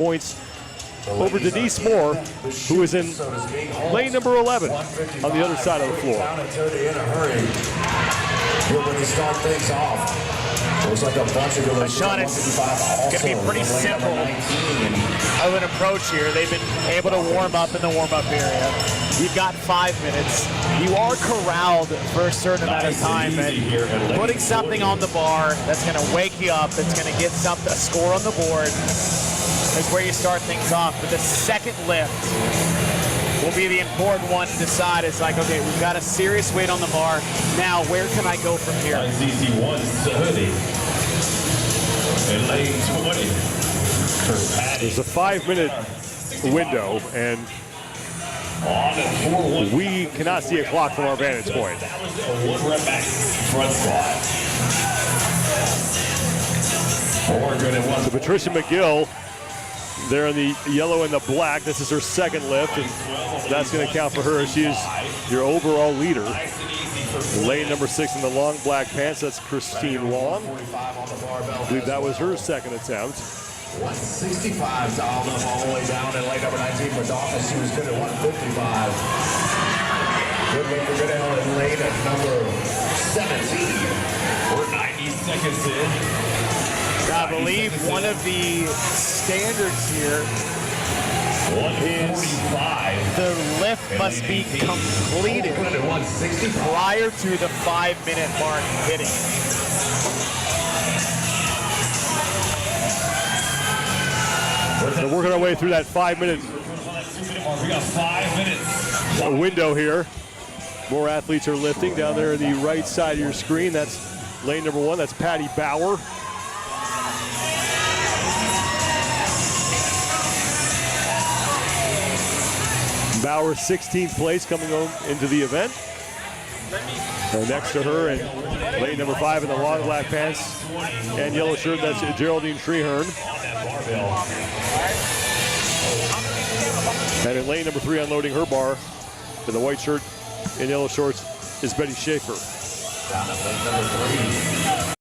points over Denise Moore, who is in lane number 11 on the other side of the floor. When they start things off, looks like a bunch of good. Sean, it's going to be pretty simple of an approach here. They've been able to warm up in the warm-up area. You've got 5 minutes. You are corralled for a certain amount of time, and putting something on the bar that's going to wake you up, that's going to get a score on the board, is where you start things off. But the second lift will be the important one to decide. It's like, okay, we've got a serious weight on the bar. Now, where can I go from here? ICC 130 and lane 20 for Patty. There's a 5-minute window, and we cannot see a clock from our vantage point. That was a 1 rep back front squat. So Patricia McGill, there in the yellow and the black. This is her second lift, and that's going to count for her. She is your overall leader. Lane number 6 in the long black pants, that's Christine Long. I believe that was her second attempt. 165 dialed up all the way down in lane number 19 for Dawkins. She was good at 155. Good look for Goodell in lane at number 17. We're 90 seconds in. I believe one of the standards here is the lift must be completed prior to the 5-minute mark hitting. We're working our way through that 5-minute We got 5 minutes. window here. More athletes are lifting down there on the right side of your screen. That's lane number 1. That's Patty Bauer. Bauer 16th place coming into the event. Next to her in lane number 5 in the long black pants and yellow shirt, that's Geraldine Treherne. And in lane number 3, unloading her bar in the white shirt and yellow shorts is Betty Schaefer. Down at lane number 3.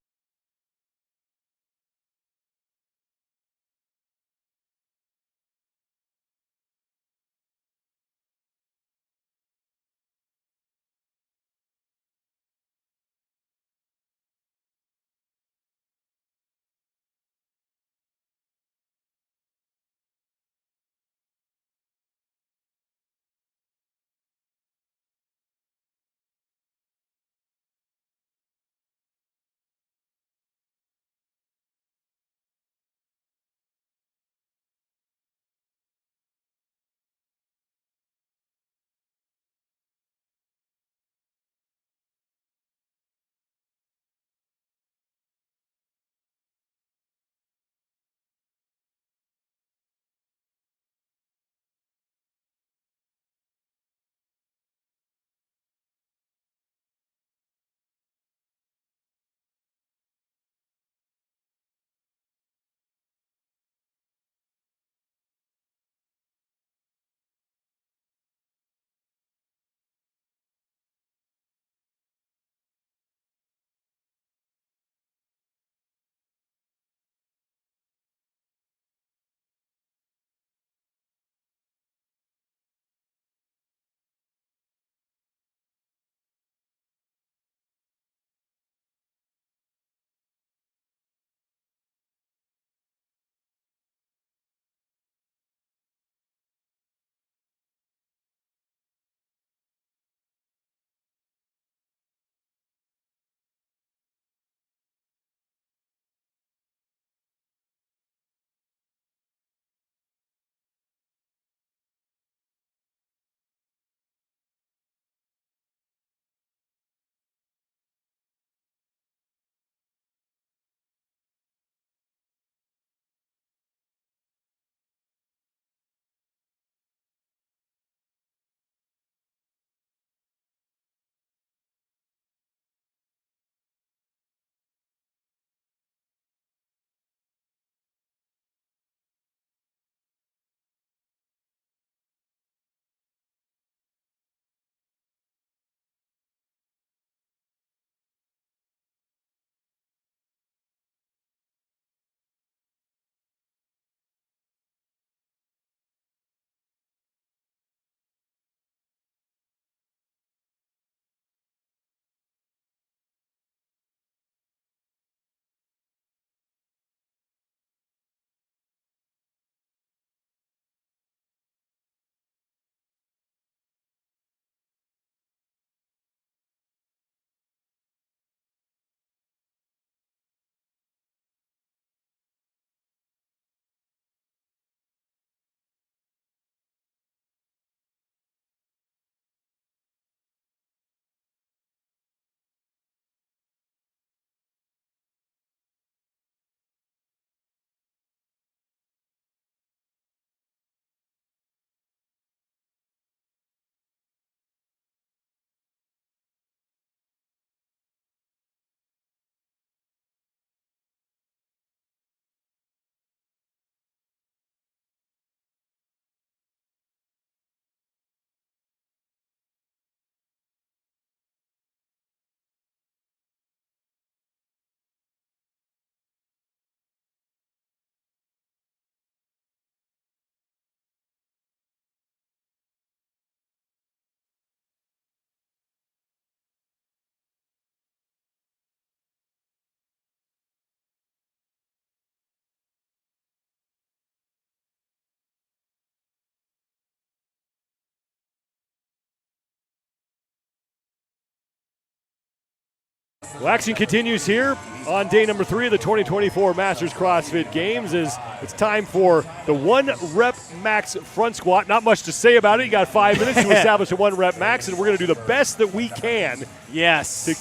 Well, action continues here on day number 3 of the 2024 Masters CrossFit Games. It's time for the 1 rep max front squat. Not much to say about it. You got 5 minutes to establish a 1 rep max, and we're going to do the best that we can. Yes. To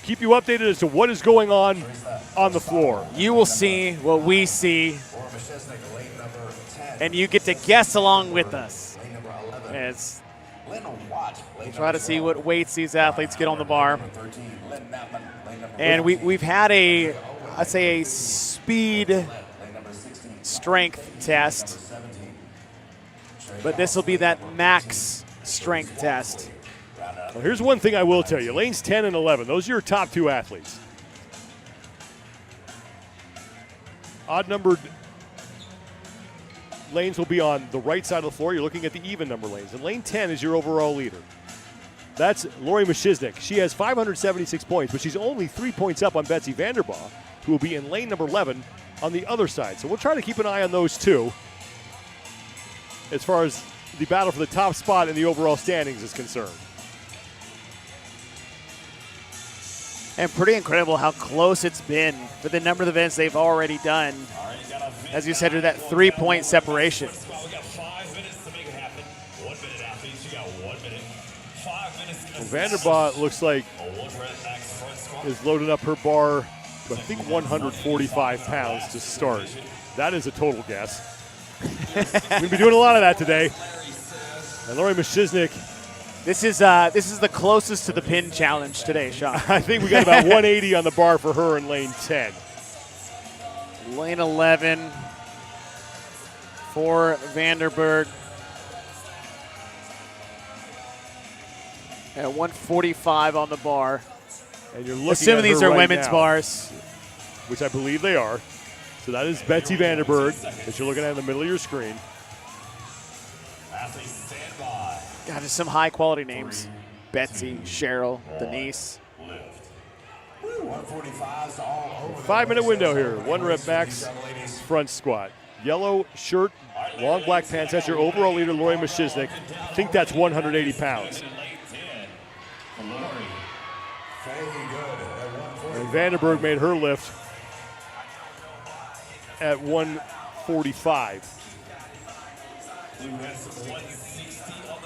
keep you updated as to what is going on the floor. You will see what we see, and you get to guess along with us. As we'll try to see what weights these athletes get on the bar. And we've had a speed strength test, but this will be that max strength test. Well, here's one thing I will tell you. Lanes 10 and 11, those are your top 2 athletes. Odd-numbered lanes will be on the right side of the floor. You're looking at the even number lanes. And lane 10 is your overall leader. That's Lori Mashiznik. She has 576 points, but she's only 3 points up on Betsy Vanderbaugh, who will be in lane number 11 on the other side. So we'll try to keep an eye on those two as far as the battle for the top spot in the overall standings is concerned. And pretty incredible how close it's been for the number of events they've already done. As you said, to that 3-point separation. Vanderbaugh looks like is loading up her bar, I think 145 pounds to start. That is a total guess. We'll be doing a lot of that today. And Lori Mashiznik. This is the closest to the pin challenge today, Sean. I think we got about 180 on the bar for her in lane 10. Lane 11 for Vanderburg. At 145 on the bar. And you're looking assuming at these her are right women's now, bars. which I believe they are. So that is Betsy Vanderburg that you're looking at in the middle of your screen. God, just some high quality names. Betsy, Cheryl, Denise. 5-minute window here. 1 rep max front squat. Yellow shirt, long black pants. That's your overall leader, Lori Mashiznik. I think that's 180 pounds. And Vanderburg made her lift at 145.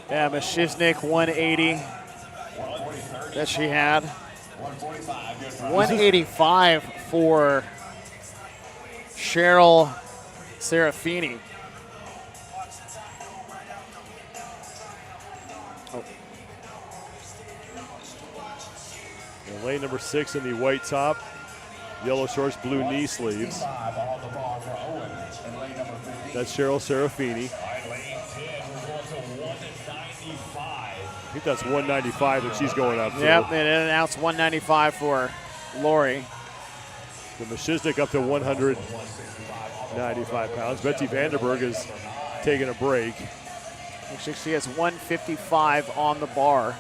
Yeah, Mashiznik 180 that she had. 185 for Cheryl Serafini. And lane number 6 in the white top, yellow shorts, blue knee sleeves. That's Cheryl Serafini. I think that's 195 that she's going up to. Yep, and it announced 195 for Lori. The Mashiznik up to 195 pounds. Betsy Vanderburg is taking a break. Actually, she has 155 on the bar.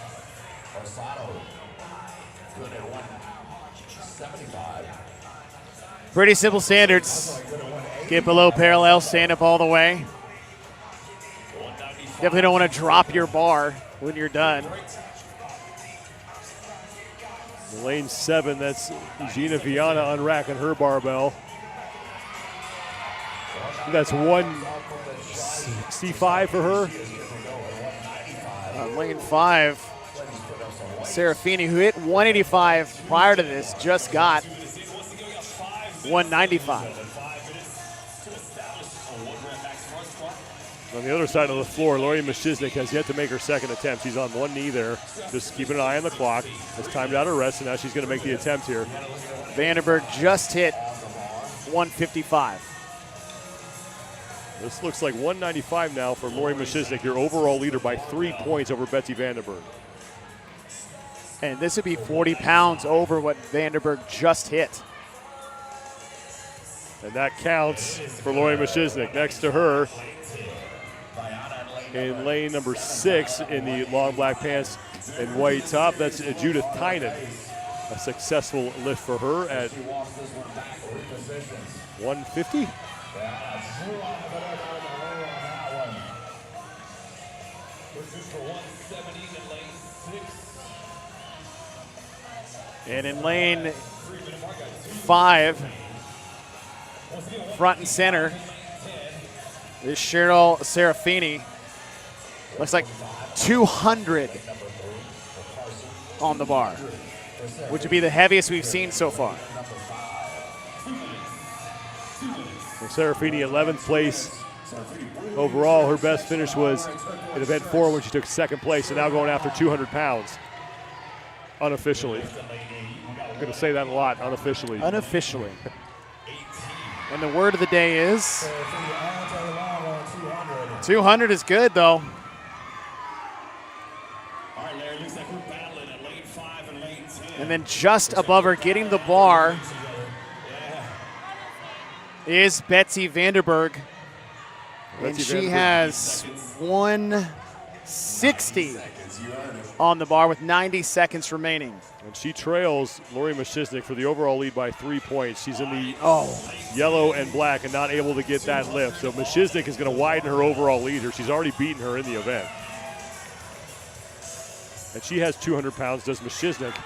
Pretty simple standards. Get below parallel, stand up all the way. Definitely don't want to drop your bar when you're done. Lane 7, that's Gina Viana unracking her barbell. That's 165 for her. Lane 5, Serafini, who hit 185 prior to this, just got 195. On the other side of the floor, Lori Mashiznik has yet to make her second attempt. She's on one knee there, just keeping an eye on the clock. Has timed out her rest, and now she's going to make the attempt here. Vanderburg just hit 155. This looks like 195 now for Lori Mashiznik, your overall leader by 3 points over Betsy Vanderburg. And this would be 40 pounds over what Vanderburg just hit. And that counts for Lori Mashiznik. Next to her, in lane number 6 in the long black pants and white top, that's Judith Tynan. A successful lift for her at 150. And in lane 5, front and center, is Cheryl Serafini. Looks like 200 on the bar, which would be the heaviest we've seen so far. Well, Serafini, 11th place overall. Her best finish was in event 4 when she took 2nd place, and now going after 200 pounds unofficially. I'm going to say that a lot, unofficially. Unofficially. And the word of the day is 200 is good, though. And then just above her, getting the bar, is Betsy Vanderberg. And she has 160 on the bar with 90 seconds remaining. And she trails Lori Mashiznik for the overall lead by 3 points. She's in the yellow and black and not able to get that lift. So Mashiznik is going to widen her overall lead here. She's already beaten her in the event. And she has 200 pounds, does Mashiznik,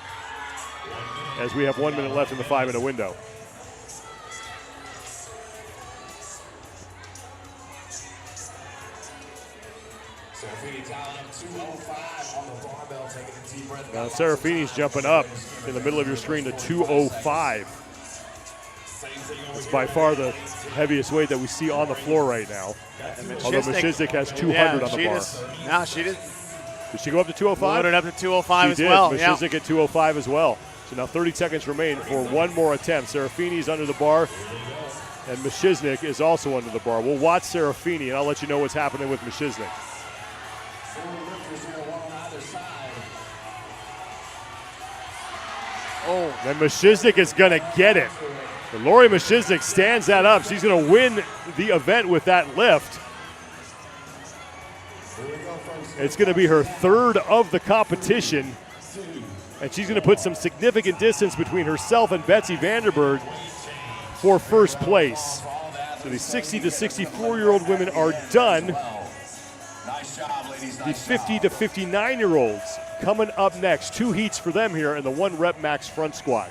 as we have 1 minute left in the 5-minute window. Now Serafini's jumping up in the middle of your screen to 205. It's by far the heaviest weight that we see on the floor right now. Although Mashiznik has 200 on the bar. She did. Did she go up to 205? Loaded up to 205 as did. well. Mashiznik at 205 as well. So now 30 seconds remain for one more attempt. Serafini's under the bar, and Mashiznik is also under the bar. We'll watch Serafini, and I'll let you know what's happening with Mashiznik. Oh, and Mashiznik is going to get it. And Lori Mashiznik stands that up. She's going to win the event with that lift. It's going to be her 3rd of the competition. And she's going to put some significant distance between herself and Betsy Vanderberg for 1st place. So the 60 to 64-year-old women are done. The 50 to 59-year-olds coming up next. 2 heats for them here in the 1 rep max front squat.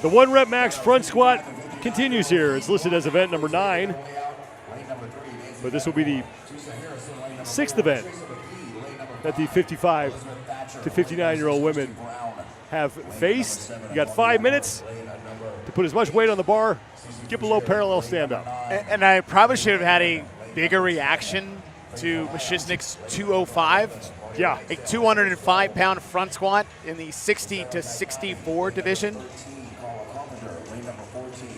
The 1 rep max front squat continues here. It's listed as event number 9, but this will be the 6th event that the 55 to 59-year-old women have faced. You got 5 minutes to put as much weight on the bar, get below parallel stand up. And I probably should have had a bigger reaction to Mashiznik's 205. Yeah. A 205-pound front squat in the 60 to 64 division.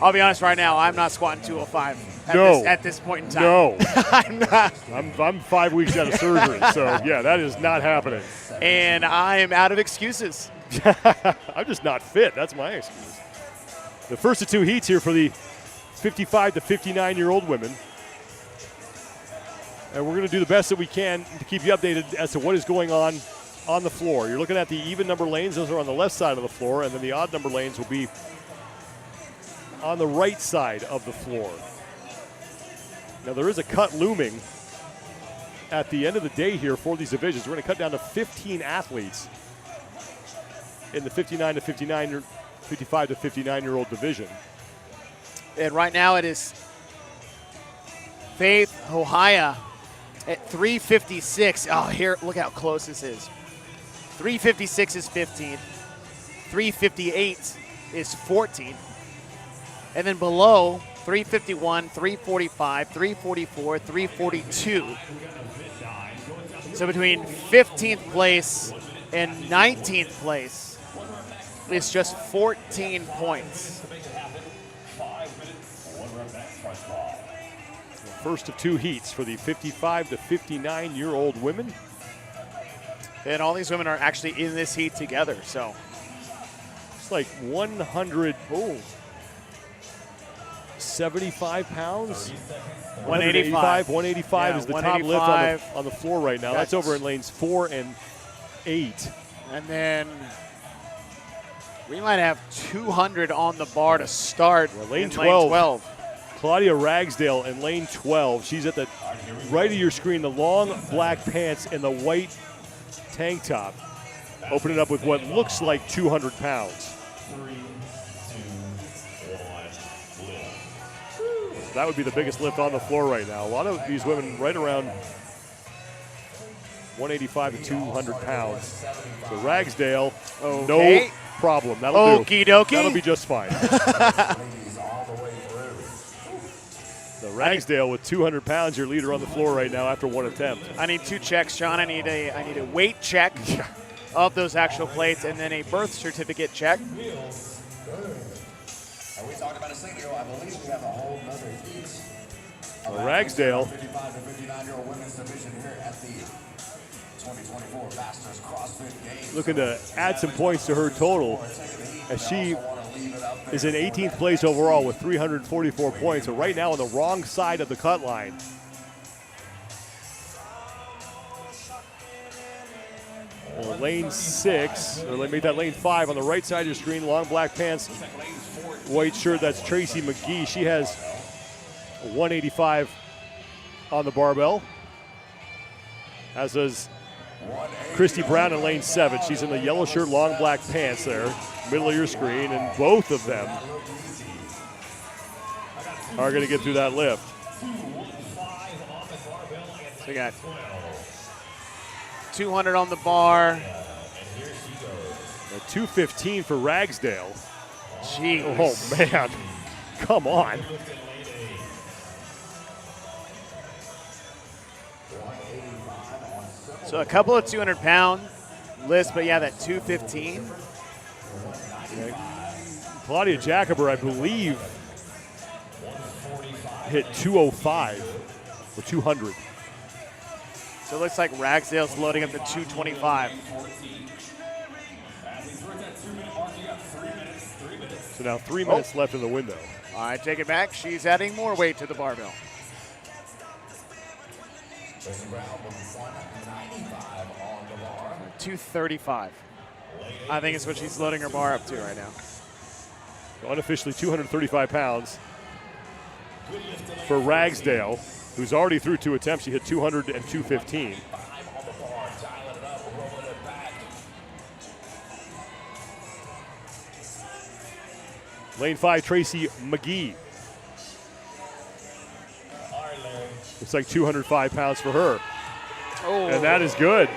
I'll be honest right now, I'm not squatting 205 at this point in time. No. I'm not. I'm 5 weeks out of surgery, so yeah, that is not happening. And I am out of excuses. I'm just not fit. That's my excuse. The first of 2 heats here for the 55 to 59-year-old women. And we're going to do the best that we can to keep you updated as to what is going on the floor. You're looking at the even number lanes. Those are on the left side of the floor, and then the odd number lanes will be on the right side of the floor. Now, there is a cut looming at the end of the day here for these divisions. We're going to cut down to 15 athletes. in the 55 to 59-year-old division. And right now it is Faith Ohaya at 356. Oh, here, look how close this is. 356 is 15th. 358 is 14th. And then below, 351, 345, 344, 342. So between 15th place and 19th place is just 14 points. First of 2 heats for the 55 to 59-year-old women. And all these women are actually in this heat together, so. It's like 175 pounds. 185. 185 Yeah, is the top lift 185. on the floor right now. That's over in lanes 4 and 8. And then we might have 200 on the bar to start. Well, lane in 12. Claudia Ragsdale in lane 12. She's at the right of your screen, the long black pants and the white tank top. Opening up with what looks like 200 pounds. That would be the biggest lift on the floor right now. A lot of these women right around 185 to 200 pounds. So Ragsdale, no problem. That'll do. Okie dokie. That'll be just fine. So Ragsdale with 200 pounds, your leader on the floor right now after 1 attempt. I need 2 checks, John. I need a weight check of those actual plates, and then a birth certificate check. And we talked about a single. I believe we have a whole nother heat. Ragsdale. 55 to 59-year-old women's division here at the 2024 Masters CrossFit Games. Looking to add some points to her total as she is in 18th place overall with 344 points. So right now on the wrong side of the cut line. Lane 6, or make that lane 5 on the right side of your screen. Long black pants, white shirt. That's Tracy McGee. She has 185 on the barbell, as does Christy Brown in lane 7. She's in the yellow shirt, long black pants there, middle of your screen, and both of them are going to get through that lift. So we got 200 on the bar. A 215 for Ragsdale. Jeez. Oh, man. Come on. So a couple of 200-pound lists, but yeah, that 215. Claudia Jacober, I believe, hit 205 or 200. So it looks like Ragsdale's loading up to 225. So now 3 minutes left in the window. I take it back. She's adding more weight to the barbell. 235. I think it's what she's loading her bar up to right now. Unofficially 235 pounds for Ragsdale, who's already through 2 attempts. She hit 200 and 215. Lane 5, Tracy McGee. Looks like 205 pounds for her. Oh. And that is good.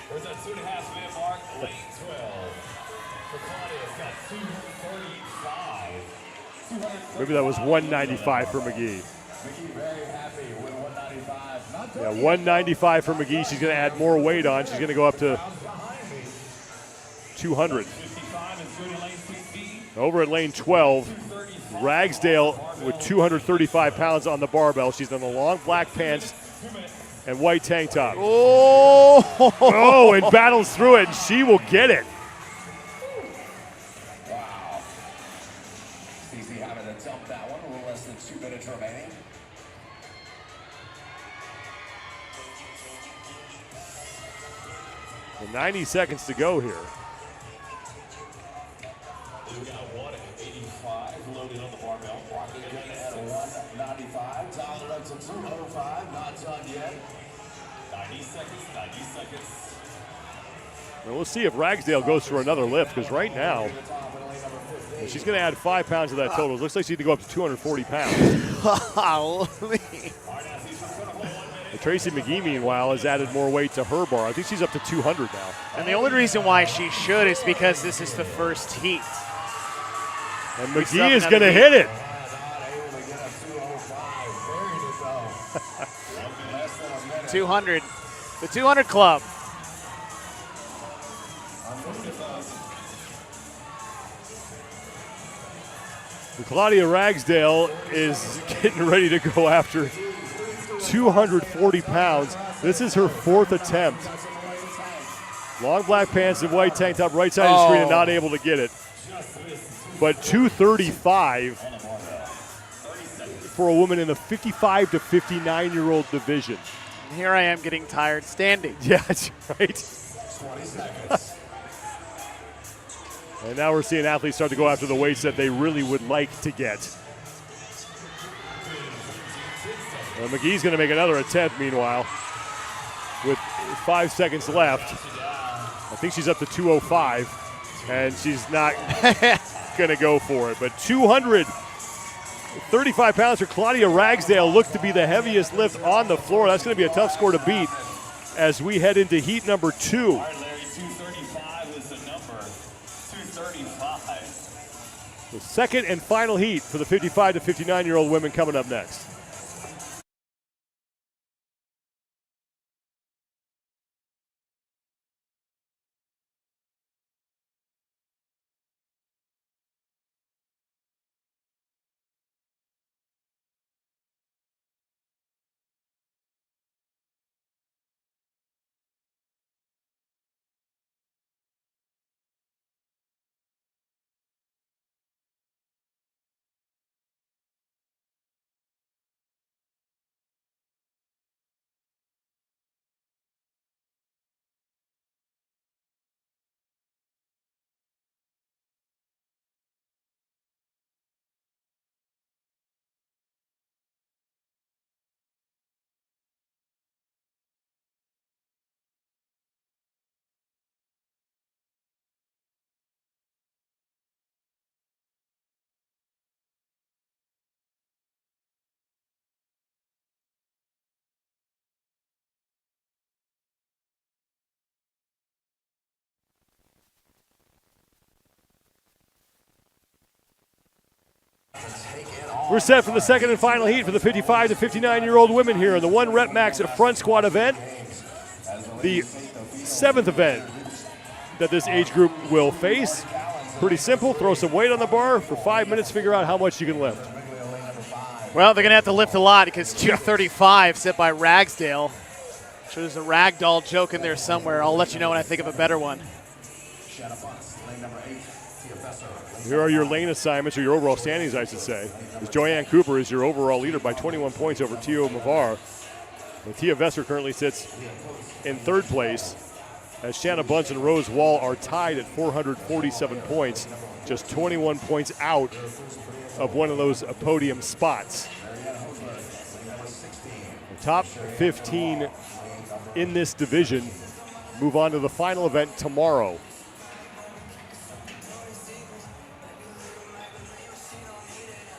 There's a 2.5-minute mark, lane 12. For Claudia, it's got 235. Maybe that was 195 for McGee. McGee very happy with 195. Yeah, 195 for McGee. She's going to add more weight on. She's going to go up to 200. Over at lane 12, Ragsdale with 235 pounds on the barbell. She's in the long black pants and white tank top. Oh, and battles through it, and she will get it. Wow. Easy having to dump that one. A little less than 2 minutes remaining. Well, 90 seconds to go here. We got 185 loaded on the barbell. Walking again at 195. Dialed it up to 205. Not done yet. 90 seconds. 90 seconds. And we'll see if Ragsdale goes for another lift, because right now, she's going to add 5 pounds to that total. It looks like she needs to go up to 240 pounds. Holy. Tracy McGee, meanwhile, has added more weight to her bar. I think she's up to 200 now. And the only reason why she should is because this is the first heat. And McGee is going to hit it. $200. The 200 club. Claudia Ragsdale is getting ready to go after 240 pounds. This is her 4th attempt. Long black pants and white tank top, right side of the screen, and not able to get it. But 235 for a woman in the 55 to 59-year-old division. And here I am getting tired standing. Yeah, that's right. And now we're seeing athletes start to go after the weights that they really would like to get. Well, McGee's going to make another attempt, meanwhile, with 5 seconds left. I think she's up to 205, and she's not going to go for it. But 235 pounds for Claudia Ragsdale looked to be the heaviest lift on the floor. That's going to be a tough score to beat as we head into heat number 2. All right, Larry, 235 is the number. 235. The second and final heat for the 55 to 59-year-old women coming up next. We're set for the second and final heat for the 55 to 59-year-old women here in the 1 rep max front squat event. The 7th event that this age group will face. Pretty simple, throw some weight on the bar for 5 minutes, figure out how much you can lift. Well, they're going to have to lift a lot because 235 set by Ragsdale. Sure, there's a ragdoll joke in there somewhere. I'll let you know when I think of a better one. Here are your lane assignments, or your overall standings, I should say. As Joanne Cooper is your overall leader by 21 points over Tio Mavar. And Tia Vesser currently sits in 3rd place, as Shanna Bunch and Rose Wall are tied at 447 points, just 21 points out of one of those podium spots. The top 15 in this division move on to the final event tomorrow.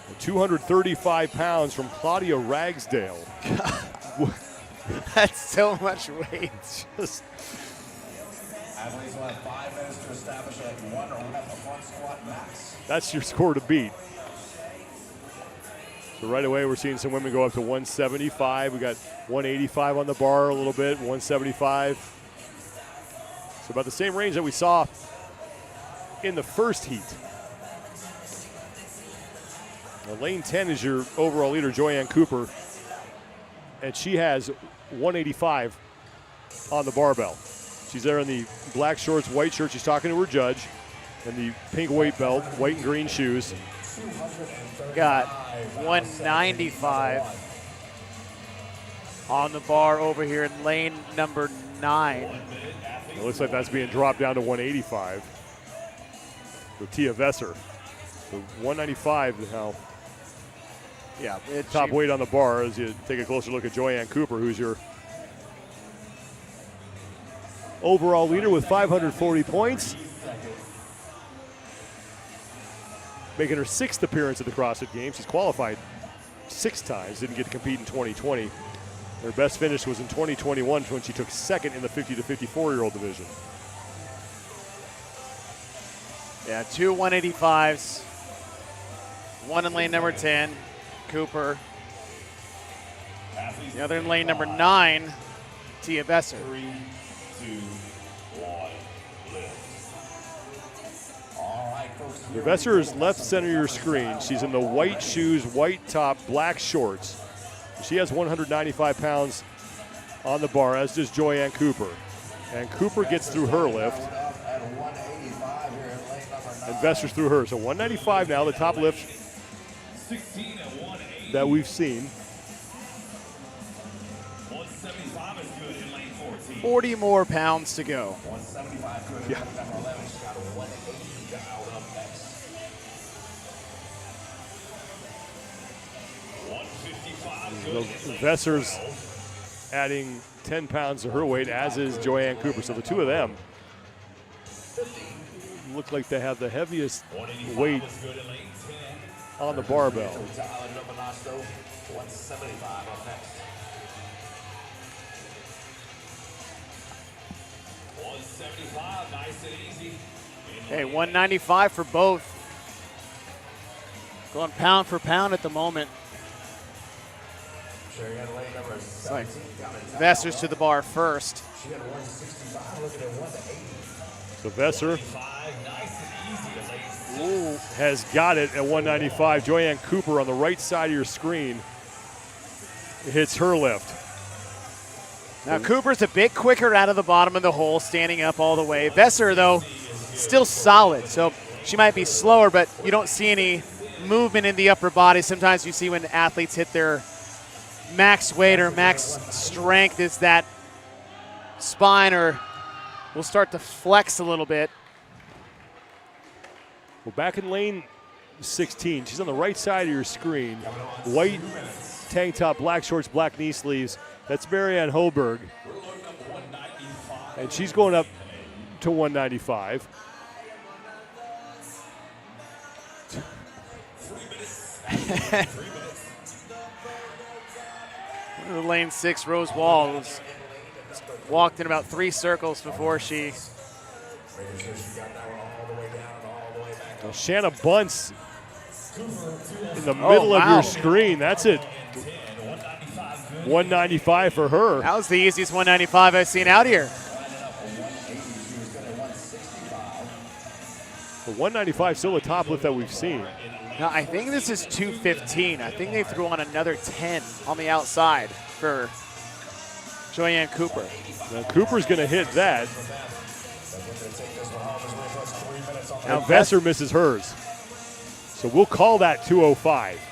The 235 pounds from Claudia Ragsdale. That's so much weight. Just Athletes will have 5 minutes to establish a 1 rep front squat max. that's your score to beat. So right away, we're seeing some women go up to 175. We got 185 on the bar a little bit, 175. So about the same range that we saw in the first heat. Now, lane 10 is your overall leader, Joanne Cooper, and she has 185 on the barbell. She's there in the black shorts, white shirt. She's talking to her judge, and the pink weight belt, white and green shoes. Got 195 on the bar over here in lane number 9. It looks like that's being dropped down to 185 with Tia Vesser. So 195 now. Yeah, Top weight on the bar as you take a closer look at Joanne Cooper, who's your overall leader with 540 points. Making her 6th appearance at the CrossFit Games. She's qualified 6 times, didn't get to compete in 2020. Her best finish was in 2021 when she took 2nd in the 50 to 54-year-old division. Yeah, 2 185s. One in lane number 10, Cooper. The other in lane number 9, Tia Besser. 3, 2, 1, lift. All right, folks. Besser is left center of your screen. She's in the white shoes, white top, black shorts. She has 195 pounds on the bar, as does Joyanne Cooper. And Cooper gets through her lift. And Besser's through her. So 195 now, the top lift that we've seen. 40 more pounds to go. Yeah. Besser's adding 10 pounds to her weight, as is Joyanne Cooper. So the two of them look like they have the heaviest weight on the barbell. Hey, 195 for both. Going pound for pound at the moment. Like Besser's to the bar first. So Besser has got it at 195. Joyanne Cooper on the right side of your screen hits her lift. Now Cooper's a bit quicker out of the bottom of the hole, standing up all the way. Besser, though, still solid, so she might be slower, but you don't see any movement in the upper body. Sometimes you see when athletes hit their max weight or max strength is that spine or will start to flex a little bit. Well, back in lane 16, she's on the right side of your screen. White tank top, black shorts, black knee sleeves. That's Marianne Holberg. And she's going up to 195. Lane 6, Rose Wall was walked in about 3 circles before she. Shanna Bunce in the middle of your screen. That's it. 195 for her. That was the easiest 195 I've seen out here. The 195 still the top lift that we've seen. Now, I think this is 215. I think they threw on another 10 on the outside for Joyanne Cooper. Now Cooper's going to hit that. Now And Besser misses hers. So we'll call that 205.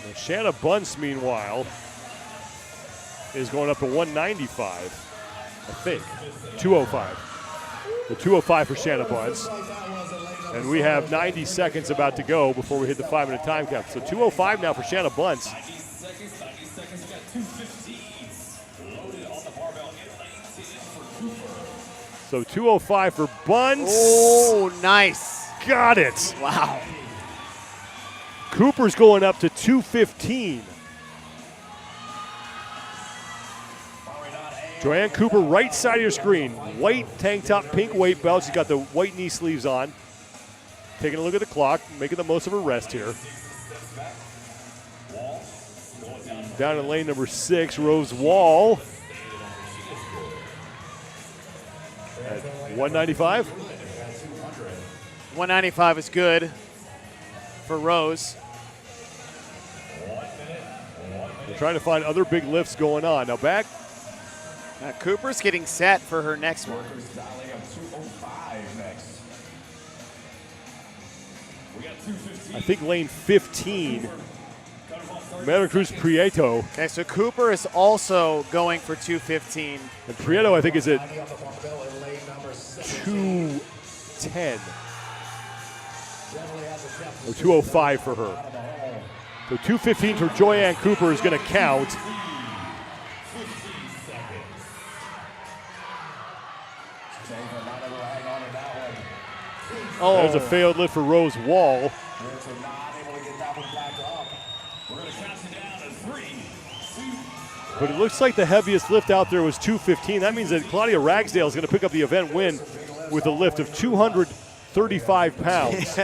Now, Shanna Bunce, meanwhile, is going up to 195, I think. 205. The 205 for Shanna Bunce. And we have 90 seconds about to go before we hit the 5-minute time cap. So 205 now for Shanna Bunce. So 205 for Bunce. Oh, nice. Got it. Wow. Cooper's going up to 215. Joyanne Cooper, right side of your screen. White tank top, pink weight belt. She's got the white knee sleeves on. Taking a look at the clock, making the most of her rest here. Down in lane number 6, Rose Wall. At 195. 195 is good for Rose. We're trying to find other big lifts going on. Now back. Now Cooper's getting set for her next one. I think lane 15 Maricruz Prieto. Okay, so Cooper is also going for 215. And Prieto, I think, is at 210. Or 205 for her. So 215 for Joyanne Cooper is going to count. Oh, There's a failed lift for Rose Wall. But it looks like the heaviest lift out there was 215. That means that Claudia Ragsdale is going to pick up the event win with a lift of 235 pounds.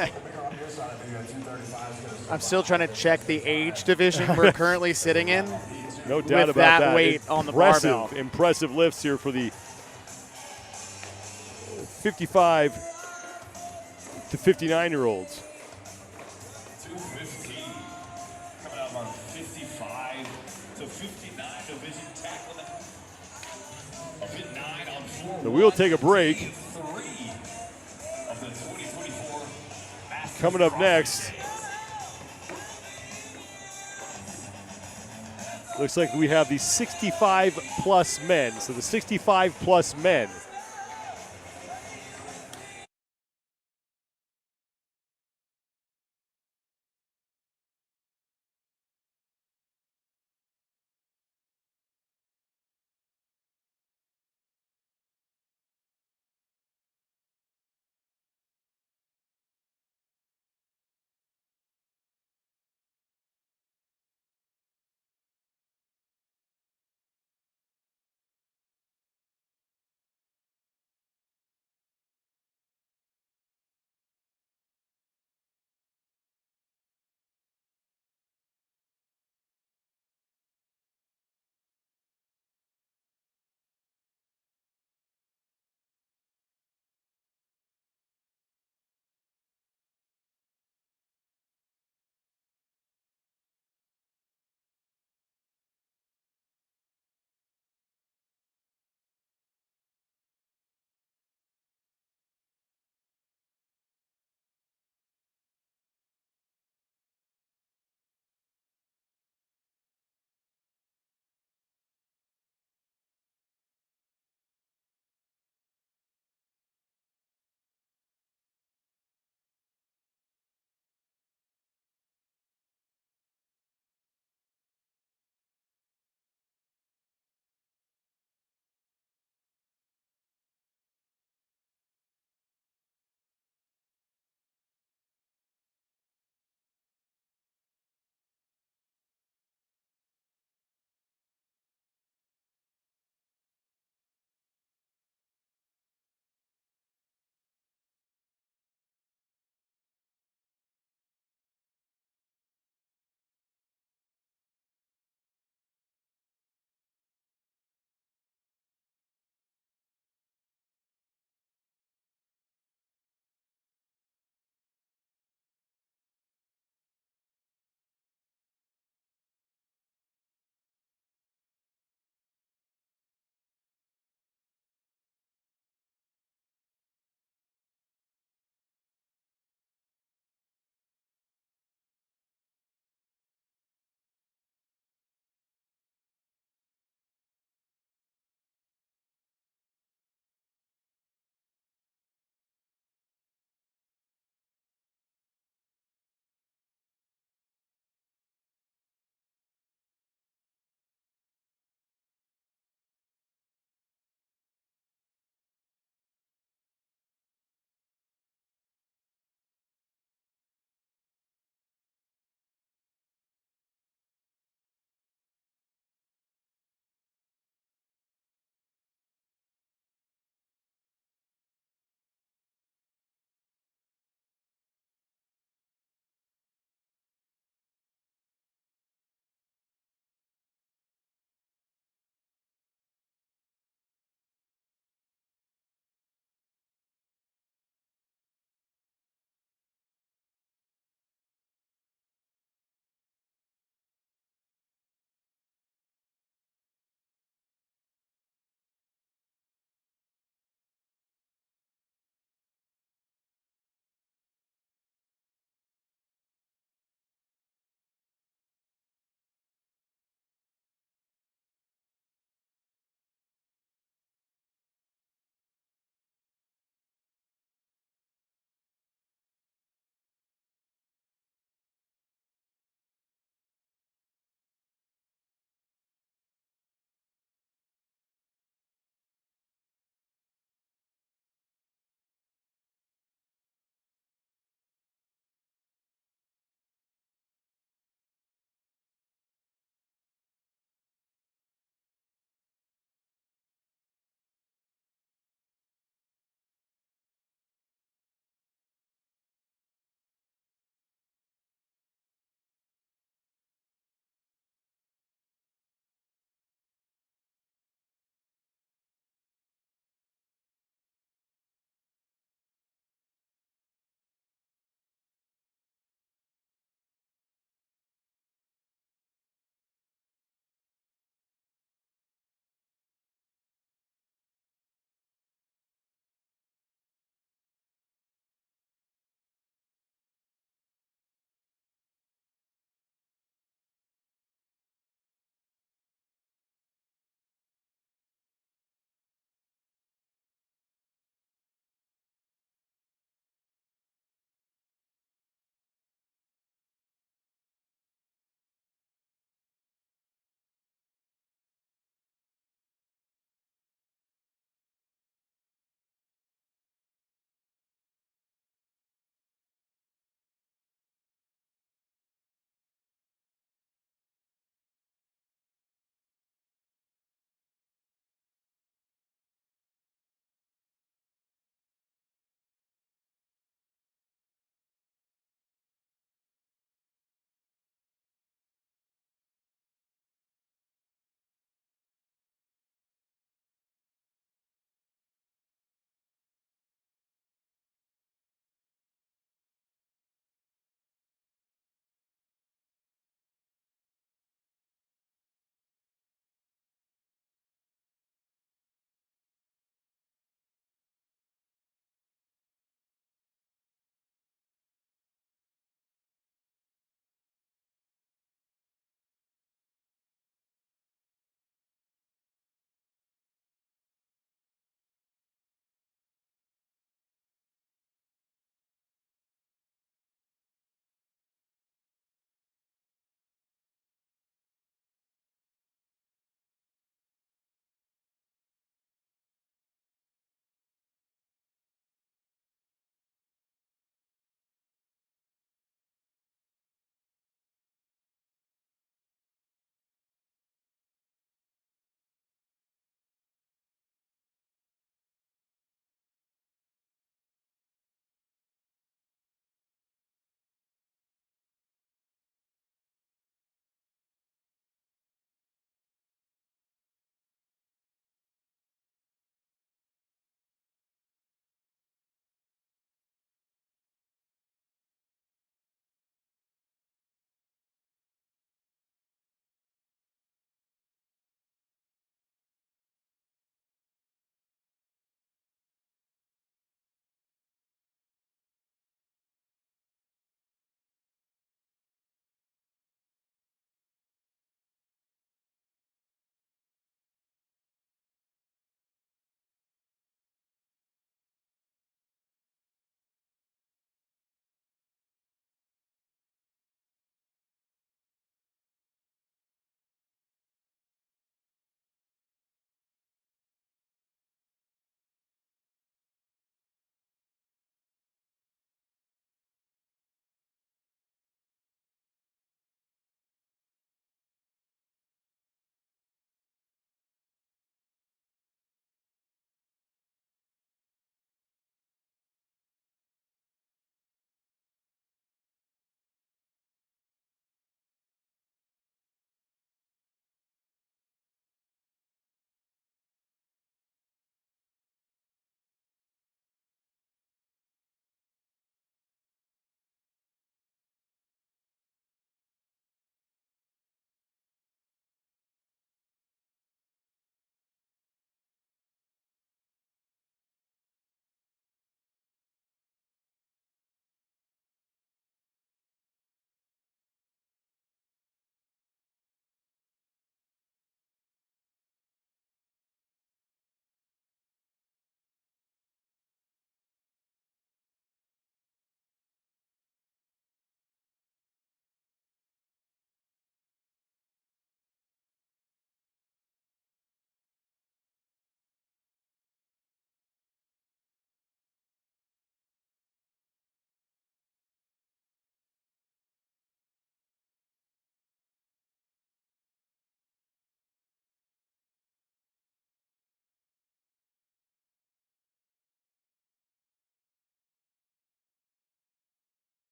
I'm still trying to check the age division we're currently sitting in. No doubt with about that weight on the Impressive, barbell. impressive lifts here for the 55 to 59-year-olds. 215 coming out on 55 to 59 division tackle. A bit 9 on floor. So we'll take a break. 3 of the 2024 Masters Coming up next, looks like we have the 65-plus men. So the 65-plus men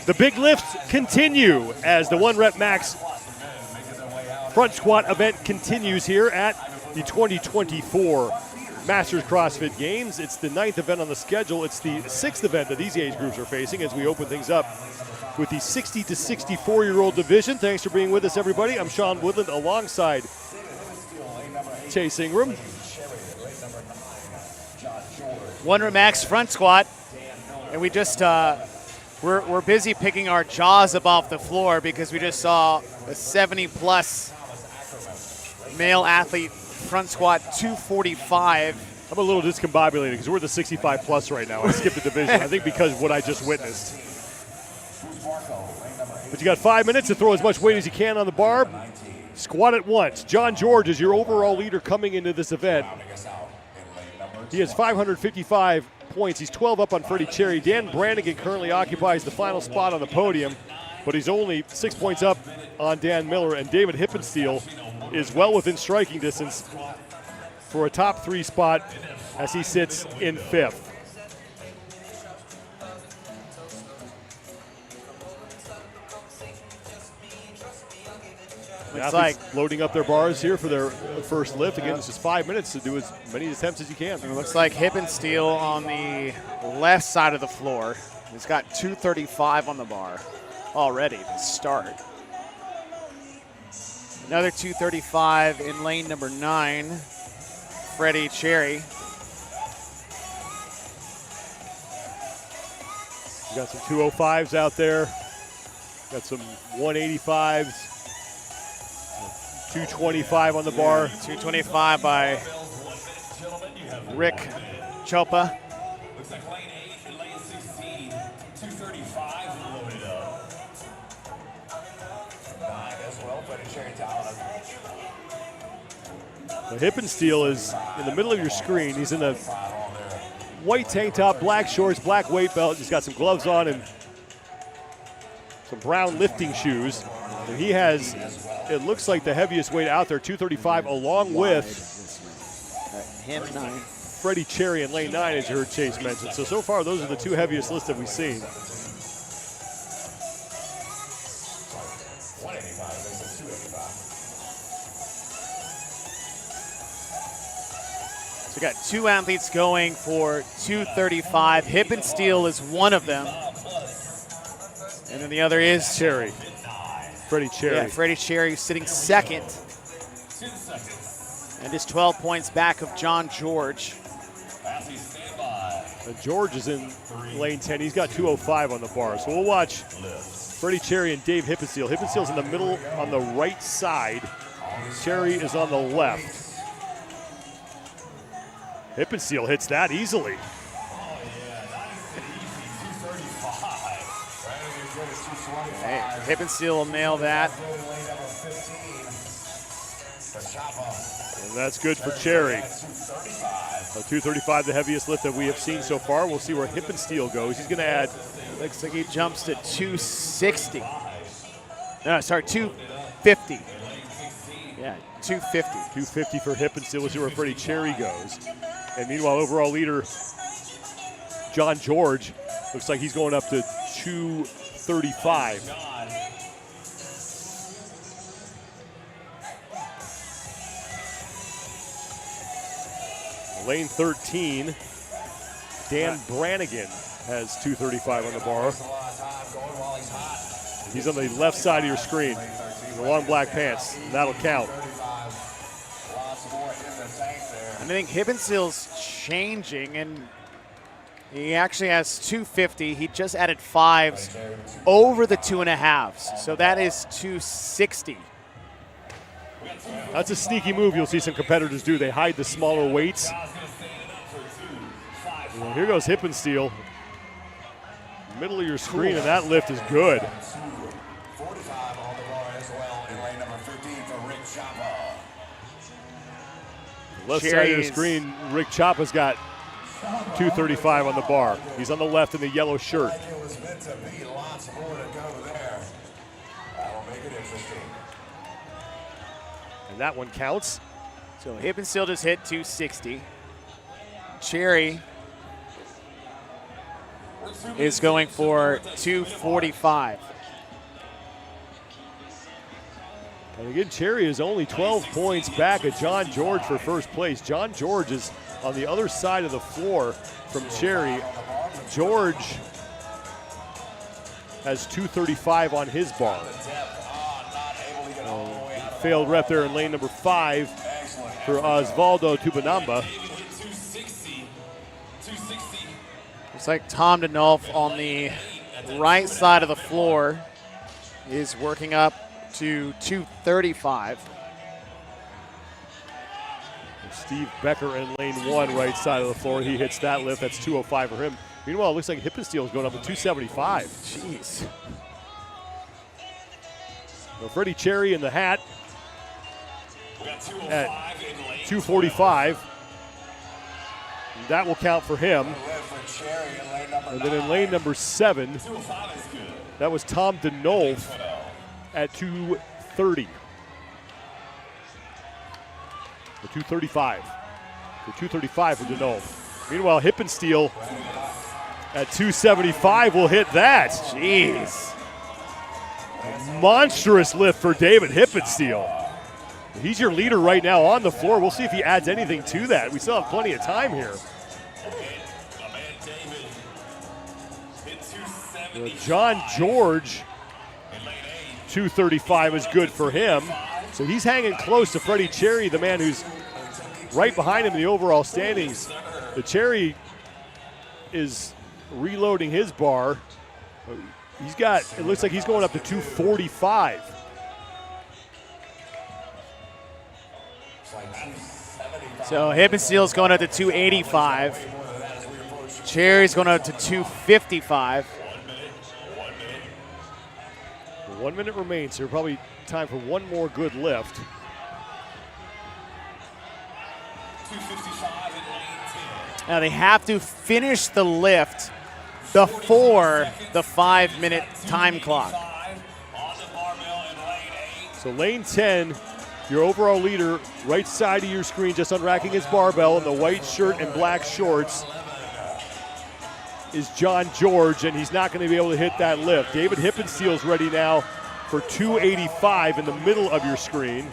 The big lifts continue as the 1 rep max front squat event continues here at the 2024 Masters CrossFit Games. It's the 9th event on the schedule. It's the 6th event that these age groups are facing as we open things up with the 60 to 64-year-old division. Thanks for being with us, everybody. I'm Sean Woodland alongside Chase Ingram. 1 rep max front squat, and we just we're busy picking our jaws up off the floor because we just saw a 70-plus male athlete front squat 245. I'm a little discombobulated because we're the 65-plus right now. I skipped the division, I think because of what I just witnessed. But you got 5 minutes to throw as much weight as you can on the bar. Squat at once. John George is your overall leader coming into this event. He has 555 points. He's 12 up on Freddie Cherry. Dan Brannigan currently occupies the final spot on the podium, but he's only 6 points up on Dan Miller, and David Hippensteel is well within striking distance for a top 3 spot as he sits in 5th. The athletes loading up their bars here for their first lift. Again, this is 5 minutes to do as many attempts as you can. It looks like Hippensteel on the left side of the floor. He's got 235 on the bar already to start. Another 235 in lane number 9, Freddie Cherry. You got some 205s out there. Got some 185s. 225 on the bar. 225 by Rick Chopa. Looks like lane 8 and lane 16. 235 loaded up. 9 as well, Freddie Cherry talent. The Hippensteel is in the middle of your screen. He's in a white tank top, black shorts, black weight belt. He's got some gloves on and some brown lifting shoes. And he has, it looks like the heaviest weight out there, 235, along with him 9. Freddie Cherry in lane 9, as you heard Chase mention. So far, those are the 2 heaviest lifts that we've seen. So we got 2 athletes going for 235. Hippensteel is one of them. And then the other is Cherry. Freddie Cherry. Yeah, Freddie Cherry sitting second. And is 12 points back of John George. And George is in lane 10. He's got 205 on the bar. So we'll watch Freddie Cherry and Dave Hippensteel. Hippensteel's in the middle on the right side. Cherry is on the left. Hippensteel hits that easily. Hey, Hippensteel will nail that. And that's good for Cherry. 235, the heaviest lift that we have seen so far. We'll see where Hippensteel goes. He's going to add. Looks like he jumps to 260. No, sorry, 250. Yeah, 250. 250 for Hippensteel. We'll see where Freddie Cherry goes. And meanwhile, overall leader John George looks like he's going up to 235. Lane 13, Dan Brannigan has 235 on the bar. He's on the left side of your screen in the long black pants. That'll count. And I think Hippensteel's changing, and he actually has 250. He just added 5s over the 2.5s. So that is 260. That's a sneaky move you'll see some competitors do. They hide the smaller weights. Well, here goes Hippensteel. Middle of your screen, and that lift is good. 45 on the bar as well in lane number 15 for Rick Chapa. Left side of your screen, Rick Chapa's got 235 on the bar. He's on the left in the yellow shirt. It was meant to be lots more to go there. That'll make it interesting. And that one counts. So Hippensteel just hit 260. Cherry is going for 245. And again, Cherry is only 12 points back at John George for first place. John George is on the other side of the floor from Cherry. George has 235 on his bar. Failed rep there in lane number 5 for Osvaldo Tubanamba. Looks like Tom DeNolf on the right side of the floor is working up to 235. Steve Becker in lane 1, right side of the floor. He hits that lift. That's 205 for him. Meanwhile, it looks like Hippensteel is going up to 275. Jeez. So Freddie Cherry in the hat at 245. That will count for him. And then in lane number 7, that was Tom DeNolf at 230. Or 235. For 235 for DeNolf. Meanwhile, Hippensteel at 275 will hit that. Jeez. A monstrous lift for David Hippensteel. He's your leader right now on the floor. We'll see if he adds anything to that. We still have plenty of time here. John George, 235 is good for him. So he's hanging close to Freddie Cherry, the man who's right behind him in the overall standings. The Cherry is reloading his bar. He's got, it looks like he's going up to 245. So Hippensteel's going up to 285. Cherry's going up to 255. 1 minute remains, so probably time for one more good lift. Now they have to finish the lift before the 5-minute time clock. So lane 10, your overall leader, right side of your screen, just unracking his barbell in the white shirt and black shorts, is John George, and he's not going to be able to hit that lift. David Hippensteel's ready now for 285 in the middle of your screen.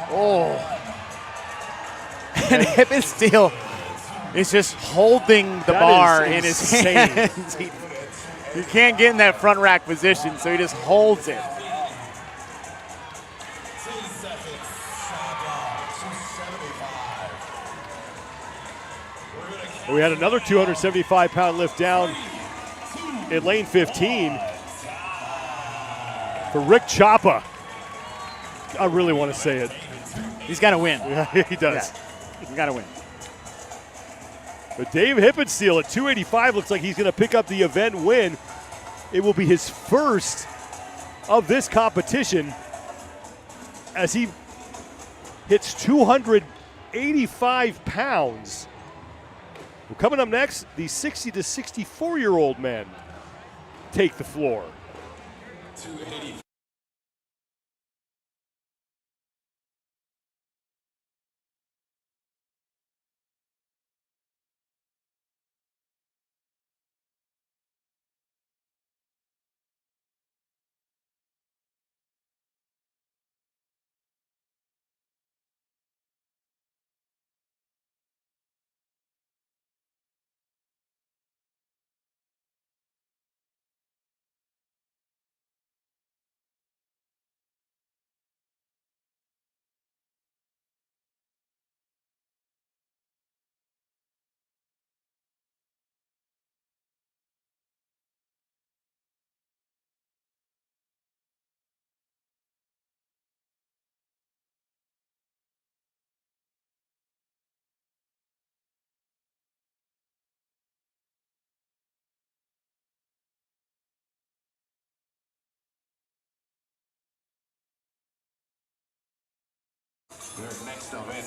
Oh. And Hippensteel is just holding the bar in his hands. He can't get in that front rack position, so he just holds it. We had another 275-pound lift down in lane 15 for Rick Chapa. I really want to say it. He's got to win. He does. Yeah. He's got to win. But Dave Hippensteel at 285 looks like he's going to pick up the event win. It will be his first of this competition as he hits 285 pounds. Well, coming up next, the 60 to 64-year-old men take the floor. 280.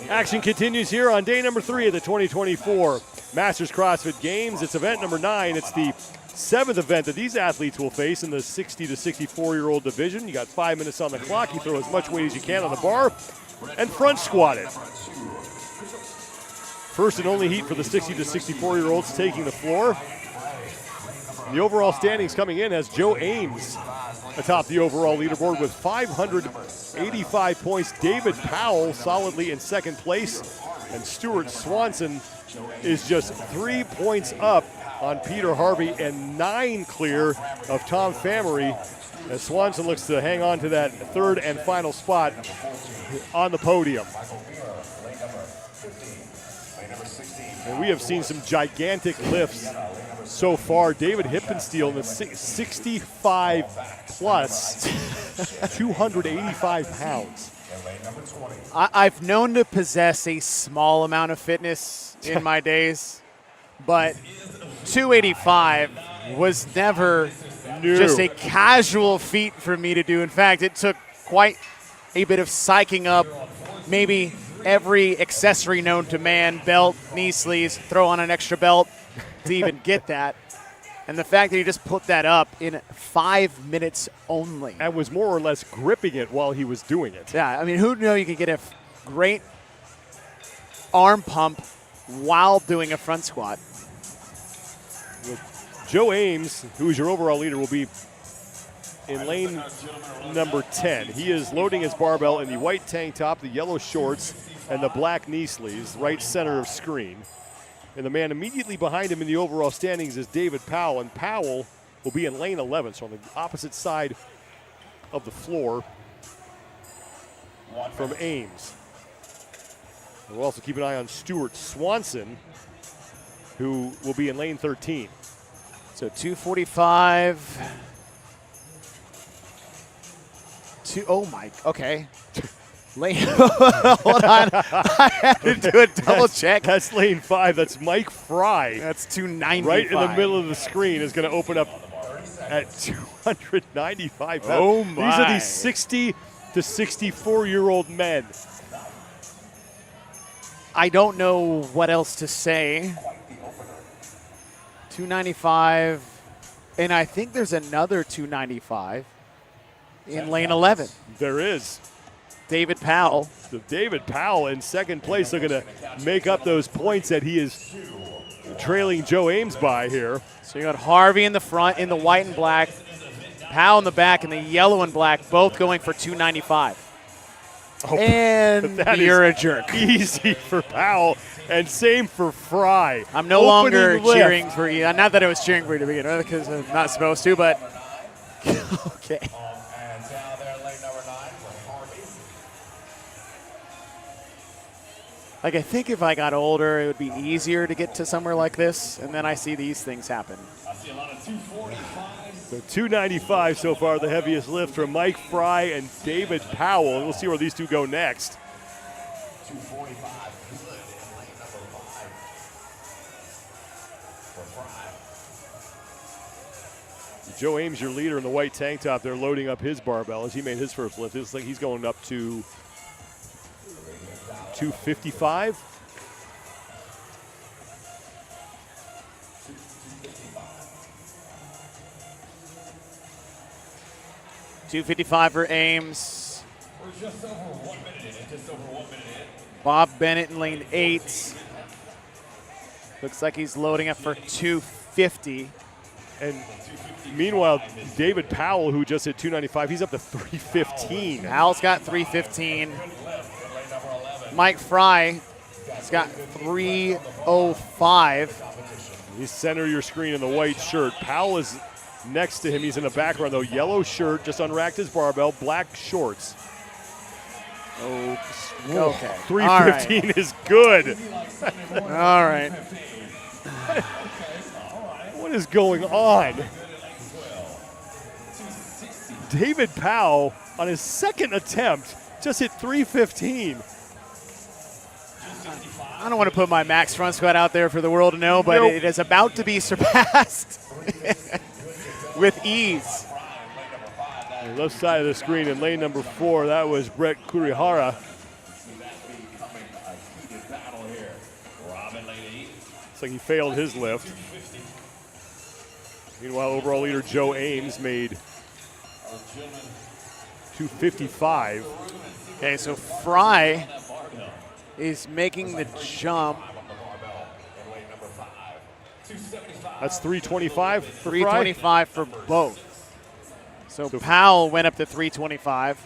Action continues here on day number 3 of the 2024 Masters CrossFit Games. It's event number 9. It's the 7th event that these athletes will face in the 60 to 64-year-old division. You got 5 minutes on the clock. You throw as much weight as you can on the bar and front squat it. First and only heat for the 60 to 64-year-olds taking the floor. The overall standings coming in as Joe Ames atop the overall leaderboard with 585 points. David Powell solidly in second place. And Stuart Swanson is just 3 points up on Peter Harvey and 9 clear of Tom Famery, as Swanson looks to hang on to that third and final spot on the podium. And we have seen some gigantic lifts so far. David Hippensteel in the 65 plus, 285 pounds. I've known to possess a small amount of fitness in my days, but 285 was never just a casual feat for me to do. In fact, it took quite a bit of psyching up, maybe every accessory known to man, belt, knee sleeves, throw on an extra belt to even get that. And the fact that he just put that up in 5 minutes only. And was more or less gripping it while he was doing it. Yeah, I mean, who knew you could get a great arm pump while doing a front squat? Joe Ames, who is your overall leader, will be in lane number 10. He is loading his barbell in the white tank top, the yellow shorts, and the black knee sleeves, right center of screen. And the man immediately behind him in the overall standings is David Powell, and Powell will be in lane 11, so on the opposite side of the floor from Ames. And we'll also keep an eye on Stuart Swanson, who will be in lane 13. So 245. Oh my, okay. Lane, hold on. I had to do a double check. That's lane 5. That's Mike Fry. That's 295. Right in the middle of the screen is going to open up at 295 pounds. Oh my. These are these 60 to 64-year-old men. I don't know what else to say. 295, and I think there's another 295 in lane 11. There is. David Powell. So David Powell in second place. They're going to make up those points that he is trailing Joe Ames by here. So you got Harvey in the front in the white and black, Powell in the back in the yellow and black, both going for 295. Oh, and you're a jerk. Easy for Powell, and same for Fry. I'm no longer cheering for you. Not that I was cheering for you to begin with, because I'm not supposed to, but okay. Like, I think if I got older, it would be easier to get to somewhere like this, and then I see these things happen. So 295 so far, the heaviest lift from Mike Fry and David Powell. And we'll see where these two go next. 245. Joe Ames, your leader in the white tank top, they're loading up his barbell as he made his first lift. It looks like he's going up to 255. $255 for Ames. We're just over 1 minute in. Just over 1 minute in. Bob Bennett in lane 8. Looks like he's loading up for 250. And meanwhile, David Powell, who just hit 295, he's up to 315. Powell's got 315. Mike Fry has got 305. You center your screen in the white shirt. Powell is next to him. He's in the background, though. Yellow shirt, just unracked his barbell, black shorts. Oh, okay. 315 right. Is good. All right. What is going on? David Powell, on his second attempt, just hit 315. I don't want to put my max front squat out there for the world to know, but it is about to be surpassed with ease. On the left side of the screen in lane number 4, that was Brett Kurihara. Looks like he failed his lift. Meanwhile, overall leader Joe Ames made 255. Okay, so Fry is making the jump That's 325 for Fry. 325 for both. So Powell went up to 325.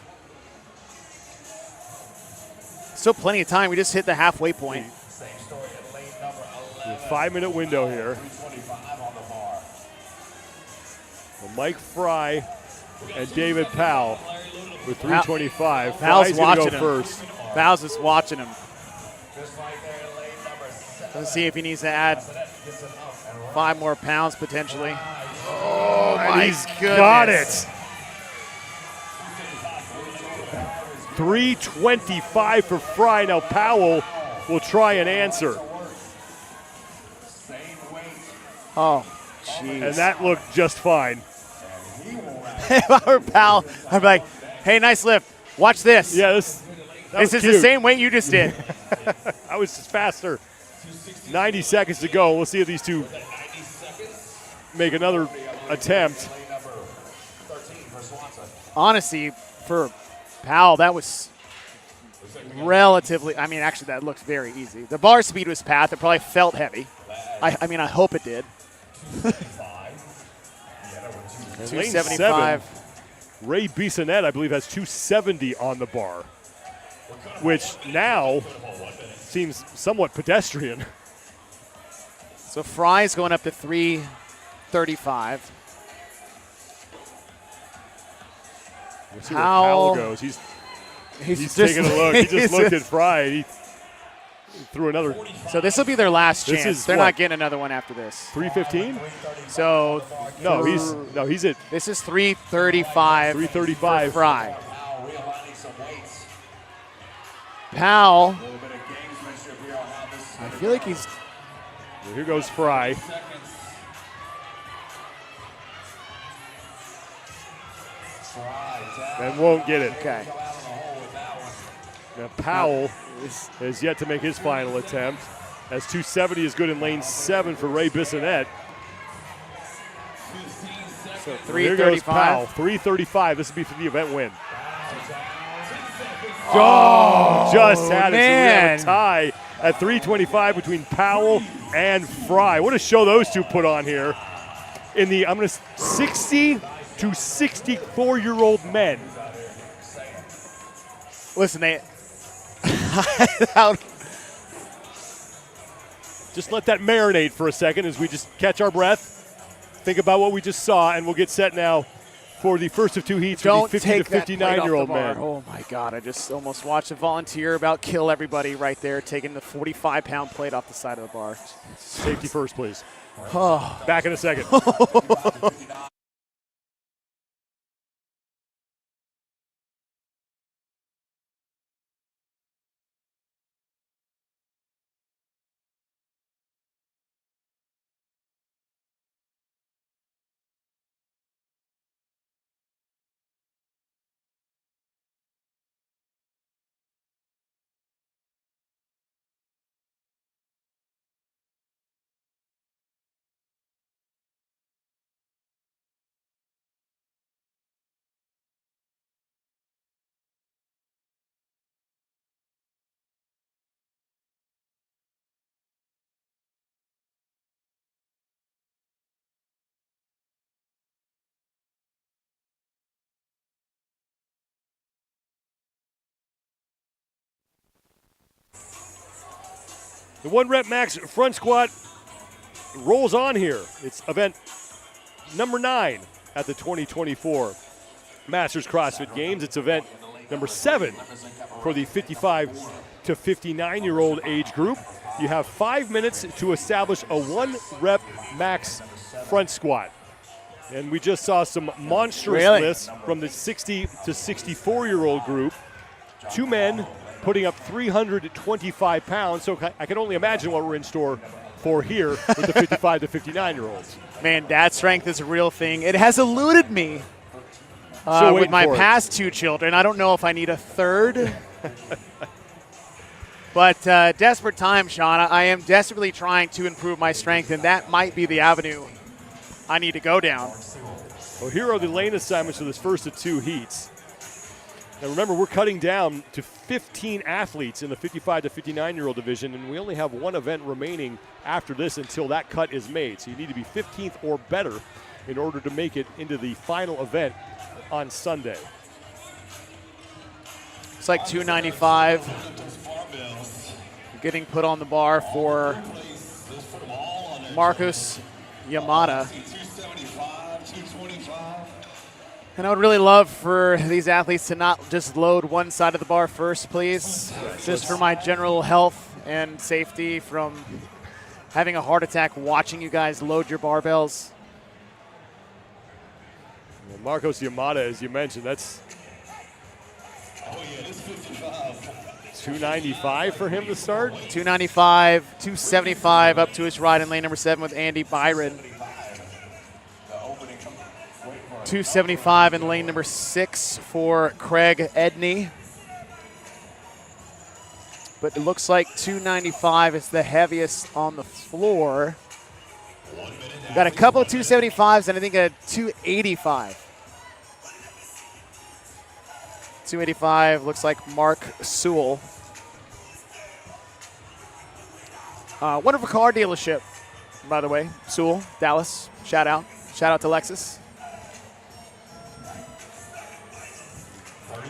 Still plenty of time. We just hit the halfway point. 5-minute window here. Well, Mike Fry and David Powell with 325. Powell's Fry's gonna watching go him. first. Powell's just watching him. Let's see if he needs to add 5 more pounds potentially. Oh my He's goodness. got it. 325 for Fry. Now Powell will try and answer. Oh, jeez. And that looked just fine. If I were Powell, I'd be like, hey, nice lift. Watch this. Yeah, this This is cute. the same weight you just did. I was just faster. 90 seconds to go. We'll see if these two make another attempt. Honestly, for Powell, that was relatively, I mean, actually, that looks very easy. The bar speed was path. It probably felt heavy. I mean, I hope it did. 275. Ray Bissonette, I believe, has 270 on the bar, which now seems somewhat pedestrian. So Fry's going up to 335. Let's see where Powell goes. He's taking a look. He just looked at Fry. And he threw another. So this will be their last This chance. is They're what? not getting another one after this. 315? So He's at this is 335. 335. for Fry. Powell. I feel like he's. Here goes Fry. And won't get it. Okay. Now Powell has yet to make his final attempt, as 270 is good in lane 7 for Ray Bissonette. So Here goes 335. Powell, 335. This would be for the event win. Oh, just had it. So we have man. a tie at 325 between Powell and Fry. What a show those two put on here. In the 60 to 64-year-old men. Listen, they. Just let that marinate for a second as we just catch our breath. Think about what we just saw, and we'll get set now for the first of 2 heats for Don't the 50 take to that plate off the 59-year-old bar. men. Oh my God! I just almost watched a volunteer about kill everybody right there, taking the 45-pound plate off the side of the bar. Safety first, please. Oh. Back in a second. The 1-rep max front squat rolls on here. It's event number 9 at the 2024 Masters CrossFit Games. It's event number 7 for the 55 to 59-year-old age group. You have 5 minutes to establish a 1-rep max front squat. And we just saw some monstrous lifts from the 60 to 64-year-old group. 2 men putting up 325 pounds. So I can only imagine what we're in store for here with the 55 to 59-year-olds. Man, dad strength is a real thing. It has eluded me with my past 2 children. I don't know if I need a third. But desperate time, Sean. I am desperately trying to improve my strength, and that might be the avenue I need to go down. Well, here are the lane assignments for this first of 2 heats. Now remember, we're cutting down to 15 athletes in the 55 to 59-year-old division, and we only have one event remaining after this until that cut is made. So you need to be 15th or better in order to make it into the final event on Sunday. It's like 295 getting put on the bar for Marcos Yamada. And I would really love for these athletes to not just load one side of the bar first, please. Just for my general health and safety from having a heart attack watching you guys load your barbells. Well, Marcos Yamada, as you mentioned, that's 295 for him to start. 295, 275 up to his right in lane number 7 with Andy Byron. 275 in lane number 6 for Craig Edney. But it looks like 295 is the heaviest on the floor. Got a couple of 275s and I think a 285. 285 looks like Mark Sewell. Wonderful car dealership, by the way. Sewell, Dallas, shout out. Shout out to Lexus.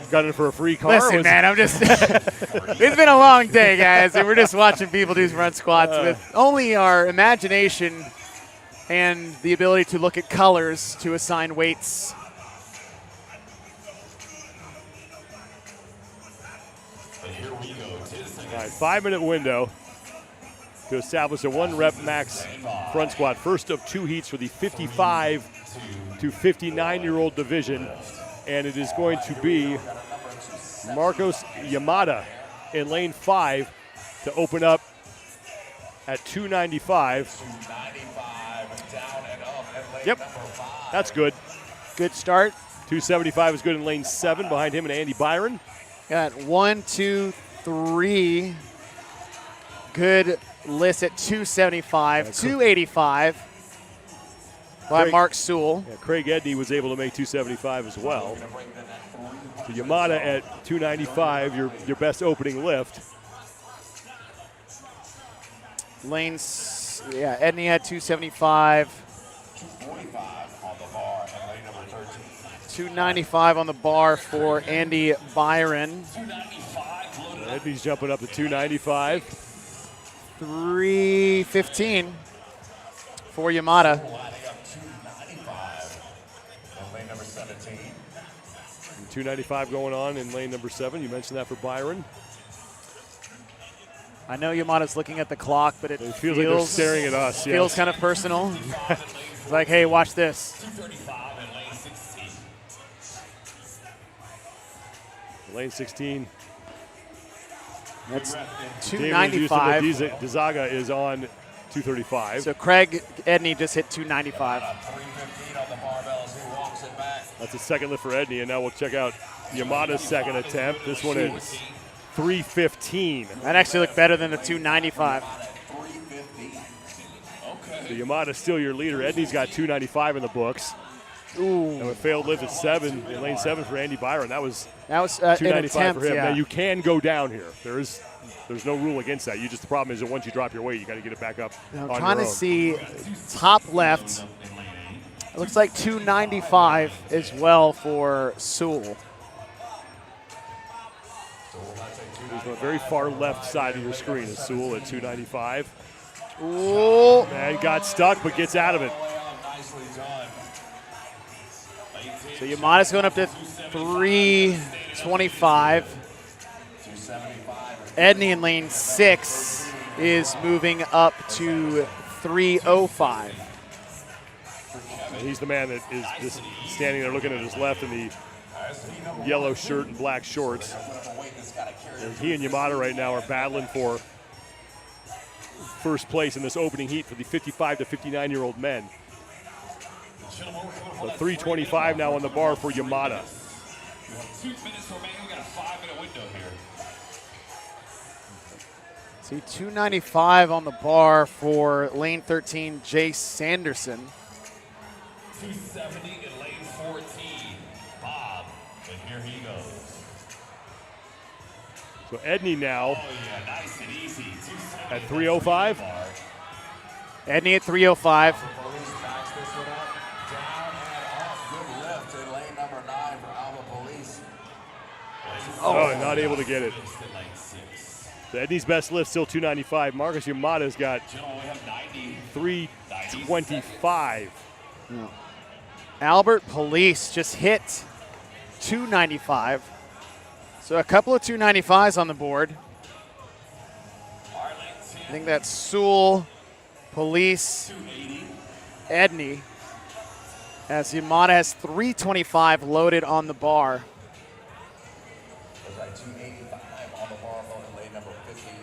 Got it for a free car. Listen, man, I'm just. It's been a long day, guys, and we're just watching people do front squats with only our imagination and the ability to look at colors to assign weights. All right, 5-minute window to establish a 1-rep max front squat. First of 2 heats for the 55 to 59-year-old division. And it is going to be Marcos Yamada in lane 5 to open up at 295. Yep, that's good. Good start. 275 is good in lane 7 behind him and Andy Byron. Got 1, 2, 3. Good list at 275, 285 by Mark Sewell. Yeah, Craig Edney was able to make 275 as well. So Yamada at 295, your best opening lift. Lanes, yeah, Edney had 275. 295 on the bar for Andy Byron. Edney's jumping up to 295. 315 for Yamada. 295 going on in lane number 7. You mentioned that for Byron. I know Yamada's looking at the clock, but it feels like they're staring at us. Feels kind of personal. It's like, hey, watch this. Lane 16. That's 295. Dizaga is on 235. So Craig Edney just hit 295. That's a second lift for Edney, and now we'll check out Yamada's second attempt. This one is 315. That actually looked better than the 295. So Yamada's still your leader. Edney's got 295 in the books. Ooh. And a failed lift at 7 in lane 7 for Andy Byron. That was 295 an attempt, for him. Yeah. Now you can go down here. There's no rule against that. The problem is that once you drop your weight, you got to get it back up. I'm trying to see top left. It looks like 295 as well for Sewell. There's the very far left side of your screen is Sewell at 295. Ooh. Man, got stuck but gets out of it. So Yamada's going up to 325. Edney in lane 6 is moving up to 305. He's the man that is just standing there looking at his left in the yellow shirt and black shorts. And he and Yamada right now are battling for first place in this opening heat for the 55 to 59-year-old men. So 325 now on the bar for Yamada. 2 minutes remaining. We got a 5-minute window here. See, 295 on the bar for lane 13, Jay Sanderson. 270 in lane 14. Bob, and here he goes. So Edney now Yeah, nice and easy. at 305. Edney at 305. Police backs this one up. Down and up. Good lift in lane number 9 for Alba Police. Oh, not able to get it. So Edney's best lift still 295. Marcus Yamada's got 325. Albert Police just hit 295. So a couple of 295s on the board. I think that's Sewell, Police, Edney. As Yamada has 325 loaded on the bar. There's like 285 on the bar in lane number 15.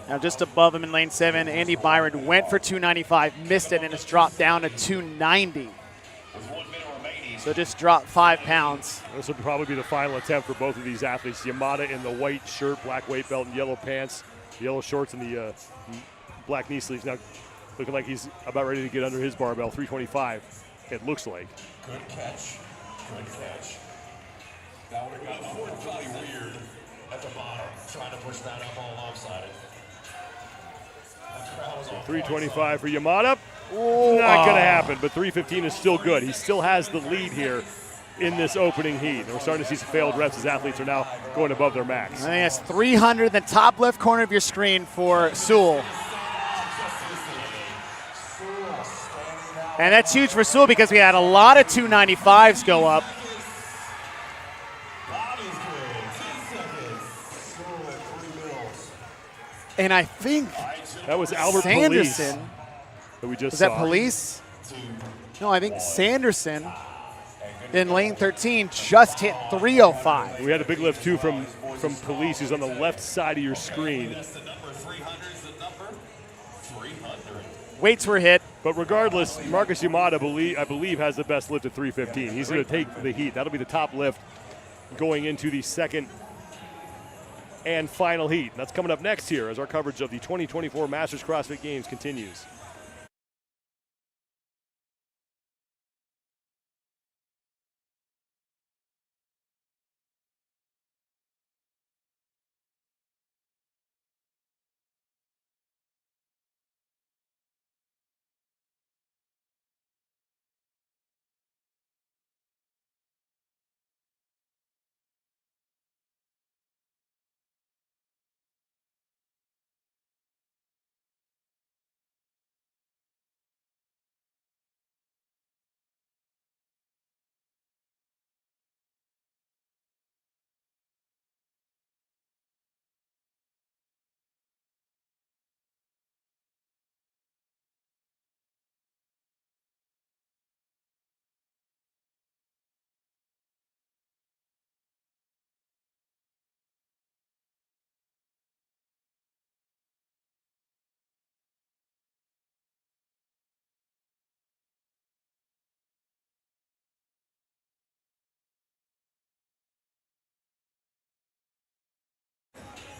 Now just above him in lane 7, Andy Byron went for 295, missed it, and it's dropped down to 290. So just dropped 5 pounds. This will probably be the final attempt for both of these athletes. Yamada in the white shirt, black weight belt, and yellow pants, yellow shorts, and the black knee sleeves. Now looking like he's about ready to get under his barbell, 325, it looks like. Good catch. Good catch. That would have got really weird at the bottom. Trying to push that up all lopsided. 325 for Yamada. Not going to happen, but 315 is still good. He still has the lead here in this opening heat. And we're starting to see some failed reps as athletes are now going above their max. I think that's 300 in the top left corner of your screen for Sewell. And that's huge for Sewell because we had a lot of 295s go up. And I think that was Albert Sanderson. Police that we just Was saw. that Police? No, I think Sanderson in lane 13 just hit 305. We had a big lift too from Police, who's on the left side of your screen. Weights were hit. But regardless, Marcus Yamada, I believe, has the best lift at 315. He's going to take the heat. That'll be the top lift going into the second and final heat. And that's coming up next here as our coverage of the 2024 Masters CrossFit Games continues.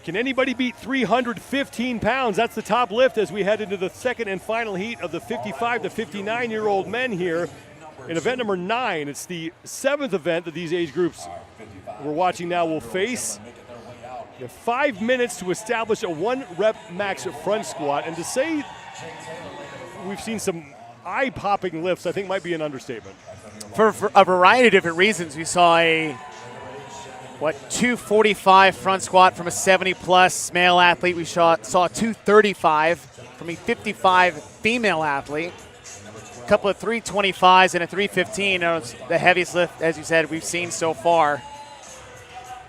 Can anybody beat 315 pounds? That's the top lift as we head into the second and final heat of the 55 to 59-year-old men here in event number 9. It's the 7th event that these age groups we're watching now will face. You have 5 minutes to establish a 1-rep max front squat. And to say we've seen some eye-popping lifts, I think might be an understatement. For a variety of different reasons. We saw a 245 front squat from a 70-plus male athlete. We saw 235 from a 55 female athlete. A couple of 325s and a 315. That was the heaviest lift, as you said, we've seen so far.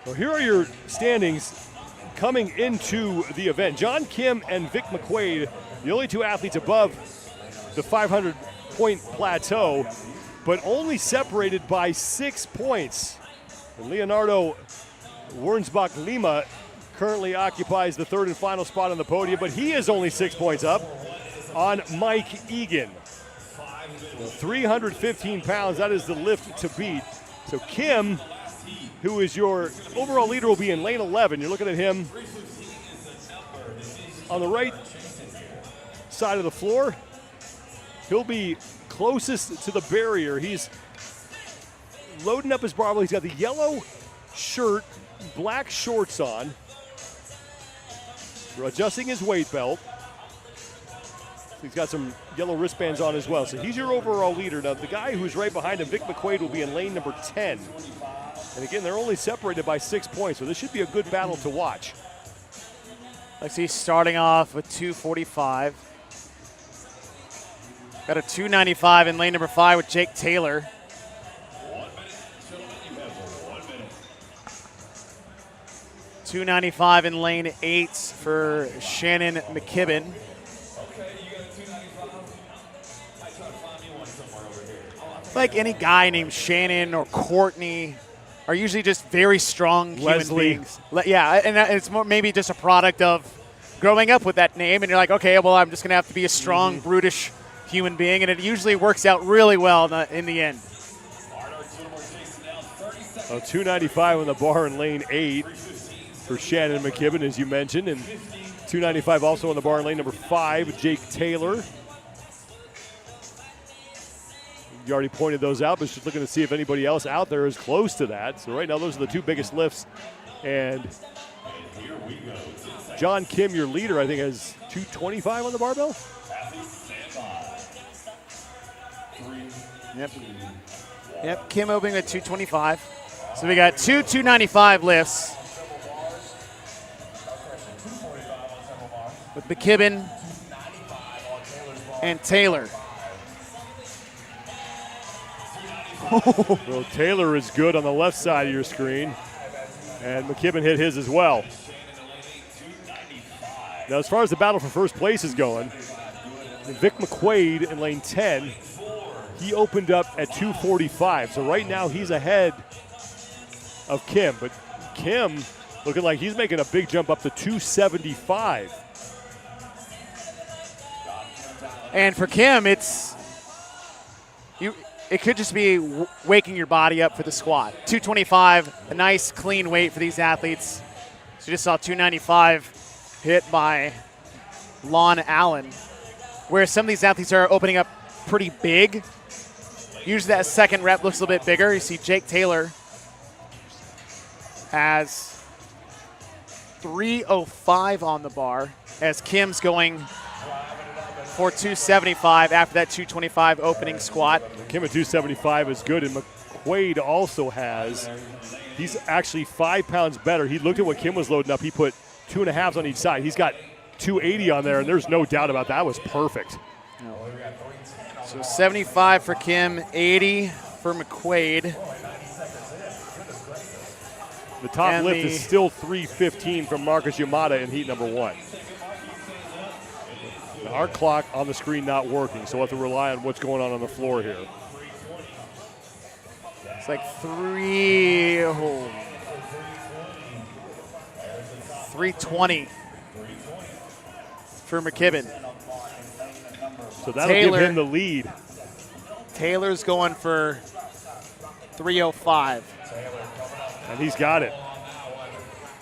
Well, here are your standings coming into the event. John Kim and Vic McQuaid, the only 2 athletes above the 500-point plateau, but only separated by 6 points. And Leonardo Wernsbach Lima currently occupies the 3rd and final spot on the podium, but he is only 6 points up on Mike Egan. 315 pounds, that is the lift to beat. So Kim, who is your overall leader, will be in lane 11. You're looking at him on the right side of the floor. He'll be closest to the barrier. He's loading up his barbell. He's got the yellow shirt black shorts on. We're adjusting his weight belt. He's got some yellow wristbands on as well. So he's your overall leader. Now, the guy who's right behind him, Vic McQuaid, will be in lane number 10. And again, they're only separated by 6 points, so this should be a good battle to watch. Let's see, starting off with 245. Got a 295 in lane number 5 with Jake Taylor. 295 in lane 8 for Shannon McKibben. Like any guy named Shannon or Courtney are usually just very strong human beings. Yeah, and it's more maybe just a product of growing up with that name, and you're like, okay, well, I'm just going to have to be a strong, brutish human being, and it usually works out really well in the end. 295 on the bar in lane 8 for Shannon McKibben, as you mentioned, and 295 also on the bar in lane number 5, Jake Taylor. You already pointed those out, but just looking to see if anybody else out there is close to that. So right now, those are the 2 biggest lifts. And John Kim, your leader, I think has 225 on the barbell. Yep, Kim opening at 225. So we got 295 lifts with McKibben and Taylor. Well, Taylor is good on the left side of your screen, and McKibben hit his as well. Now, as far as the battle for first place is going, Vic McQuaid in lane 10, he opened up at 245. So right now he's ahead of Kim, but Kim looking like he's making a big jump up to 275. And for Kim, it could just be waking your body up for the squat. 225, a nice clean weight for these athletes. So you just saw 295 hit by Lon Allen, where some of these athletes are opening up pretty big. Usually that second rep looks a little bit bigger. You see Jake Taylor has 305 on the bar as Kim's going for 275 after that 225 opening squat. Kim at 275 is good, and McQuaid also he's actually 5 pounds better. He looked at what Kim was loading up. He put 2.5s on each side. He's got 280 on there, and there's no doubt about that. That was perfect. So 75 for Kim, 80 for McQuaid. The top lift is still 315 from Marcus Yamada in heat number 1. Now our clock on the screen not working, so we'll have to rely on what's going on the floor here. It's like 320 for McKibben. So that'll give him the lead. Taylor's going for 305. And he's got it.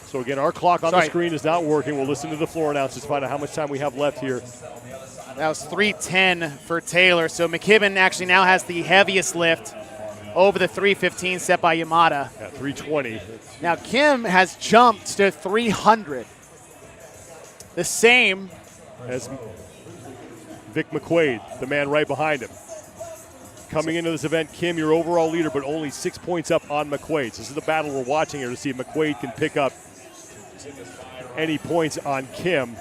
So again, our clock on the screen is not working. We'll listen to the floor announcers to find out how much time we have left here. That was 310 for Taylor. So McKibben actually now has the heaviest lift over the 315 set by Yamada. Yeah, 320. Now Kim has jumped to 300. The same as Vic McQuaid, the man right behind him. Coming into this event, Kim, your overall leader, but only 6 points up on McQuaid. So this is the battle we're watching here to see if McQuaid can pick up any points on Kim.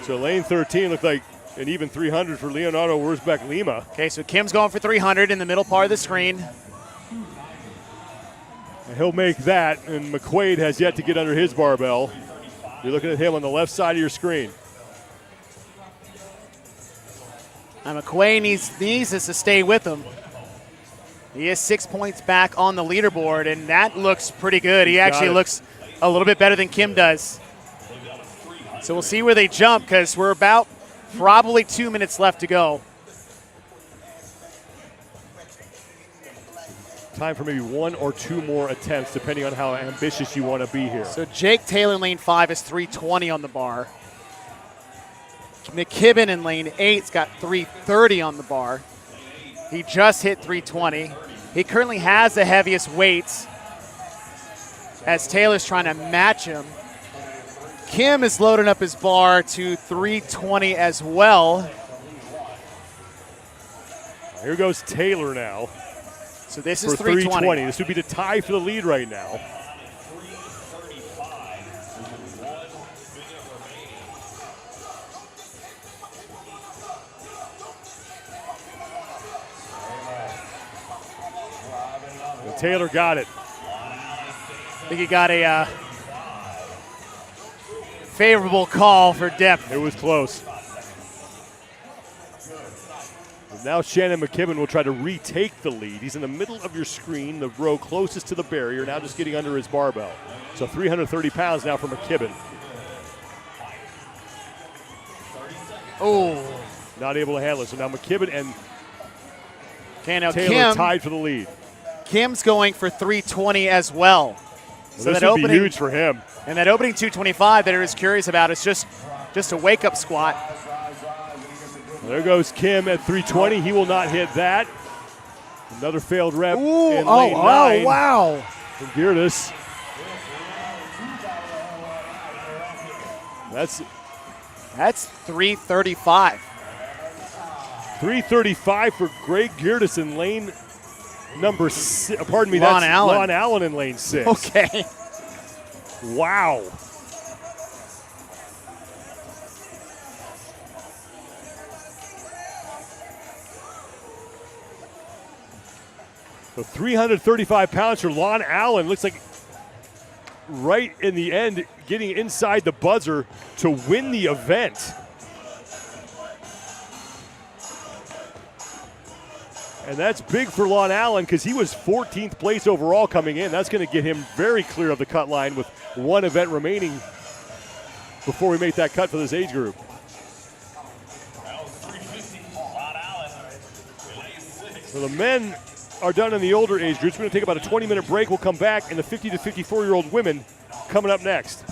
So lane 13 looked like an even 300 for Leonardo Wurzbeck Lima. Okay, so Kim's going for 300 in the middle part of the screen. And he'll make that, and McQuaid has yet to get under his barbell. You're looking at him on the left side of your screen. And McQuaid needs us to stay with him. He is 6 points back on the leaderboard, and that looks pretty good. He actually looks a little bit better than Kim does. So we'll see where they jump, because we're about probably 2 minutes left to go. Time for maybe 1 or 2 more attempts, depending on how ambitious you want to be here. So Jake Taylor in lane 5 is 320 on the bar. McKibben in lane 8's got 330 on the bar. He just hit 320. He currently has the heaviest weights as Taylor's trying to match him. Kim is loading up his bar to 320 as well. Here goes Taylor now. So this for is 320. This would be the tie for the lead right now. And Taylor got it. I think he got a favorable call for depth. It was close. And now Shannon McKibben will try to retake the lead. He's in the middle of your screen, the row closest to the barrier, now just getting under his barbell. So 330 pounds now for McKibben. Oh. Not able to handle it. So now McKibben and Taylor Taylor tied for the lead. Kim's going for 320 as well. So this would be huge for him. And that opening 225 that I was curious about is just a wake-up squat. There goes Kim at 320. He will not hit that. Another failed rep in lane 9. Oh, wow. From Geerdes. That's 335. 335 for Greg Geerdes in lane number 6. Pardon me, Lon that's Allen. Lon Allen in lane 6. Okay. Wow. So 335 pounds for Lon Allen. Looks like right in the end, getting inside the buzzer to win the event. And that's big for Lon Allen because he was 14th place overall coming in. That's going to get him very clear of the cut line with one event remaining before we make that cut for this age group. So the men are done in the older age groups. We're going to take about a 20-minute break. We'll come back, and the 50 to 54-year-old women coming up next.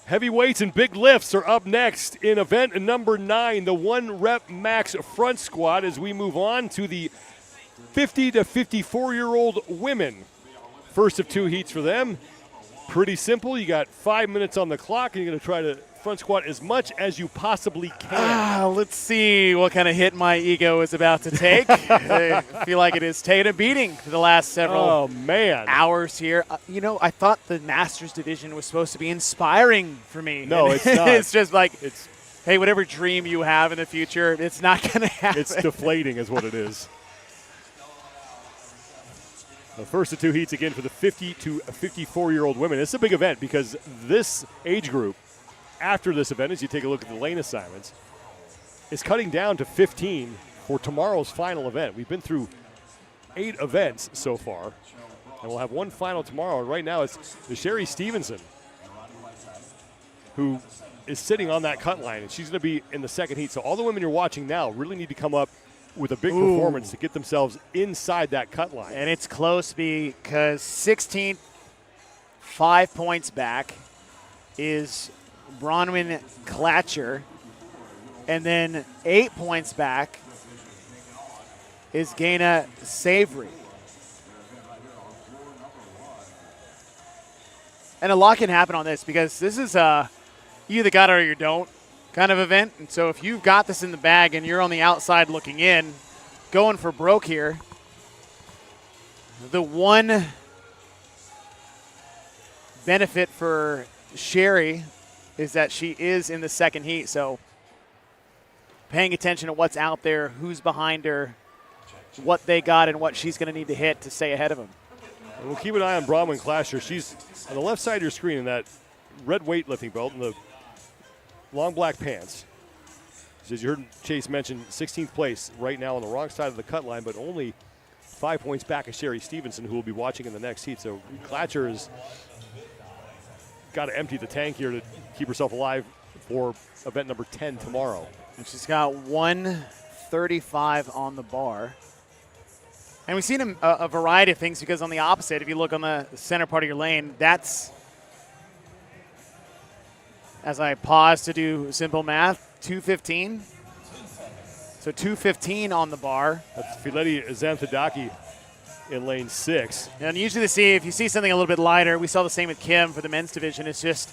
Heavyweights and big lifts are up next in event number 9, the 1-rep max front squat, as we move on to the 50 to 54-year-old women. First of 2 heats for them. Pretty simple. You got 5 minutes on the clock, and you're going to try to front squat as much as you possibly can. Let's see what kind of hit my ego is about to take. I feel like it has taken a beating for the last several hours here. I thought the Masters division was supposed to be inspiring for me. No, it's not. It's just like, hey, whatever dream you have in the future, it's not going to happen. It's deflating is what it is. The first of 2 heats again for the 50 to 54-year-old women. It's a big event because this age group, after this event, as you take a look at the lane assignments, is cutting down to 15 for tomorrow's final event. We've been through 8 events so far, and we'll have one final tomorrow. And right now it's Sherry Stevenson, who is sitting on that cut line, and she's going to be in the second heat. So all the women you're watching now really need to come up with a big performance to get themselves inside that cut line. And it's close because 16th, 5 points back, is Bronwyn Klatcher. And then 8 points back is Gaina Savory. And a lot can happen on this because this is you either got it or you don't kind of event. And so if you've got this in the bag and you're on the outside looking in, going for broke here, the one benefit for Sherry is that she is in the second heat. So paying attention to what's out there, who's behind her, what they got, and what she's going to need to hit to stay ahead of them. And we'll keep an eye on Bronwyn Klatcher. She's on the left side of your screen in that red weightlifting belt and the long black pants. As you heard Chase mention, 16th place right now on the wrong side of the cut line, but only 5 points back of Sherry Stevenson, who will be watching in the next heat. So Klatcher has got to empty the tank here to keep herself alive for event number 10 tomorrow. And she's got 135 on the bar. And we've seen a variety of things because on the opposite, if you look on the center part of your lane, that's, as I pause to do simple math, 215. So 215 on the bar. That's Fileti Xanthidaki in lane 6. And usually if you see something a little bit lighter, we saw the same with Kim for the men's division. It's just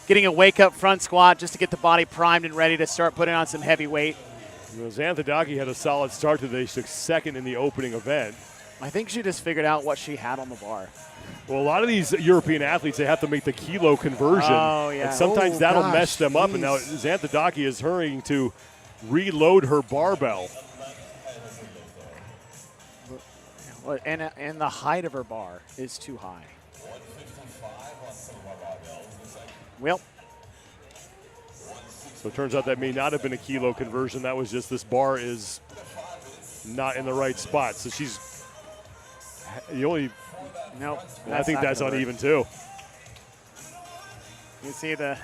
getting a wake-up front squat just to get the body primed and ready to start putting on some heavy weight. Xanthidaki had a solid start today. She took second in the opening event. I think she just figured out what she had on the bar. Well, a lot of these European athletes, they have to make the kilo conversion. Oh, yeah. And sometimes that'll mess them up. And now Xanthidaki is hurrying to reload her barbell. And the height of her bar is too high. Well. So it turns out that may not have been a kilo conversion. That was just this bar is not in the right spot. So she's the only. Nope. I think that's uneven too. You see the.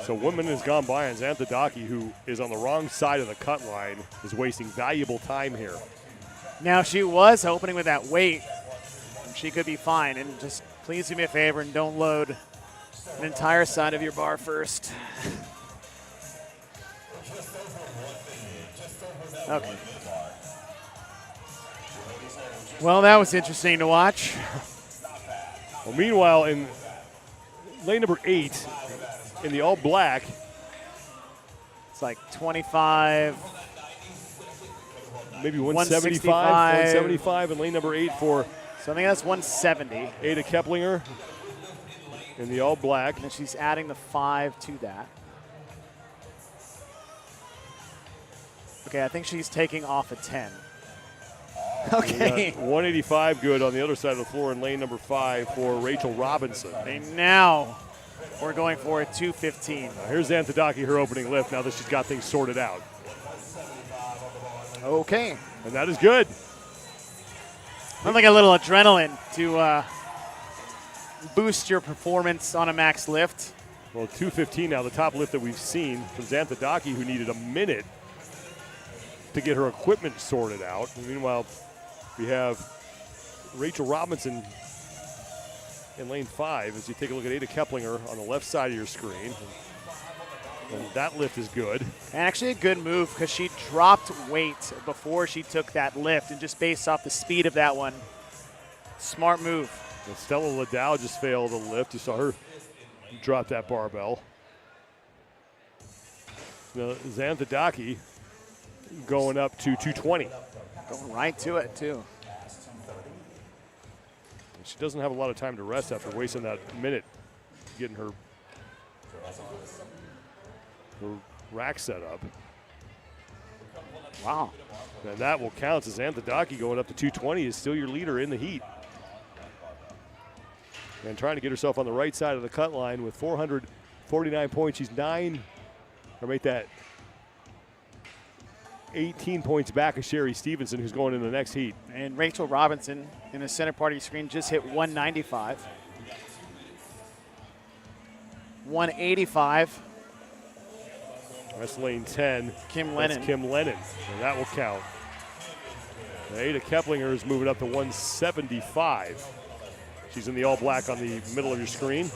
So 1 minute has gone by, and Xanthidaki, who is on the wrong side of the cut line, is wasting valuable time here. Now she was opening with that weight. She could be fine, and just please do me a favor and don't load an entire side of your bar first. Okay. Well, that was interesting to watch. Well, meanwhile, in lane number 8, in the all black, it's like 25, maybe 175 in lane number 8 for. So I think that's 170. Ada Keplinger in the all black. And she's adding the 5 to that. Okay, I think she's taking off a 10. Okay. 185 good on the other side of the floor in lane number 5 for Rachel Robinson. And now we're going for a 215. Here's Xanthidaki, her opening lift, now that she's got things sorted out. Okay. And that is good. Like a little adrenaline to boost your performance on a max lift. Well, 215 now, the top lift that we've seen from Xanthidaki, who needed a minute to get her equipment sorted out. And meanwhile, we have Rachel Robinson in lane 5 as you take a look at Ada Keplinger on the left side of your screen. And that lift is good. And actually a good move because she dropped weight before she took that lift, and just based off the speed of that one, smart move. And Stella Liddell just failed a lift. You saw her drop that barbell. Now, Xanthadaki going up to 220. Going right to it, too. She doesn't have a lot of time to rest after wasting that minute getting her rack set up. Wow. And that will count as Xanthadaki going up to 220 is still your leader in the heat. And trying to get herself on the right side of the cut line with 449 points. She's 18 points back of Sherry Stevenson, who's going in the next heat. And Rachel Robinson in the center part of your screen just hit 195. 185. That's lane 10. Kim Lennon. That's Kim Lennon, and that will count. And Ada Keplinger is moving up to 175. She's in the all black on the middle of your screen.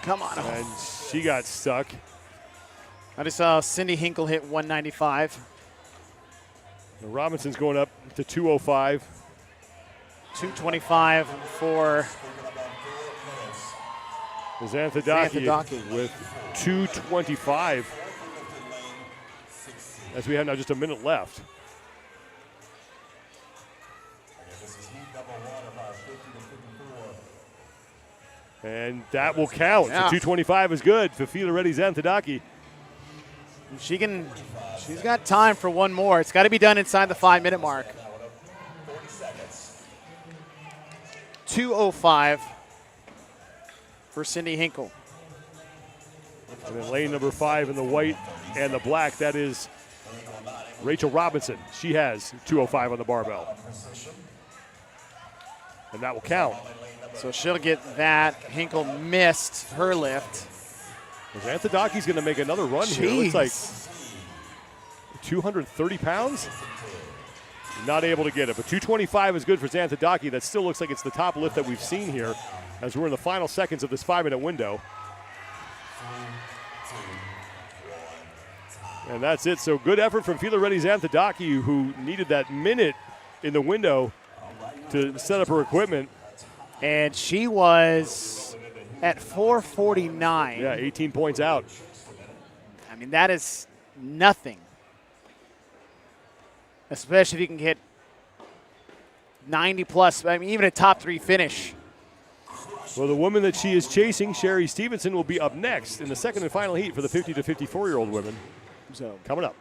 Come on. And she got stuck. I just saw Cindy Hinkle hit 195. And Robinson's going up to 205. 225 for Xanthadaki with 225. As we have now just a minute left. And that will count. Yeah. So 225 is good. Fafila Reddy Xanthadaki. She's got time for one more. It's got to be done inside the 5-minute mark. 2:05 for Cindy Hinkle. And then lane number 5 in the white and the black, that is Rachel Robinson. She has 2:05 on the barbell. And that will count. So she'll get that. Hinkle missed her lift. Xanthadaki's going to make another run here. It looks like 230 pounds. Not able to get it, but 225 is good for Xanthadaki. That still looks like it's the top lift that we've seen here as we're in the final seconds of this 5-minute window. And that's it. So good effort from Fila Reddy Xanthadaki, who needed that minute in the window to set up her equipment. And she was at 449. Yeah, 18 points out. I mean, that is nothing. Especially if you can get 90 plus, I mean, even a top 3 finish. Well, the woman that she is chasing, Sherry Stevenson, will be up next in the second and final heat for the 50 to 54-year-old women. So coming up.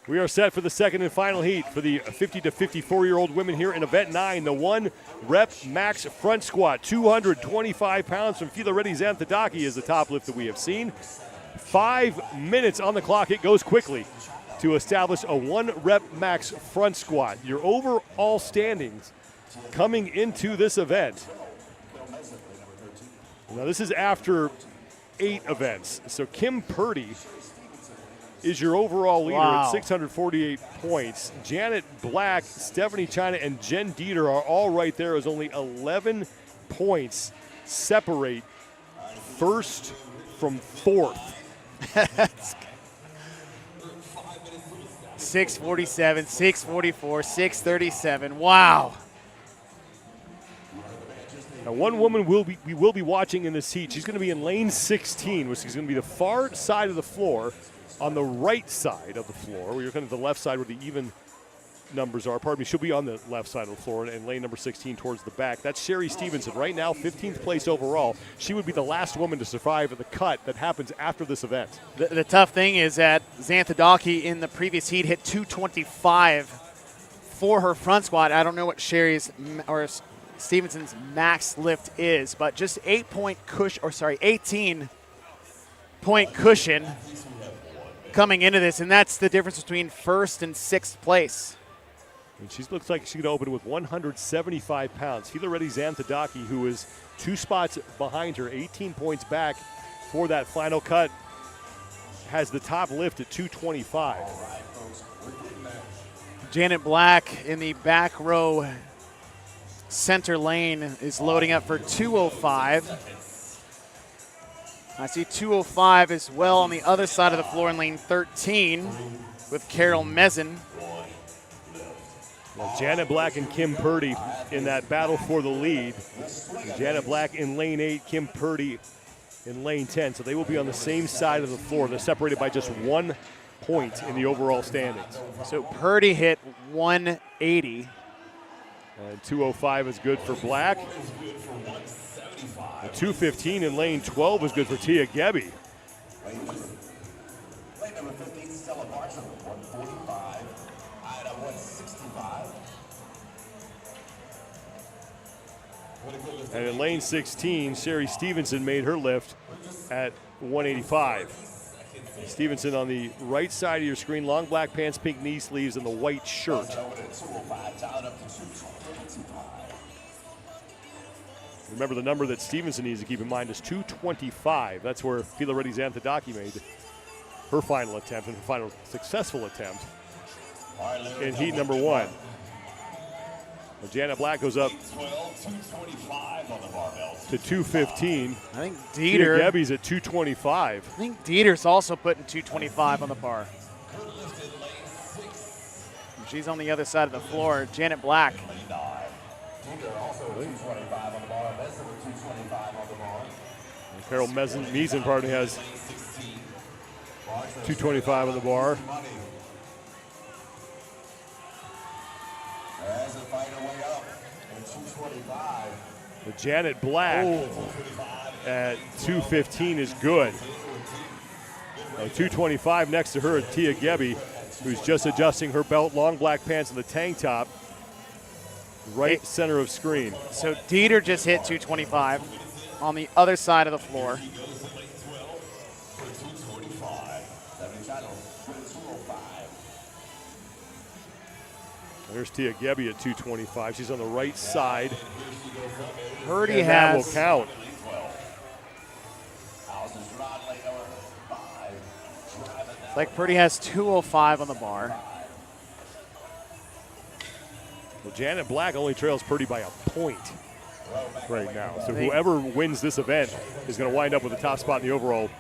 We are set for the second and final heat for the 50 to 54-year-old women here in event 9, the 1-rep max front squat. 225 pounds from Fila Reddy Xanthadaki is the top lift that we have seen. 5 minutes on the clock. It goes quickly to establish a 1-rep max front squat. Your overall standings coming into this event. Now this is after 8 events. So Kim Purdy is your overall leader at 648 points. Janet Black, Stephanie China, and Jen Dieter are all right there as only 11 points separate first from fourth. 647, 644, 637. Wow. Now, one woman we will be watching in this heat. She's going to be in lane 16, which is going to be the far side of the floor, on the right side of the floor, where you're kind of the left side where the even numbers are. Pardon me, she'll be on the left side of the floor and lane number 16 towards the back. That's Sherry Stevenson. Right now, 15th place overall. She would be the last woman to survive at the cut that happens after this event. The tough thing is that Xanthadaki in the previous heat hit 225 for her front squat. I don't know what Sherry's or Stevenson's max lift is, but just 18-point cushion coming into this, and that's the difference between first and sixth place. And she looks like she could open with 175 pounds. Filareti Xanthadaki, who is 2 spots behind her, 18 points back for that final cut, has the top lift at 225. Janet Black in the back row center lane is loading up for 205. I see 205 as well on the other side of the floor in lane 13 with Carol Mezen. Well, Janet Black and Kim Purdy in that battle for the lead. Janet Black in lane 8, Kim Purdy in lane 10. So they will be on the same side of the floor. They're separated by just 1 point in the overall standings. So Purdy hit 180. And 205 is good for Black. The 215 in lane 12 is good for Tia Gebby. Lane number 15, Stella Barton, 145. Ida, 165. And in lane 16, Sherry Stevenson made her lift at 185. Stevenson on the right side of your screen, long black pants, pink knee sleeves, and the white shirt. Remember, the number that Stevenson needs to keep in mind is 225. That's where Filareti Xanthadaki made her final attempt and her final successful attempt in heat number 1. Well, Janet Black goes up to 215. I think Dieter. Gebby's at 225. I think Dieter's also putting 225 on the bar. She's on the other side of the floor. Janet Black. Carol Mezen, pardon, has 225 on the bar. But Janet Black at 215 is good. 225 next to her, Tia Gebby, who's just adjusting her belt, long black pants, and the tank top. Right center of screen. So Dieter just hit 225 on the other side of the floor. There's Tia Gebby at 225. She's on the right side. Purdy and has. That will count. It's like Purdy has 205 on the bar. Well, Janet Black only trails Purdy by a point right now. So whoever wins this event is going to wind up with the top spot in the overall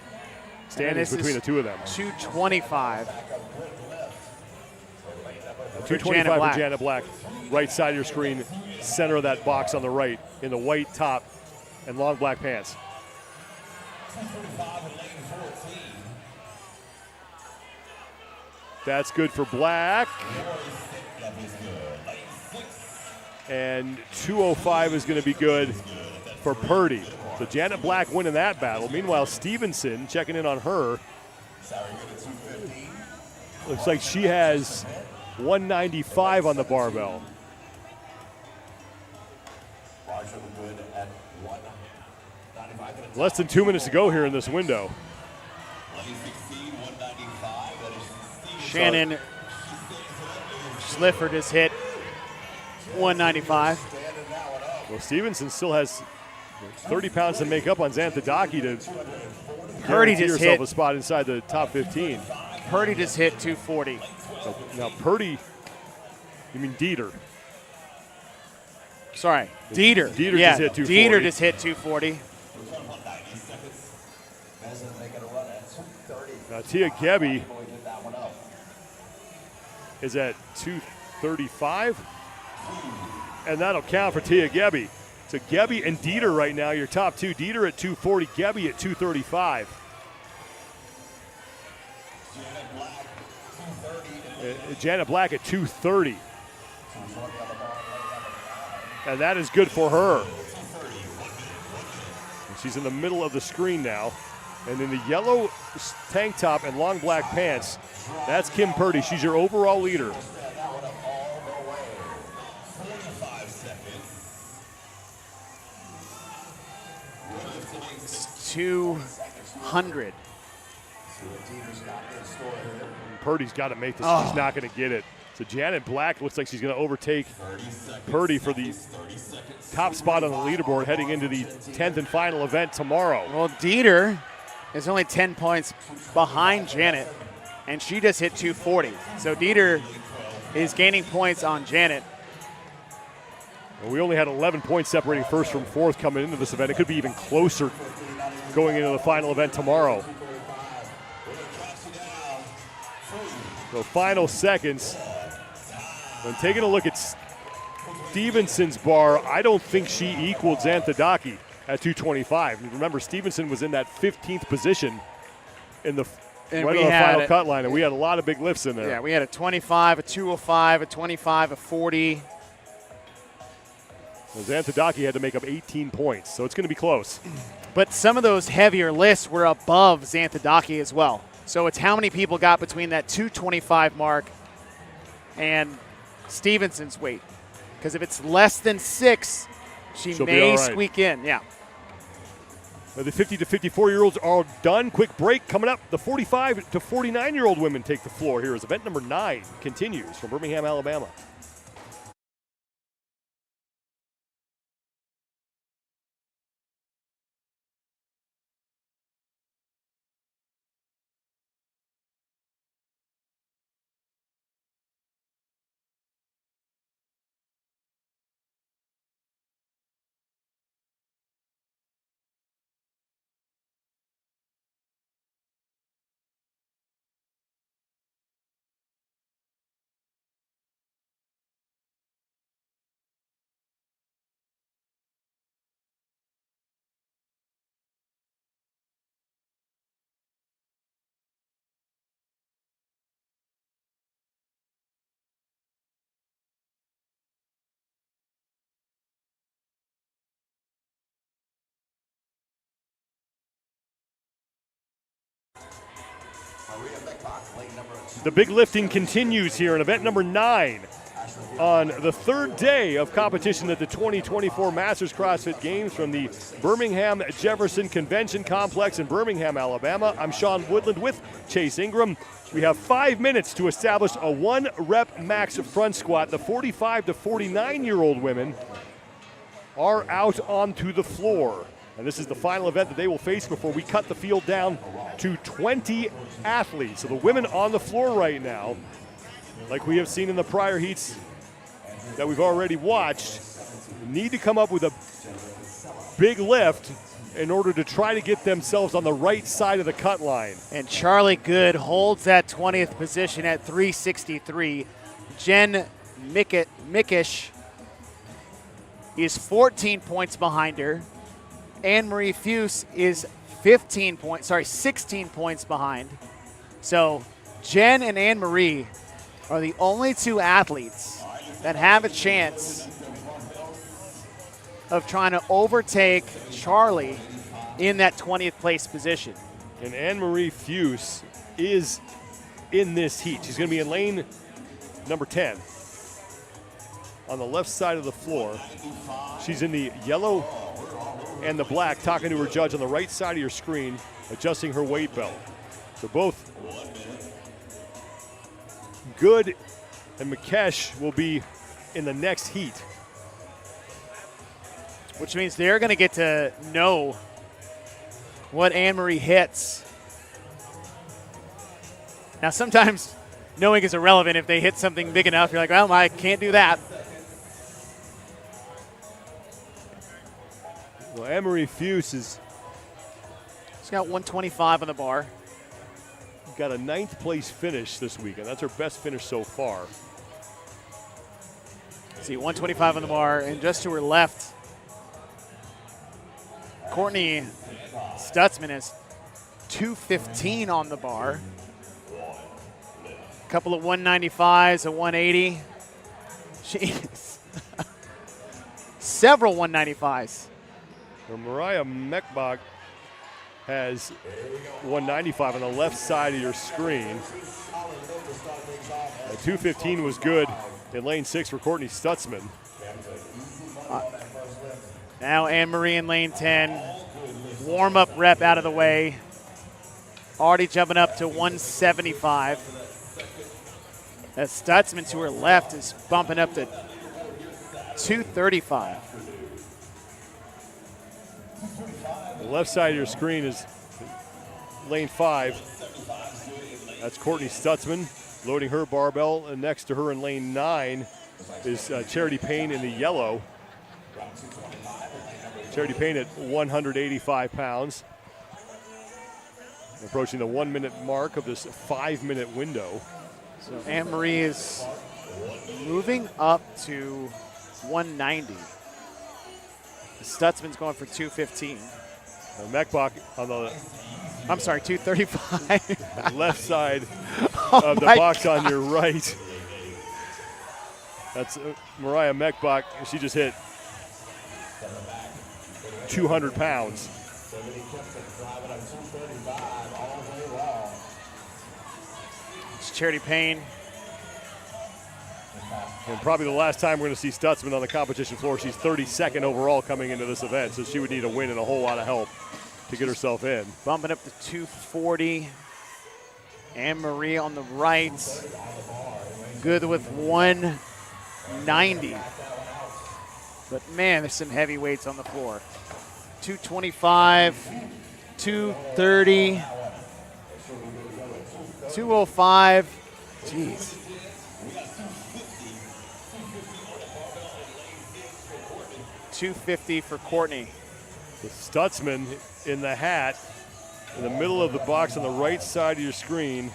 standings between the two of them. 225. 225 for Janet Black. Right side of your screen, center of that box on the right, in the white top and long black pants. That's good for Black. And 205 is going to be good for Purdy. So Janet Black winning that battle. Meanwhile, Stevenson checking in on her. Looks like she has 195 on the barbell. Less than 2 minutes to go here in this window. Shannon Schlifford has hit 195. Well, Stevenson still has 30 pounds to make up on Xanthadaki to Purdy guarantee just herself hit a spot inside the top 15. Purdy just hit 240. So now Purdy, you mean Dieter? Sorry, Dieter. Dieter yeah, just hit 240. Dieter just hit 240. Now Tia Gebby is at 235, and that'll count for Tia Gebby. So Gebby and Dieter right now, your top two. Dieter at 240, Gebby at 235. Janet Black at 230. And that is good for her. And she's in the middle of the screen now. And in the yellow tank top and long black pants, that's Kim Purdy. She's your overall leader. 200. Purdy's got to make this. She's not going to get it. So Janet Black looks like she's going to overtake Purdy for the top spot on the leaderboard heading into the 10th and final event tomorrow. Well, Dieter is only 10 points behind Janet, and she just hit 240. So Dieter is gaining points on Janet. And we only had 11 points separating first from fourth coming into this event. It could be even closer going into the final event tomorrow. So final seconds. And taking a look at Stevenson's bar, I don't think she equaled Xanthadaki at 225. Remember, Stevenson was in that 15th position in the right on the final cut line, and we had a lot of big lifts in there. Yeah, we had a 25, a 205, a 25, a 40. Well, Xanthadaki had to make up 18 points, so it's going to be close. But some of those heavier lifts were above Xanthadaki as well. So it's how many people got between that 225 mark and Stevenson's weight. Because if it's less than 6, she'll may squeak in. Yeah. The 50 to 54-year-olds are done. Quick break coming up. The 45 to 49-year-old women take the floor here as event number 9 continues from Birmingham, Alabama. The big lifting continues here in event number 9 on the third day of competition at the 2024 Masters CrossFit Games from the Birmingham Jefferson Convention Complex in Birmingham, Alabama. I'm Sean Woodland with Chase Ingram. We have 5 minutes to establish a 1-rep max front squat. The 45 to 49-year-old women are out onto the floor. And this is the final event that they will face before we cut the field down to 20 athletes. So the women on the floor right now, like we have seen in the prior heats that we've already watched, need to come up with a big lift in order to try to get themselves on the right side of the cut line. And Charlie Good holds that 20th position at 363. Jen Mickish is 14 points behind her. Anne-Marie Fuse is 16 points behind. So Jen and Anne-Marie are the only 2 athletes that have a chance of trying to overtake Charlie in that 20th place position. And Anne-Marie Fuse is in this heat. She's going to be in lane number 10 on the left side of the floor. She's in the yellow and the black, talking to her judge on the right side of your screen, adjusting her weight belt. So both Good and Mikesh will be in the next heat. Which means they're going to get to know what Anne-Marie hits. Now, sometimes knowing is irrelevant. If they hit something big enough, you're like, well, I can't do that. Well, Anne-Marie Fuse has got 125 on the bar. Got a 9th place finish this weekend. That's her best finish so far. See, 125 on the bar, and just to her left Courtney Stutzman is 215 on the bar. A couple of 195s, a 180. Jeez. Several 195s. Well, Mariah Mechbach has 195 on the left side of your screen. 215 was good in lane 6 for Courtney Stutzman. Now Anne-Marie in lane 10. Warm-up rep out of the way. Already jumping up to 175. As Stutzman to her left is bumping up to 235. The left side of your screen is lane 5. That's Courtney Stutzman loading her barbell, and next to her in lane 9 is Charity Payne in the yellow. Charity Payne at 185 pounds. Approaching the 1 minute mark of this 5-minute window. So Anne-Marie is moving up to 190. Stutzman's going for 215. Mechbach on the I'm sorry, 235. left side Oh of the my box God. on your right. That's Mariah Mechbach. She just hit 200 pounds. It's Charity Payne. And probably the last time we're going to see Stutzman on the competition floor. She's 32nd overall coming into this event, so she would need a win and a whole lot of help to get herself in. Bumping up to 240. Anne-Marie on the right. Good with 190. But man, there's some heavy weights on the floor. 225, 230, 205. Jeez. $250 for Courtney. The Stutzman in the hat in the middle of the box on the right side of your screen.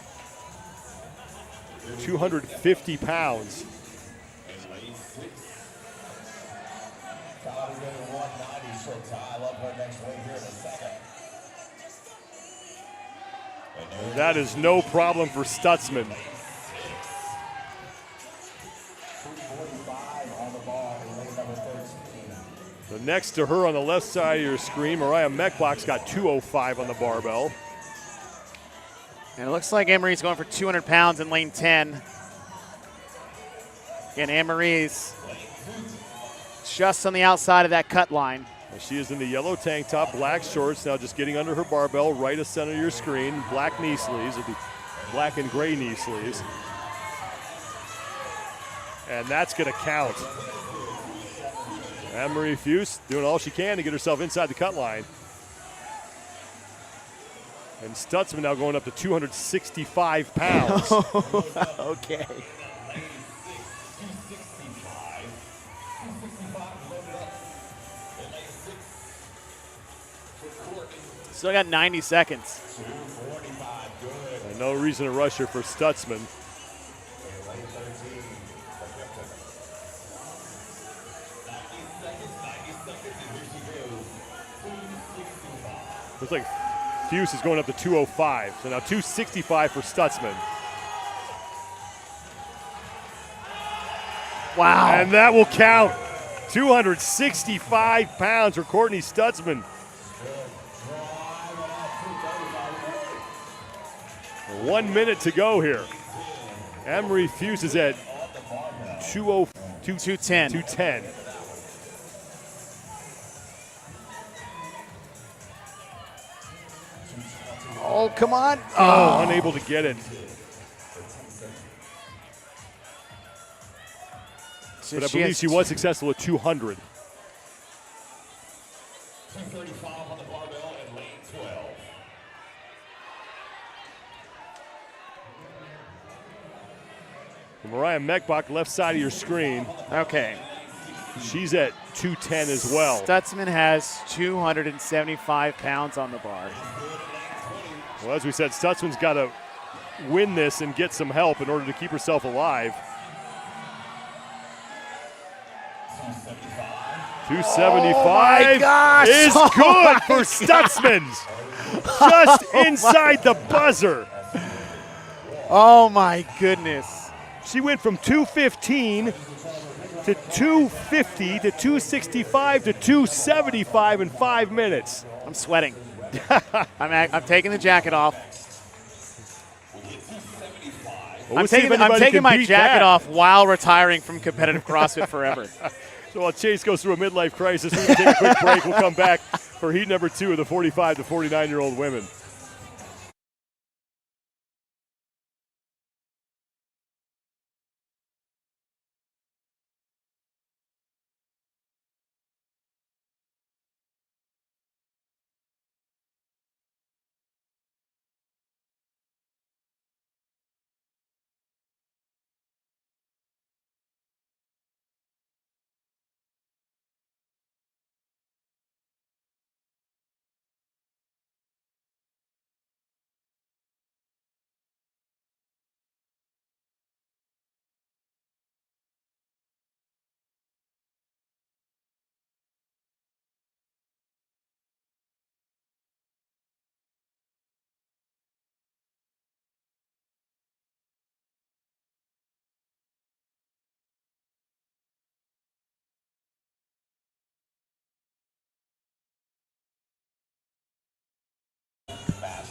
250 pounds. That is no problem for Stutzman. So next to her on the left side of your screen, Mariah Mechbach's got 205 on the barbell. And it looks like Anne-Marie's going for 200 pounds in lane 10. Again, Anne-Marie's just on the outside of that cut line. She is in the yellow tank top, black shorts, now just getting under her barbell, right of center of your screen, black knee sleeves, or the black and gray knee sleeves. And that's going to count. Anne-Marie Fuse doing all she can to get herself inside the cut line. And Stutzman now going up to 265 pounds. Okay. Still got 90 seconds. And no reason to rush her for Stutzman. Looks like Fuse is going up to 205. So now 265 for Stutzman. Wow. And that will count. 265 pounds for Courtney Stutzman. 1 minute to go here. Anne-Marie Fuse is at 210. 210. Oh, come on. Oh, unable to get it. But I believe she was successful at 200. 235 on the barbell in lane 12. Mariah Mechbach, left side of your screen. Okay. She's at 210 as well. Stutzman has 275 pounds on the bar. Well, as we said, Stutzman's got to win this and get some help in order to keep herself alive. 275 gosh. is Oh good for Stutzman's. Just inside the buzzer. Oh my goodness. She went from 215 to 250 to 265 to 275 in 5 minutes. I'm sweating. I'm taking the jacket off. Well, I'm taking my jacket off while retiring from competitive CrossFit forever. So while Chase goes through a midlife crisis, we're going to take a quick break. We'll come back for heat number 2 of the 45 to 49-year-old women.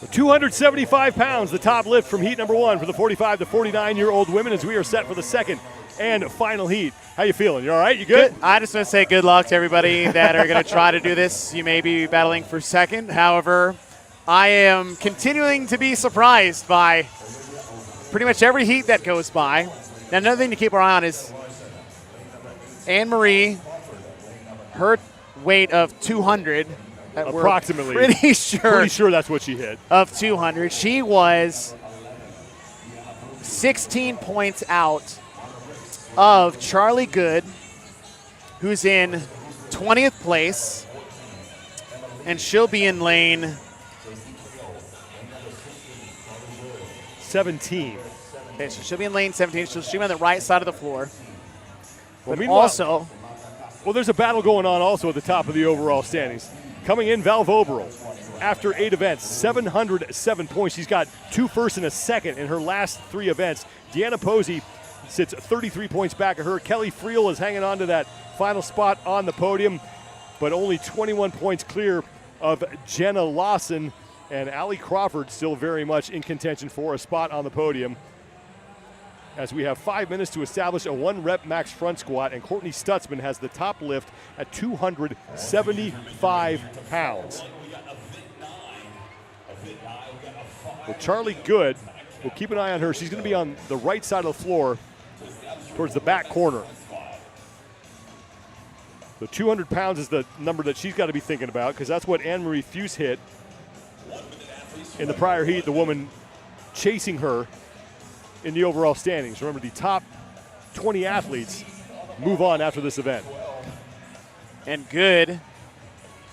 With 275 pounds, the top lift from heat number 1 for the 45 to 49-year-old women as we are set for the second and final heat. How you feeling? You all right? You good? I just want to say good luck to everybody that are going to try to do this. You may be battling for second. However, I am continuing to be surprised by pretty much every heat that goes by. Now, another thing to keep our eye on is Anne-Marie, her weight of 200. Approximately. Pretty sure that's what she hit. Of 200. She was 16 points out of Charlie Good, who's in 20th place, and she'll be in lane 17. Okay, so she'll be in lane 17. She'll be on the right side of the floor. Well, but also, there's a battle going on also at the top of the overall standings. Coming in, Val Vobrel, after 8 events, 707 points. She's got 2 firsts and a second in her last 3 events. Deanna Posey sits 33 points back of her. Kelly Friel is hanging on to that final spot on the podium, but only 21 points clear of Jenna Lawson. And Allie Crawford still very much in contention for a spot on the podium. As we have 5 minutes to establish a 1-rep max front squat, and Courtney Stutzman has the top lift at 275 pounds. Well, Charlie Good, we'll keep an eye on her. She's going to be on the right side of the floor towards the back corner. So 200 pounds is the number that she's got to be thinking about, because that's what Anne-Marie Fuse hit in the prior heat, the woman chasing her in the overall standings. Remember, the top 20 athletes move on after this event. And Good,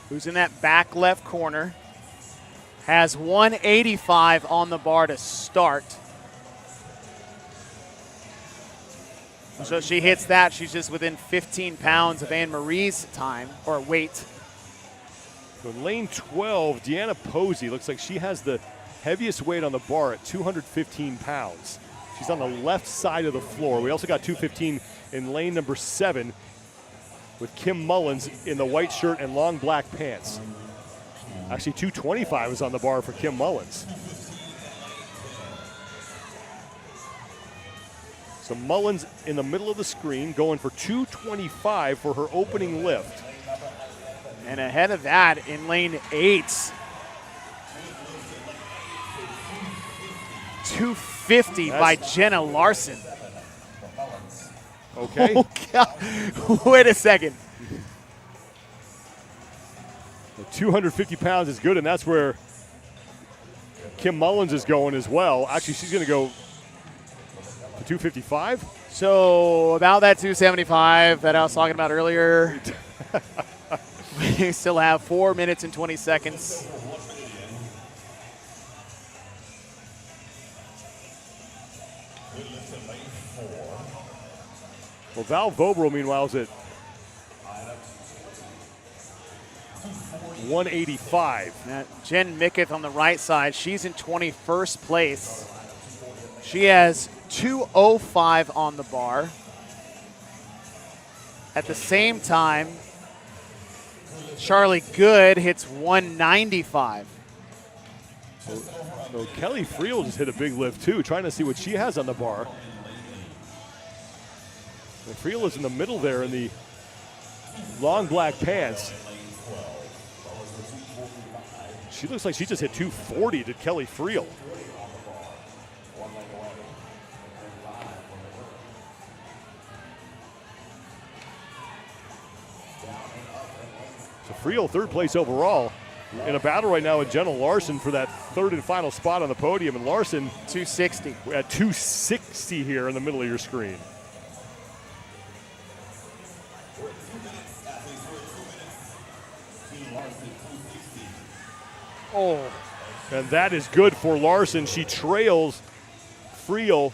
who's in that back left corner, has 185 on the bar to start. So she hits that, she's just within 15 pounds of Anne-Marie's time, or weight. So in lane 12, Deanna Posey looks like she has the heaviest weight on the bar at 215 pounds. She's on the left side of the floor. We also got 215 in lane number 7 with Kim Mullins in the white shirt and long black pants. Actually, 225 is on the bar for Kim Mullins. So Mullins in the middle of the screen going for 225 for her opening lift. And ahead of that in lane 8, 250 by Jenna Larson. Okay. Oh, God. Wait a second. 250 pounds is good, and that's where Kim Mullins is going as well. Actually, she's going to go to 255. So about that 275 that I was talking about earlier. We still have 4 minutes and 20 seconds. Well, Val Vobrel, meanwhile, is at 185. Now, Jen Micketh on the right side, she's in 21st place. She has 205 on the bar. At the same time, Charlie Good hits 195. So Kelly Friel just hit a big lift too, trying to see what she has on the bar. And Friel is in the middle there in the long black pants. She looks like she just hit 240 to Kelly Friel. So Friel, third place overall. In a battle right now with Jenna Larson for that third and final spot on the podium. And Larson 260. at 260 here in the middle of your screen. Oh. And that is good for Larson. She trails Friel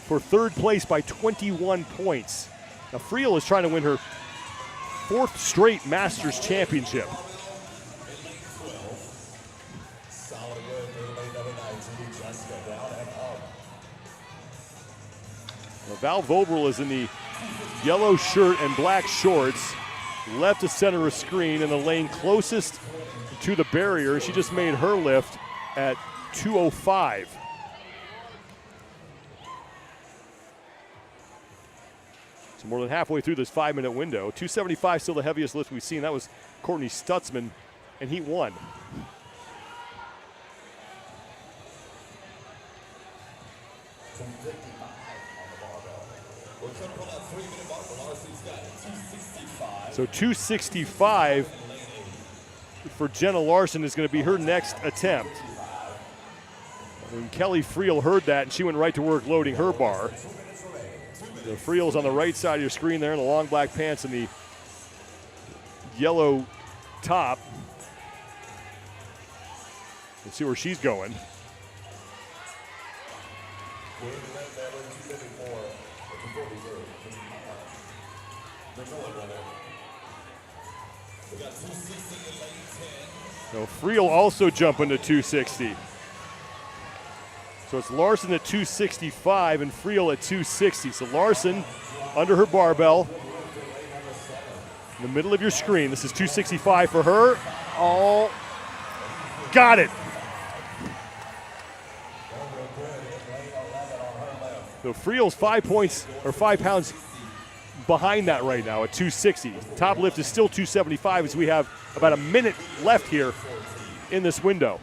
for third place by 21 points. Now Friel is trying to win her fourth straight Masters championship. Now, Val Vobrel is in the yellow shirt and black shorts, left to center of screen in the lane closest to the barrier. She just made her lift at 205. So more than halfway through this 5-minute window. 275 still the heaviest lift we've seen. That was Courtney Stutzman in Heat 1. So 265 for Jenna Larson is going to be her next attempt. And Kelly Friel heard that, and she went right to work loading her bar. The Friel's on the right side of your screen there in the long black pants and the yellow top. Let's see where she's going. So Friel also jumping to 260. So it's Larson at 265 and Friel at 260. So Larson under her barbell in the middle of your screen. This is 265 for her. Oh, got it. So Friel's 5 points or 5 pounds behind that right now at 260. Top lift is still 275 as we have about a minute left here in this window.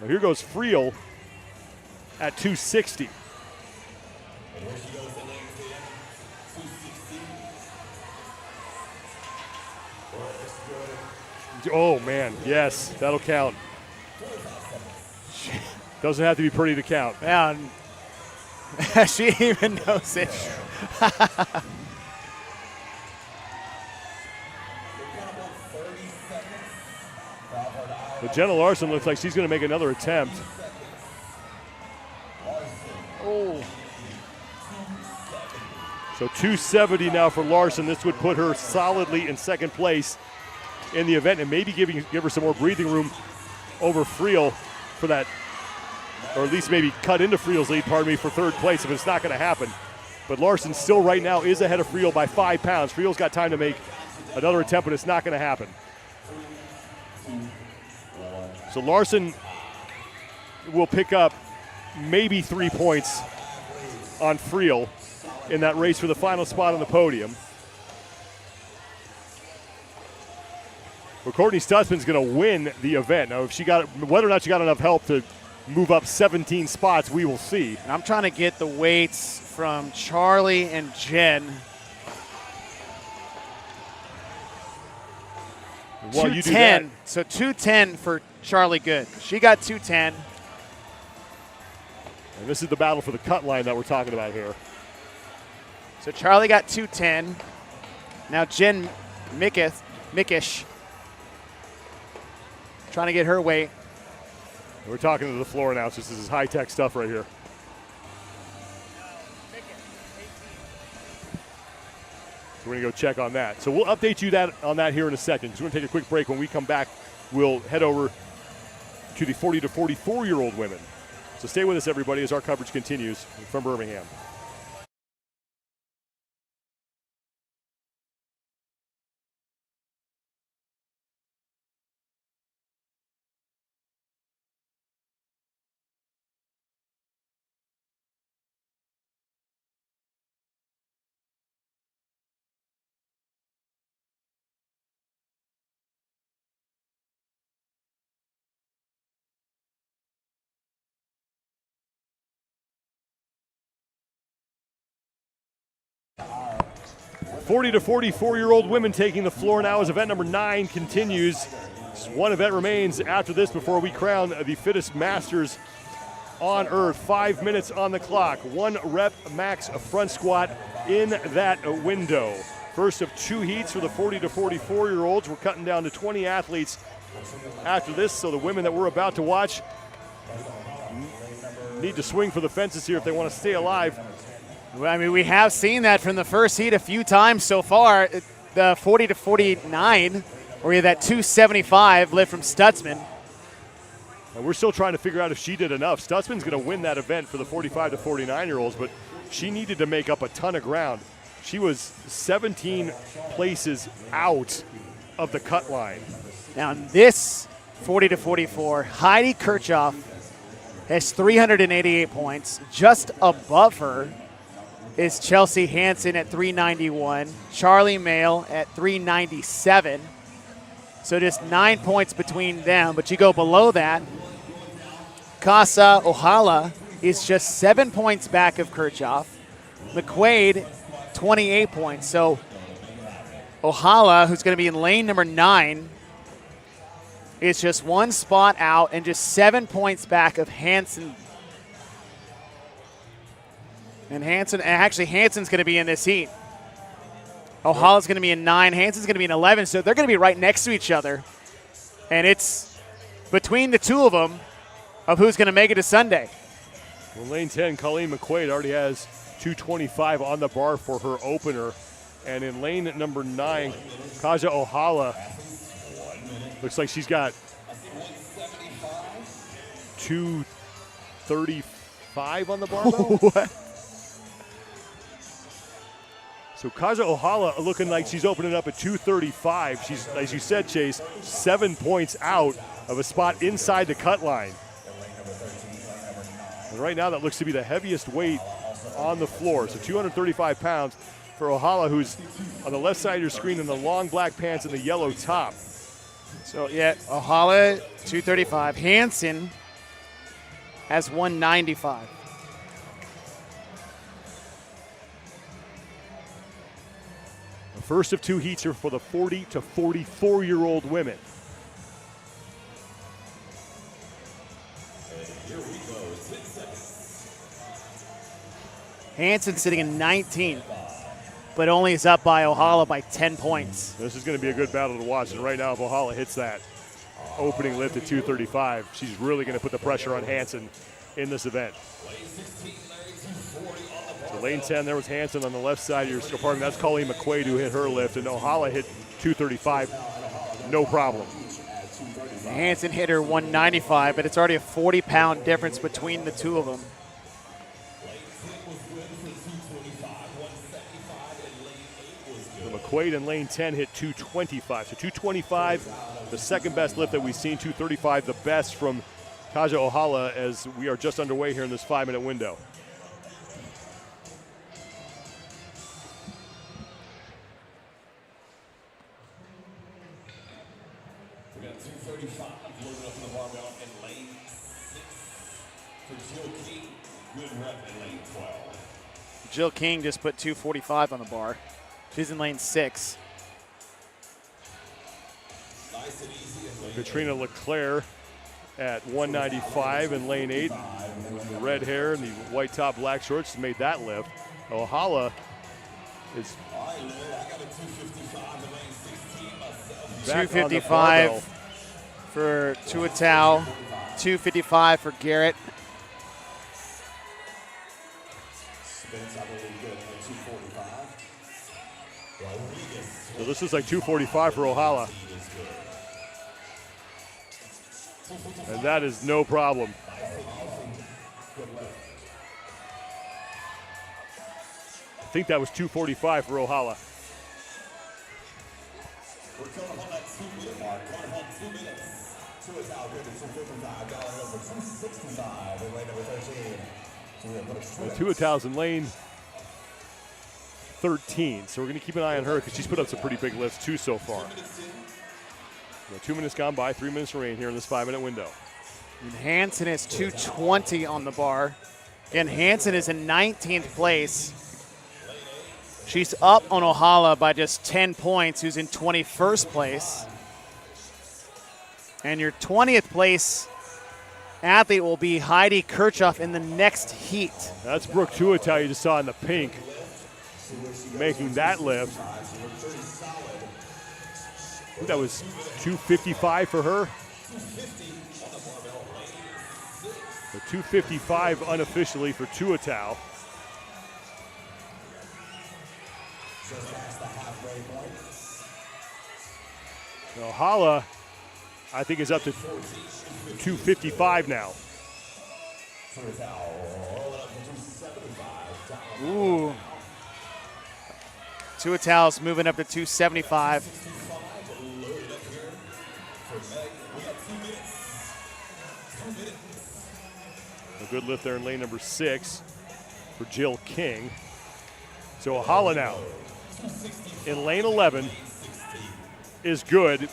Now here goes Friel at 260. Oh man, yes, that'll count. Doesn't have to be pretty to count. Yeah, she even knows it. But Jenna Larson looks like she's going to make another attempt. Oh. So 270 now for Larson. This would put her solidly in second place in the event and maybe give her some more breathing room over Friel for that, or at least maybe cut into Friel's lead, for third place if it's not going to happen. But Larson still right now is ahead of Friel by 5 pounds. Friel's got time to make another attempt, but it's not going to happen. So Larson will pick up maybe 3 points on Friel in that race for the final spot on the podium. But Courtney Stutzman's going to win the event. Now, whether or not she got enough help to move up 17 spots, we will see. And I'm trying to get the weights from Charlie and Jen. While you do 210. that, So 210 for Charlie Good. She got 210. and this is the battle for the cut line that we're talking about here. So Charlie got 210. Now Jen Mickish trying to get her weight. We're talking to the floor announcers. This is high-tech stuff right here. we're going to go check on that. So we'll update you on that here in a second, because we're going to take a quick break. When we come back, we'll head over to the 40 to 44-year-old women. So stay with us, everybody, as our coverage continues from Birmingham. Forty to 44-year-old women taking the floor now as event number 9 continues. Just one event remains after this before we crown the fittest masters on earth. 5 minutes on the clock. 1 rep max front squat in that window. First of 2 heats for the 40 to 44-year-olds. We're cutting down to 20 athletes after this, so the women that we're about to watch need to swing for the fences here if they want to stay alive. Well, I mean, we have seen that from the first heat a few times so far. The 40 to 49, where you had that 275 lift from Stutzman. And we're still trying to figure out if she did enough. Stutzman's going to win that event for the 45 to 49-year-olds, but she needed to make up a ton of ground. She was 17 places out of the cut line. Now, in this 40 to 44, Heidi Kirchhoff has 388 points. Just above her is Chelsea Hansen at 391, Charlie Mail at 397. So just 9 points between them. But you go below that, Casa Ohala is just 7 points back of Kirchhoff. McQuaid, 28 points. So Ohala, who's going to be in lane number 9, is just 1 spot out and just 7 points back of Hansen. And Hansen's going to be in this heat. Ohala's going to be in 9. Hansen's going to be in 11. So they're going to be right next to each other. And it's between the two of them of who's going to make it to Sunday. Well, lane 10, Colleen McQuaid already has 225 on the bar for her opener. And in lane number 9, Kaja Ohala looks like she's got 235 on the bar, though? What? So Kaja Ohala looking like she's opening up at 235. She's, as you said, Chase, 7 points out of a spot inside the cut line. And right now that looks to be the heaviest weight on the floor. So 235 pounds for Ohala, who's on the left side of your screen in the long black pants and the yellow top. So, yeah, Ohala, 235. Hansen has 195. The first of 2 heats are for the 40 to 44-year-old women. Hansen sitting in 19th, but only is up by Ohala by 10 points. This is going to be a good battle to watch. And right now, if Ohala hits that opening lift at 235, she's really going to put the pressure on Hansen in this event. So lane 10, there was Hansen on the left side of your compartment. That's Colleen McQuaid who hit her lift, and Ohala hit 235, no problem. Hansen hit her 195, but it's already a 40-pound difference between the two of them. So McQuaid in lane 10 hit 225. So 225, the second best lift that we've seen. 235, the best from Kaja Ohala, as we are just underway here in this 5-minute window. We got 235 loaded up in the barbell in lane 6 for Jill King. Good rep in lane 12. Jill King just put 245 on the bar. She's in lane 6. Nice and easy in lane Katrina LeClaire at 195 in lane 8 with the red hair and the white top, black shorts made that lift. Ohala is All right, Lou, I got a 255 in lane 16 myself. back on the 255 barbell. for Tuatau, 255 for Garrett. Spins, I believe, good at 245. So this is like 245 for Ohala. And that is no problem. I think that was 245 for Ohala. We're coming up on that 2-minute mark. Coming up on 2 minutes. 2 is out. Good to 255. Got it over 265. In lane number 13. So we're going to put a switch. Tuatau's in lane 13. So we're going to keep an eye on her because she's put up some pretty big lifts too so far. 2 minutes gone by, 3 minutes remain here in this 5-minute window. And Hansen is 220 on the bar. And Hansen is in 19th place. She's up on Ohala by just 10 points, who's in 21st place. And your 20th place athlete will be Heidi Kirchhoff in the next heat. That's Brooke Tuatau you just saw in the pink, making that lift. I think that was 255 for her. So 255 unofficially for Tuatau. Now Hala, I think, is up to 255 now. Ooh. Tuatau's moving up to 275. A good lift there in lane number 6 for Jill King. So Hala now in lane 11 is good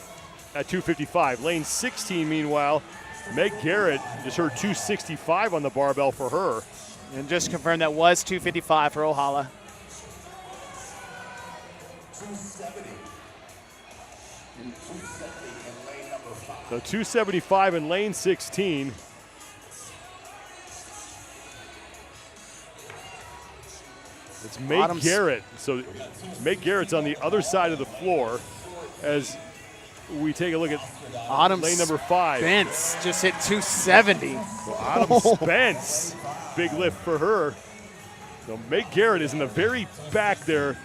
at 255. Lane 16, meanwhile, Meg Garrett just heard 265 on the barbell for her. And just confirmed that was 255 for Ohala. 270. And 270 in lane number 5. So 275 in lane 16. It's Meg Garrett. So Meg Garrett's on the other side of the floor as we take a look at lane number 5. Spence just hit 270. So Autumn Spence, big lift for her. So Meg Garrett is in the very back there.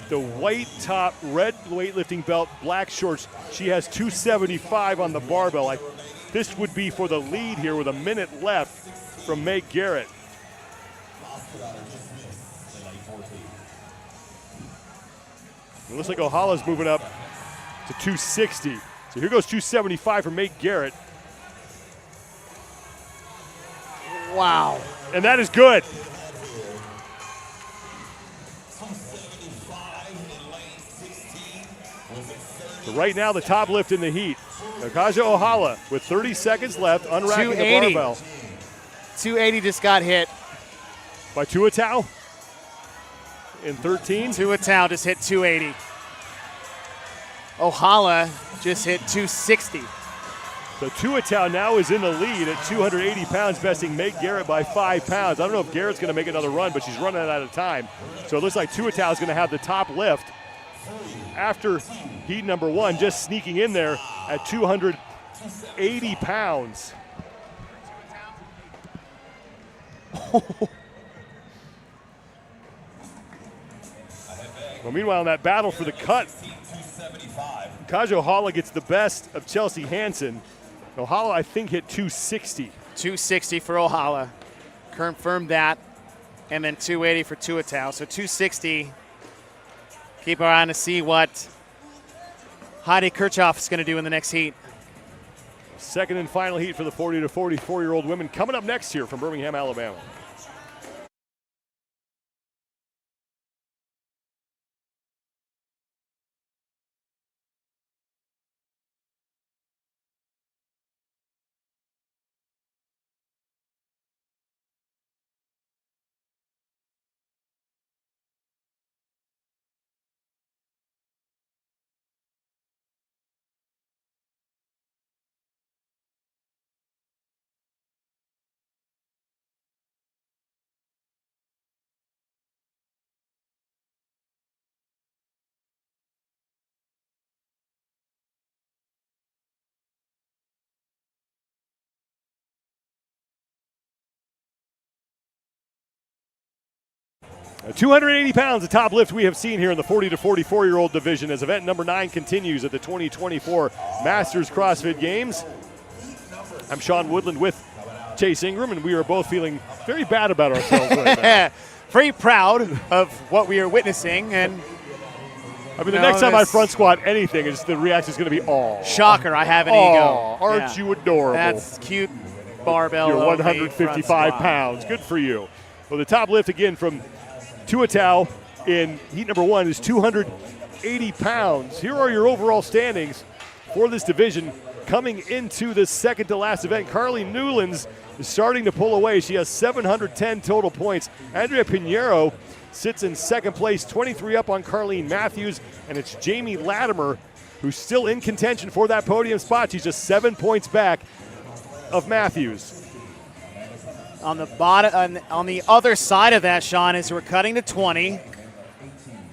The white top, red weightlifting belt, black shorts. She has 275 on the barbell. This would be for the lead here with a minute left from Meg Garrett. It looks like Ohala's moving up to 260. So here goes 275 for Meg Garrett. Wow. And that is good. So right now, the top lift in the heat. Nakaja Ohala with 30 seconds left, unracking the 280. barbell. 280 just got hit. By Tuatau in 13. Tuatau just hit 280. Ohala just hit 260. So Tuatau now is in the lead at 280 pounds, besting Meg Garrett by 5 pounds. I don't know if Garrett's going to make another run, but she's running out of time. So it looks like Tuatau is going to have the top lift after heat number 1, just sneaking in there at 280 pounds. Well, meanwhile, in that battle for the cut, Kajo Ohala gets the best of Chelsea Hansen. Ohala, I think, hit 260. 260 for Ohala. Confirmed that. And then 280 for Tuatau. So 260. Keep our eye on to see what Heidi Kirchhoff is going to do in the next heat. Second and final heat for the 40 to 44-year-old women coming up next here from Birmingham, Alabama. 280 pounds, the top lift we have seen here in the 40 to 44-year-old division as event number 9 continues at the 2024 Masters CrossFit Games. I'm Sean Woodland with Chase Ingram, and we are both feeling very bad about ourselves right now. Very proud of what we are witnessing, and I mean, the next time I front squat anything, the reaction is going to be, "Aw." Shocker, I have an ego. Aren't you adorable? That's cute barbell. You're only 155 front squat. pounds. Good for you. Well, the top lift again from Tuatau in heat number 1 is 280 pounds. Here are your overall standings for this division. Coming into the second to last event, Carly Newlands is starting to pull away. She has 710 total points. Andrea Pinheiro sits in second place, 23 up on Carleen Matthews, and it's Jamie Latimer who's still in contention for that podium spot. She's just 7 points back of Matthews. On the bottom, on the other side of that, Sean, is we're cutting to 20.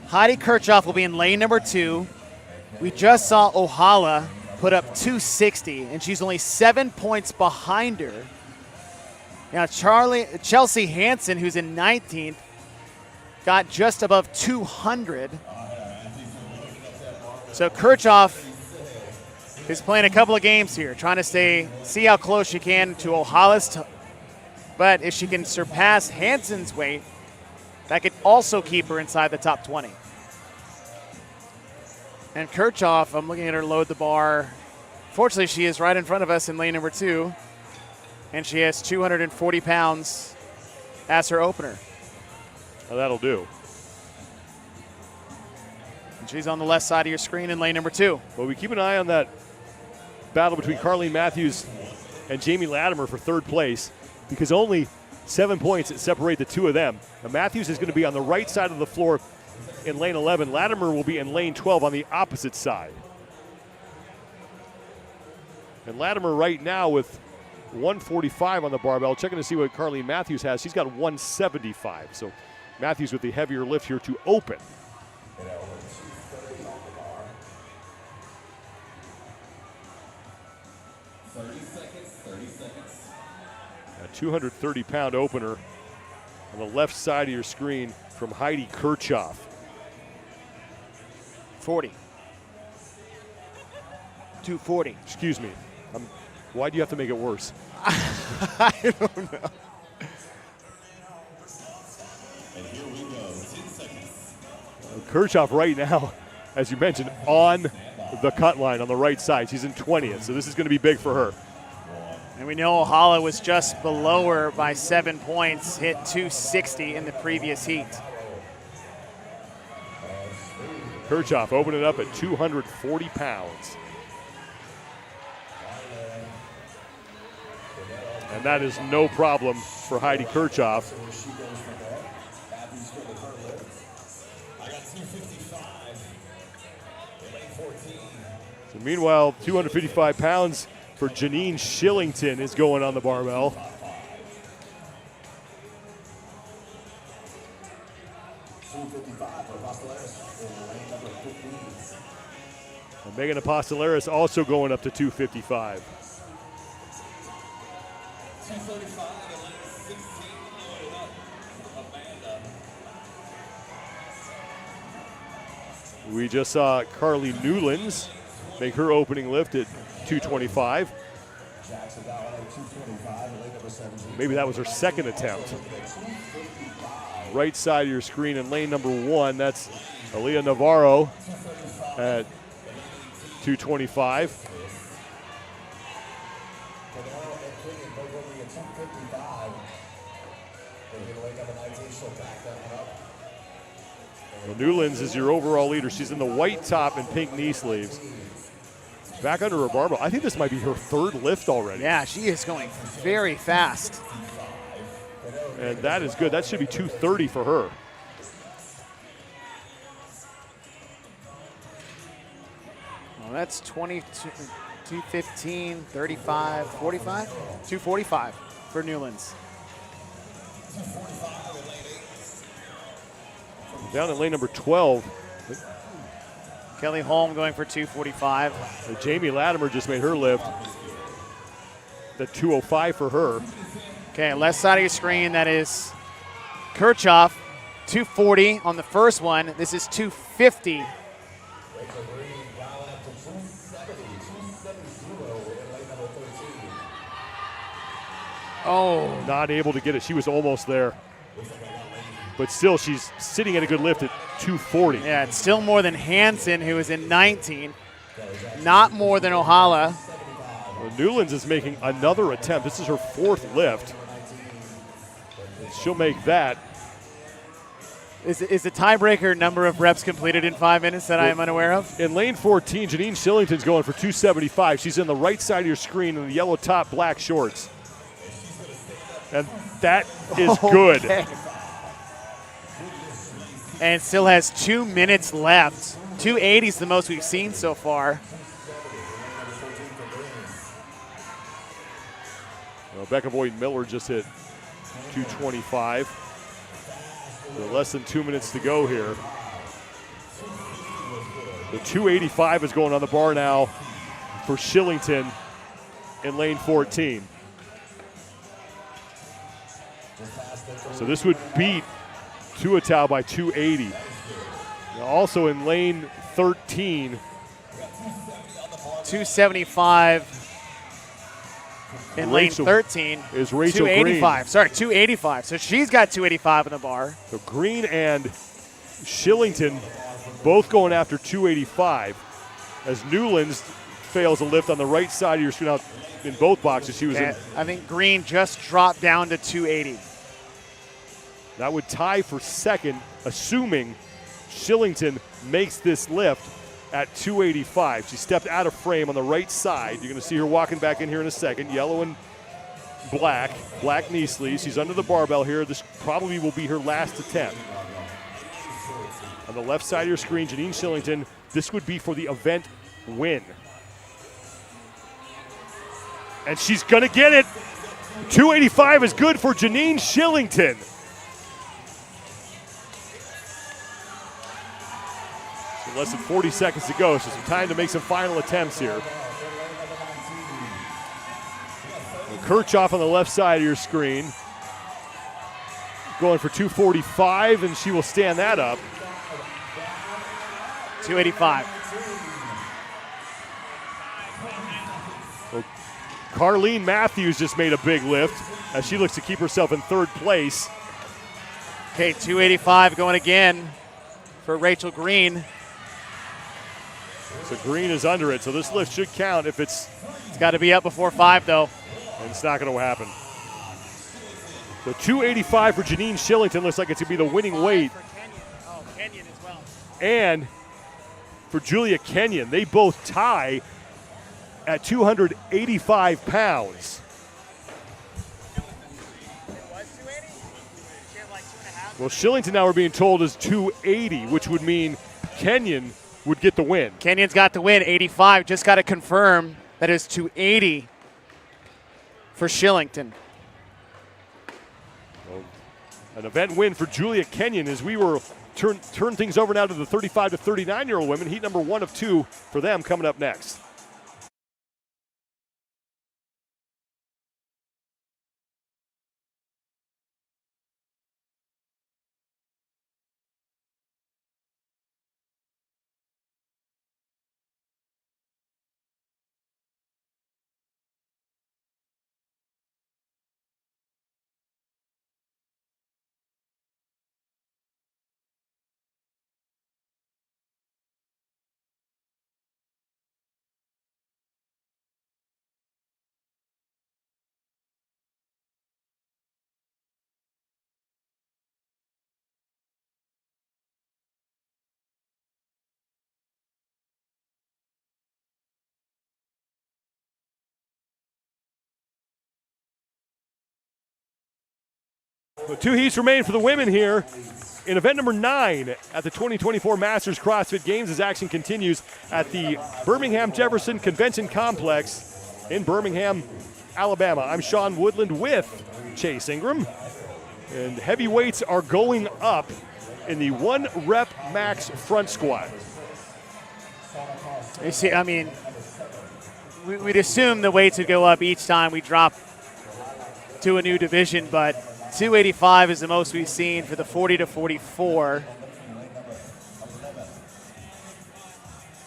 Heidi Kirchhoff will be in lane number 2. We just saw Ohala put up 260, and she's only 7 points behind her. Now Chelsea Hansen, who's in 19th, got just above 200. So Kirchhoff is playing a couple of games here, trying to see how close she can to Ohala's. But if she can surpass Hansen's weight, that could also keep her inside the top 20. And Kirchhoff, I'm looking at her load the bar. Fortunately, she is right in front of us in lane number 2, and she has 240 pounds as her opener. Well, that'll do. And she's on the left side of your screen in lane number 2. Well, we keep an eye on that battle between Carleen Matthews and Jamie Latimer for third place, because only 7 points that separate the two of them. Now, Matthews is going to be on the right side of the floor in lane 11. Latimer will be in lane 12 on the opposite side. And Latimer right now with 145 on the barbell. Checking to see what Carleen Matthews has. She's got 175. So Matthews with the heavier lift here to open. 230-pound opener on the left side of your screen from Heidi Kirchhoff. 40. 240. Excuse me. Why do you have to make it worse? I don't know. And here we go, 10 seconds. Kirchhoff right now, as you mentioned, on the cut line on the right side. She's in 20th, so this is going to be big for her. And we know Ohala was just below her by 7 points, hit 260 in the previous heat. Kirchhoff opening up at 240 pounds. And that is no problem for Heidi Kirchhoff. So meanwhile, 255 pounds for Janine Shillington is going on the barbell. And Megan Apostolaris also going up to 255. 235 and We just saw Carly Newlands make her opening lift at 225. Maybe that was her second attempt. Right side of your screen in lane number 1, that's Aaliyah Navarro at 225. Well, Newlands is your overall leader. She's in the white top and pink knee sleeves. Back under her barbell. I think this might be her third lift already. Yeah, she is going very fast. And that is good. That should be 230 for her. Well, that's 22, 215, 35, 45? 245 for Newlands. Down in lane number 12. Kelly Holm going for 245. Jamie Latimer just made her lift. The 205 for her. Okay, left side of your screen, that is Kirchhoff 240 on the first one. This is 250. Oh, Not able to get it. She was almost there. But still, she's sitting at a good lift at 240. yeah, it's still more than Hansen, who is in 19. Not more than Ohala. Well, Newlands is making another attempt. This is her 4th lift. She'll make that. Is the tiebreaker number of reps completed in 5 minutes that I am unaware of? In lane 14, Janine Shillington's going for 275. She's in the right side of your screen in the yellow top, black shorts. And that is good. And it still has 2 minutes left. 280 is the most we've seen so far. Well, Becca Boyd-Miller just hit 225. So less than 2 minutes to go here. The 285 is going on the bar now for Shillington in lane 14. So this would beat Tuatau by 280. Now also in lane 13. 275 in lane 13 is Rachel 285. Green. Sorry, 285. So she's got 285 on the bar. So Green and Shillington both going after 285 as Newlands fails a lift on the right side of your screen. Out in both boxes, she was in. I think Green just dropped down to 280. That would tie for second, assuming Shillington makes this lift at 285. She stepped out of frame on the right side. You're going to see her walking back in here in a second. Yellow and black knee sleeves. She's under the barbell here. This probably will be her last attempt. On the left side of your screen, Janine Shillington. This would be for the event win. And she's going to get it. 285 is good for Janine Shillington. So less than 40 seconds to go, so some time to make some final attempts here. Kirchhoff on the left side of your screen. Going for 245, and she will stand that up. 285. Well, Carlene Matthews just made a big lift as she looks to keep herself in 3rd place. Okay, 285 going again for Rachel Green. So Green is under it, so this lift should count if it's got to be up before 5, though. and it's not going to happen. So 285 for Janine Shillington looks like it's going to be the winning weight. Kenyon as well. And for Julia Kenyon, they both tie at 285 pounds. Well, Shillington now we're being told is 280, which would mean Kenyon would get the win. Kenyon's got the win, 85. Just got to confirm that it's 280 for Shillington. Well, an event win for Julia Kenyon as we were turn things over now to the 35 to 39-year-old women. Heat number 1 of 2 for them coming up next. So 2 heats remain for the women here in event number 9 at the 2024 Masters CrossFit Games as action continues at the Birmingham Jefferson Convention Complex in Birmingham, Alabama. I'm Sean Woodland with Chase Ingram, and heavyweights are going up in the 1 rep max front squat. You see, I mean, we'd assume the weights would go up each time we drop to a new division, but 285 is the most we've seen for the 40 to 44.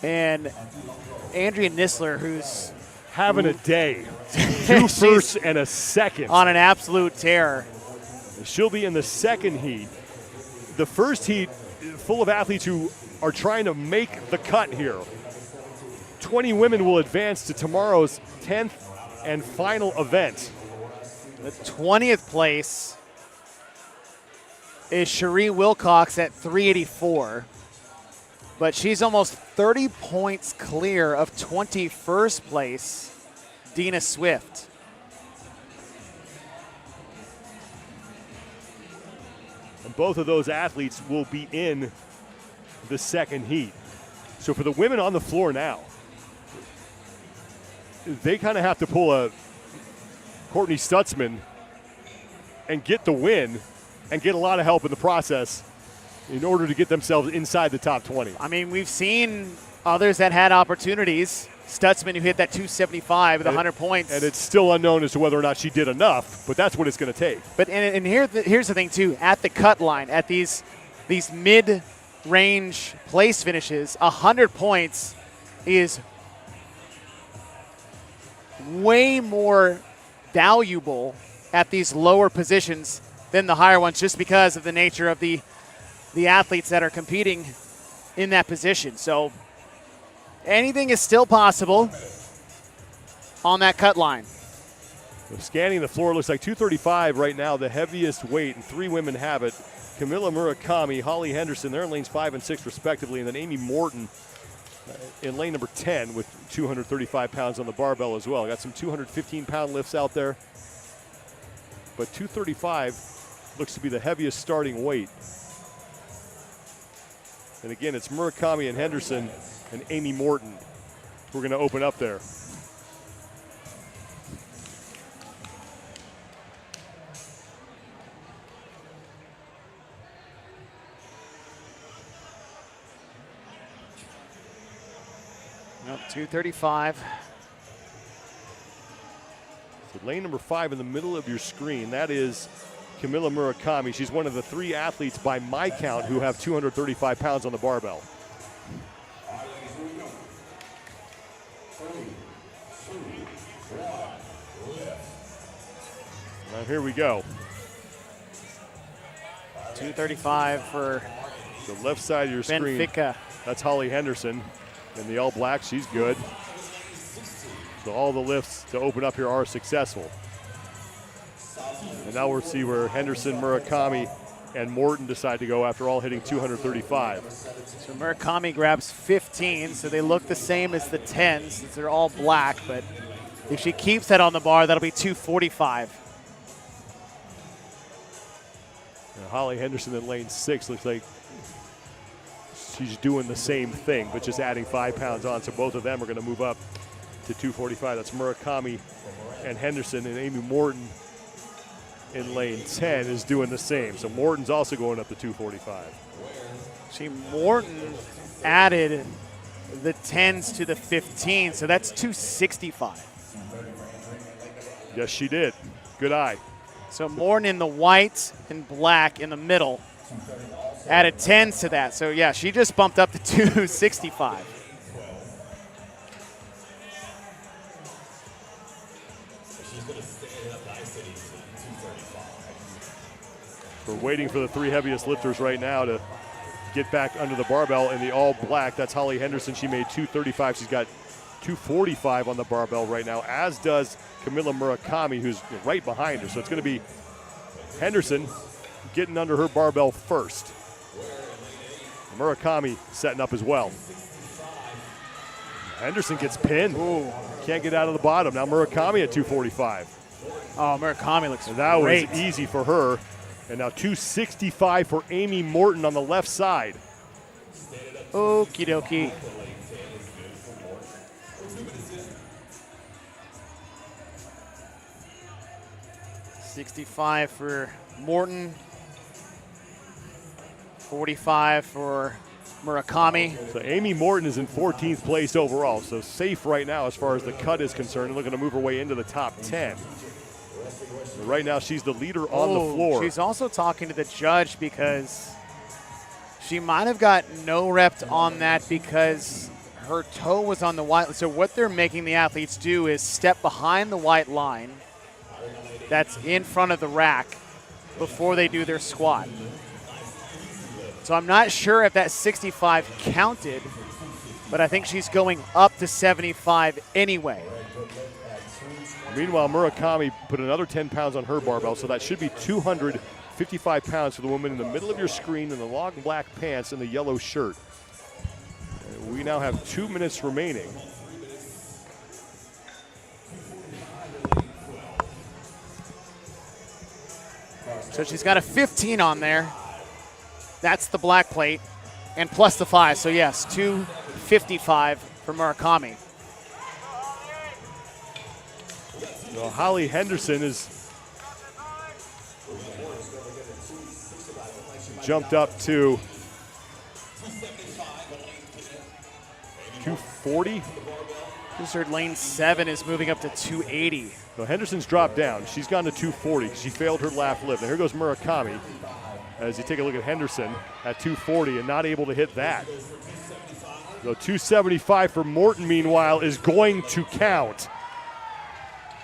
And Andrea Nisler, who's having a day. 2 firsts and a second. On an absolute tear. She'll be in the second heat. The first heat full of athletes who are trying to make the cut here. 20 women will advance to tomorrow's 10th and final event. The 20th place is Cherie Wilcox at 384. But she's almost 30 points clear of 21st place, Dina Swift. And both of those athletes will be in the second heat. So for the women on the floor now, they kind of have to pull a Courtney Stutzman and get the win and get a lot of help in the process in order to get themselves inside the top 20. I mean, we've seen others that had opportunities. Stutzman, who hit that 275 with 100 points. And it's still unknown as to whether or not she did enough, but that's what it's going to take. But and here's the thing, too. At the cut line, at these mid-range place finishes, 100 points is way more valuable at these lower positions than the higher ones, just because of the nature of the athletes that are competing in that position. So anything is still possible on that cut line. So scanning the floor, looks like 235 right now, the heaviest weight, and 3 women have it. Camilla Murakami, Holly Henderson, they're in lanes 5 and 6 respectively, and then Amy Morton in lane number 10 with 235 pounds on the barbell as well. Got some 215-pound lifts out there, but 235 looks to be the heaviest starting weight. And again, it's Murakami and Henderson and Amy Morton who are going to open up there. Nope, 235. So lane number 5 in the middle of your screen, that is Camilla Murakami. She's one of the 3 athletes by my count who have 235 pounds on the barbell. Now here we go. 235 for the left side of your screen. Benfica. That's Holly Henderson in the all black. She's good. So all the lifts to open up here are successful. And now we'll see where Henderson, Murakami, and Morton decide to go after all hitting 235. So Murakami grabs 15, so they look the same as the 10s since they're all black, but if she keeps that on the bar, that'll be 245. Now Holly Henderson in lane 6 looks like she's doing the same thing, but just adding 5 pounds on, so both of them are going to move up to 245. That's Murakami and Henderson, and Amy Morton in lane 10 is doing the same. So Morton's also going up to 245. See, Morton added the 10s to the 15, so that's 265. Yes, she did. Good eye. So Morton in the white and black in the middle added 10s to that. So, yeah, she just bumped up to 265. We're waiting for the 3 heaviest lifters right now to get back under the barbell in the all black. That's Holly Henderson. She made 235. She's got 245 on the barbell right now, as does Camilla Murakami, who's right behind her. So it's going to be Henderson getting under her barbell first. Murakami setting up as well. Henderson gets pinned. Ooh, can't get out of the bottom. Now Murakami at 245. Oh, Murakami looks and that great. was easy for her. And now 265 for Amy Morton on the left side. Okie dokie. $65 for Morton. 45 for Murakami. So Amy Morton is in 14th place overall, so safe right now as far as the cut is concerned, and looking to move her way into the top 10. Right now, she's the leader on the floor. She's also talking to the judge because she might have got no rep on that because her toe was on the white. So what they're making the athletes do is step behind the white line that's in front of the rack before they do their squat. So I'm not sure if that 65 counted, but I think she's going up to 75 anyway. Meanwhile, Murakami put another 10 pounds on her barbell, so that should be 255 pounds for the woman in the middle of your screen in the long black pants and the yellow shirt. We now have 2 minutes remaining. So she's got a 15 on there. That's the black plate, and plus the 5. So yes, 255 for Murakami. Well, Holly Henderson is jumped up to 240. This her lane 7 is moving up to 280. So Henderson's dropped down. She's gone to 240 because she failed her last lift. And here goes Murakami as you take a look at Henderson at 240 and not able to hit that. So 275 for Morton, meanwhile, is going to count.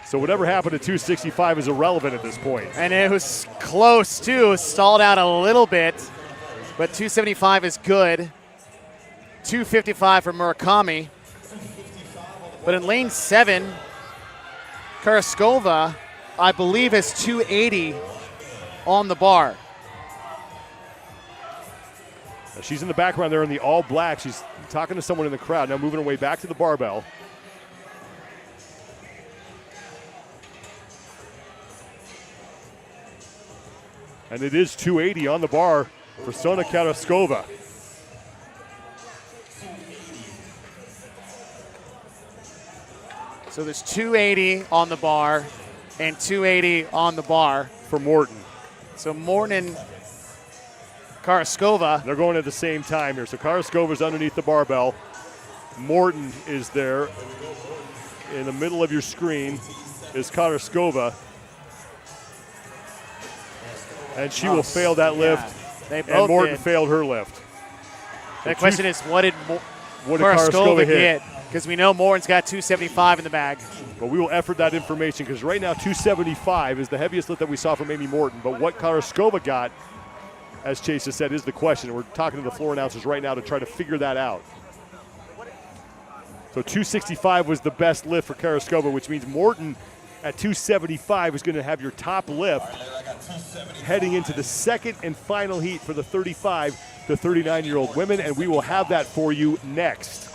So whatever happened at 265 is irrelevant at this point. And it was close, too. Stalled out a little bit, but 275 is good. 255 for Murakami. But in lane 7, Karaskova, I believe, is 280 on the bar. Now she's in the background there in the all black. She's talking to someone in the crowd, now moving her way back to the barbell. And it is 280 on the bar for Sona Karaskova. So there's 280 on the bar and 280 on the bar for Morton. So Morton and Karaskova. They're going at the same time here. So Karaskova's underneath the barbell. Morton is there. In the middle of your screen is Karaskova. And she will fail that lift. They both and Morton did. failed her lift. The question is, what did Karaskova hit? Because we know Morton's got 275 in the bag. But we will effort that information because right now 275 is the heaviest lift that we saw from Amy Morton. But what Karaskova got, as Chase has said, is the question. We're talking to the floor announcers right now to try to figure that out. So 265 was the best lift for Karaskova, which means Morton at 275 is going to have your top lift heading into the second and final heat for the 35 to 39-year-old women, and we will have that for you next.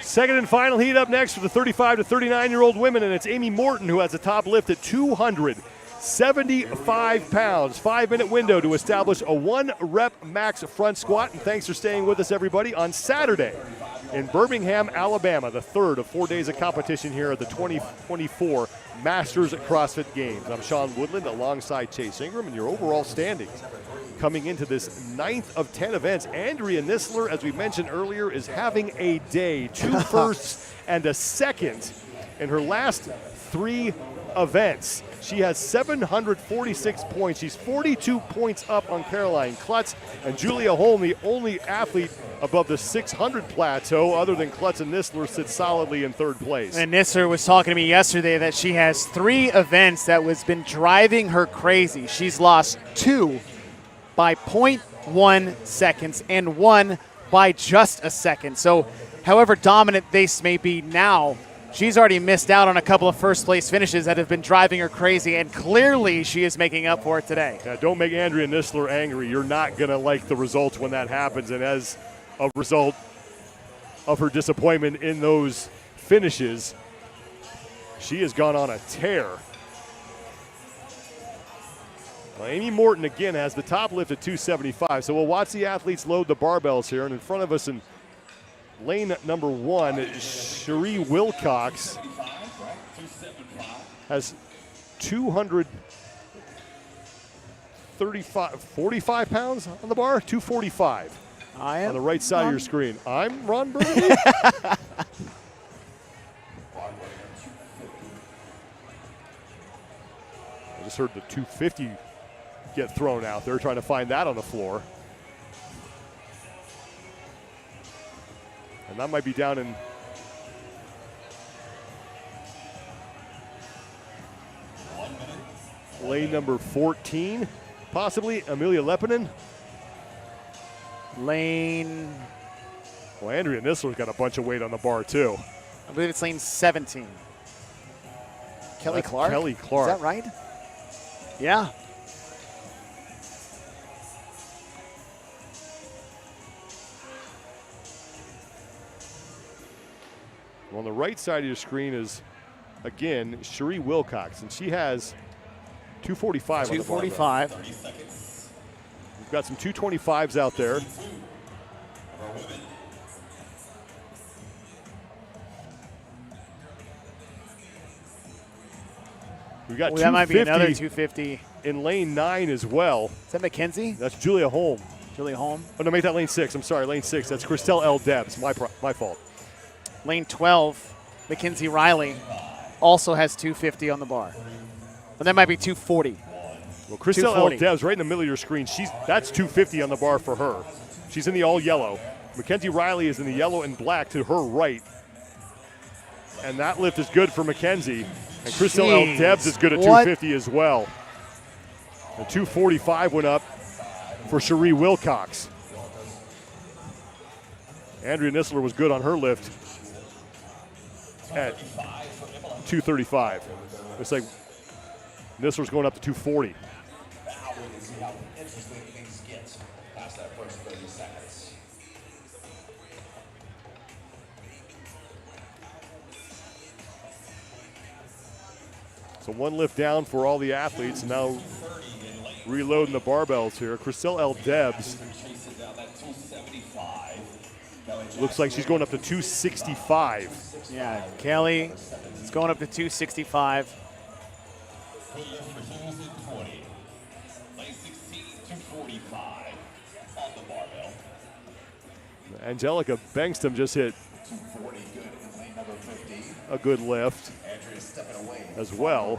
Second and final heat up next for the 35 to 39-year-old women, and it's Amy Morton who has the top lift at 275 pounds. 5-minute window to establish a 1-rep max front squat. And thanks for staying with us, everybody, on Saturday in Birmingham, Alabama, the third of 4 days of competition here at the 2024 Masters CrossFit Games. I'm Sean Woodland alongside Chase Ingram, and your overall standings coming into this 9th of 10 events. Andrea Nisler, as we mentioned earlier, is having a day. 2 firsts and a second in her last 3 events. She has 746 points. She's 42 points up on Caroline Klutz, and Julia Holm, the only athlete above the 600 plateau other than Klutz and Nistler, sits solidly in third place. And Nistler was talking to me yesterday that she has 3 events that has been driving her crazy. She's lost 2 by 0.1 seconds and 1 by just a second. So however dominant this may be now, she's already missed out on a couple of first-place finishes that have been driving her crazy, and clearly she is making up for it today. Yeah, don't make Andrea Nistler angry. You're not going to like the results when that happens, and as a result of her disappointment in those finishes, she has gone on a tear. Well, Amy Morton, again, has the top lift at 275, so we'll watch the athletes load the barbells here, and in front of us in lane number 1, Cherie Wilcox has 45 pounds on the bar, 245 on the right side of your screen. I'm Ron Burgundy. I just heard the 250 get thrown out there, trying to find that on the floor. And that might be down in lane number 14, possibly. Amelia Lepinen. Lane, Well, Andrea Nistler's got a bunch of weight on the bar, too. I believe it's lane 17. Kelly That's Clark? Kelly Clark. Is that right? Yeah. On the right side of your screen is, again, Cherie Wilcox, and she has 245 on the bar. 245. We've got some 225s out there. We've got That might be another 250 250. in lane 9 as well. Is that McKenzie? That's Julia Holm. Julia Holm. Oh, no, make that lane 6. I'm sorry, lane 6. That's Christelle L. Debs. My fault. Lane 12, Mackenzie Riley, also has 250 on the bar. But that might be 240. Well, Christelle L. 240. Debs right in the middle of your screen. That's 250 on the bar for her. She's in the all yellow. Mackenzie Riley is in the yellow and black to her right. And that lift is good for Mackenzie. And Christelle L. Debs is good at 250 as well. And 245 went up for Cherie Wilcox. Andrea Nistler was good on her lift at 235. Looks like Nistler's going up to 240. Now we can see how interesting things get past that first 30 seconds. So one lift down for all the athletes, and now reloading the barbells here. Christelle L. Debs looks like she's going up to 265. Yeah, Kelly is going up to 265. Angelica Bengston just hit a good lift as well.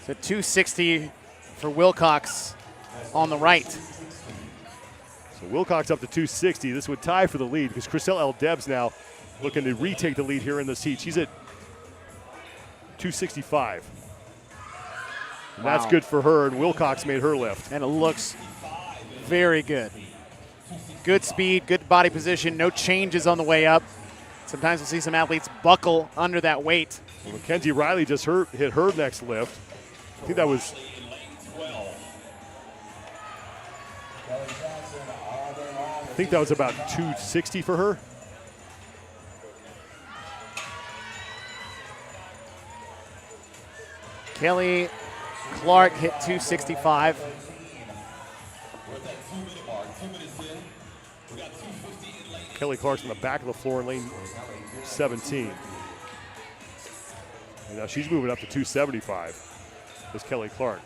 So 260 for Wilcox on the right. So Wilcox up to 260. This would tie for the lead because Christelle L. Debs now looking to retake the lead here in this heat. She's at 265. And that's good for her, and Wilcox made her lift. And it looks very good. Good speed, good body position, no changes on the way up. Sometimes we'll see some athletes buckle under that weight. Well, Mackenzie Riley just hit her next lift. I think that was about 260 for her. Kelly Clark hit 265. Kelly Clark's on the back of the floor in lane 17. And now she's moving up to 275. That's Kelly Clark.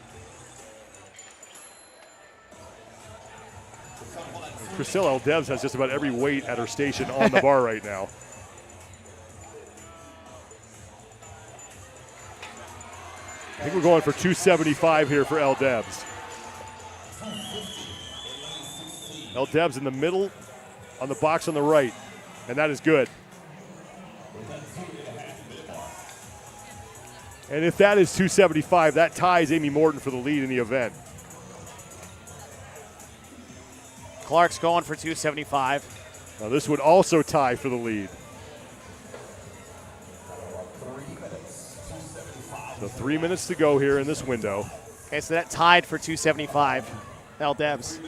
Priscilla L. Debs has just about every weight at her station on the bar right now. I think we're going for 275 here for L. Debs. L. Debs in the middle on the box on the right, and that is good. And if that is 275, that ties Amy Morton for the lead in the event. Clark's going for 275. Now this would also tie for the lead. So 3 minutes to go here in this window. Okay, so that tied for 275. L. Debs.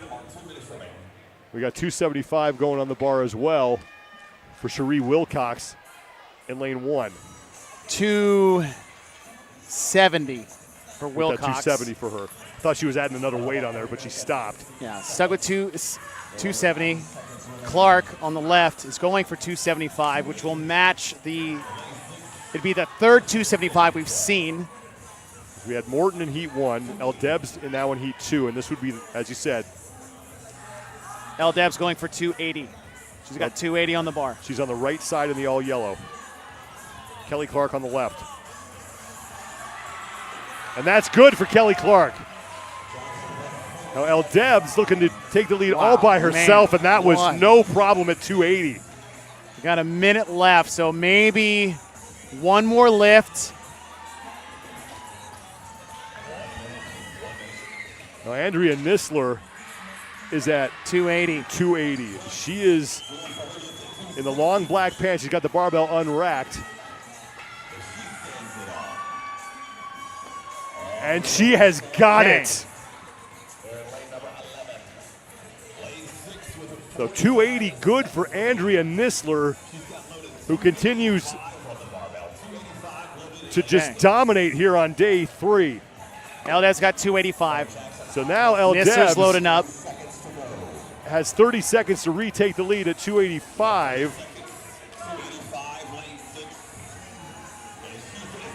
We got 275 going on the bar as well for Cherie Wilcox in lane 1. 270 for Wilcox. 270 for her. Thought she was adding another weight on there, but she stopped. Yeah, stuck with 270. Clark on the left is going for 275, which will match it'd be the third 275 we've seen. We had Morton in heat 1, L. Debs now in heat 2, and this would be, as you said. L. Debs going for 280. She's got 280 on the bar. She's on the right side in the all yellow. Kelly Clark on the left. And that's good for Kelly Clark. Now L. Debs looking to take the lead all by herself, and that was no problem at 280. We got a minute left, so maybe one more lift. Now Andrea Nisler is at 280. 280. She is in the long black pants. She's got the barbell unracked. And she has got it. So 280 good for Andrea Nisler, who continues to just dominate here on day 3. L. Debs got 285. So now L. Nisler's Debs loading up. has 30 seconds to retake the lead at 285.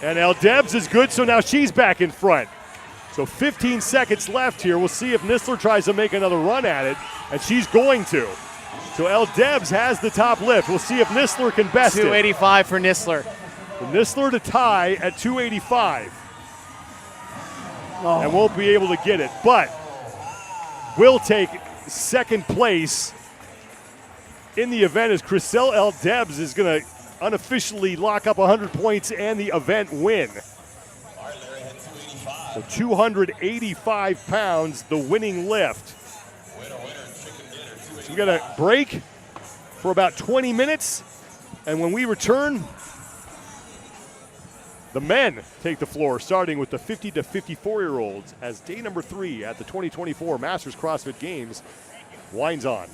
And L. Debs is good, so now she's back in front. So 15 seconds left here. We'll see if Nisler tries to make another run at it, and she's going to. So L. Debs has the top lift. We'll see if Nisler can best 285 for Nisler. Nisler to tie at 285. And won't be able to get it, but will take second place in the event as Chriselle L. Debs is going to unofficially lock up 100 points and the event win. So 285 pounds, the winning lift. So we got a break for about 20 minutes, and when we return, the men take the floor, starting with the 50 to 54-year-olds as day number 3 at the 2024 Masters CrossFit Games winds on.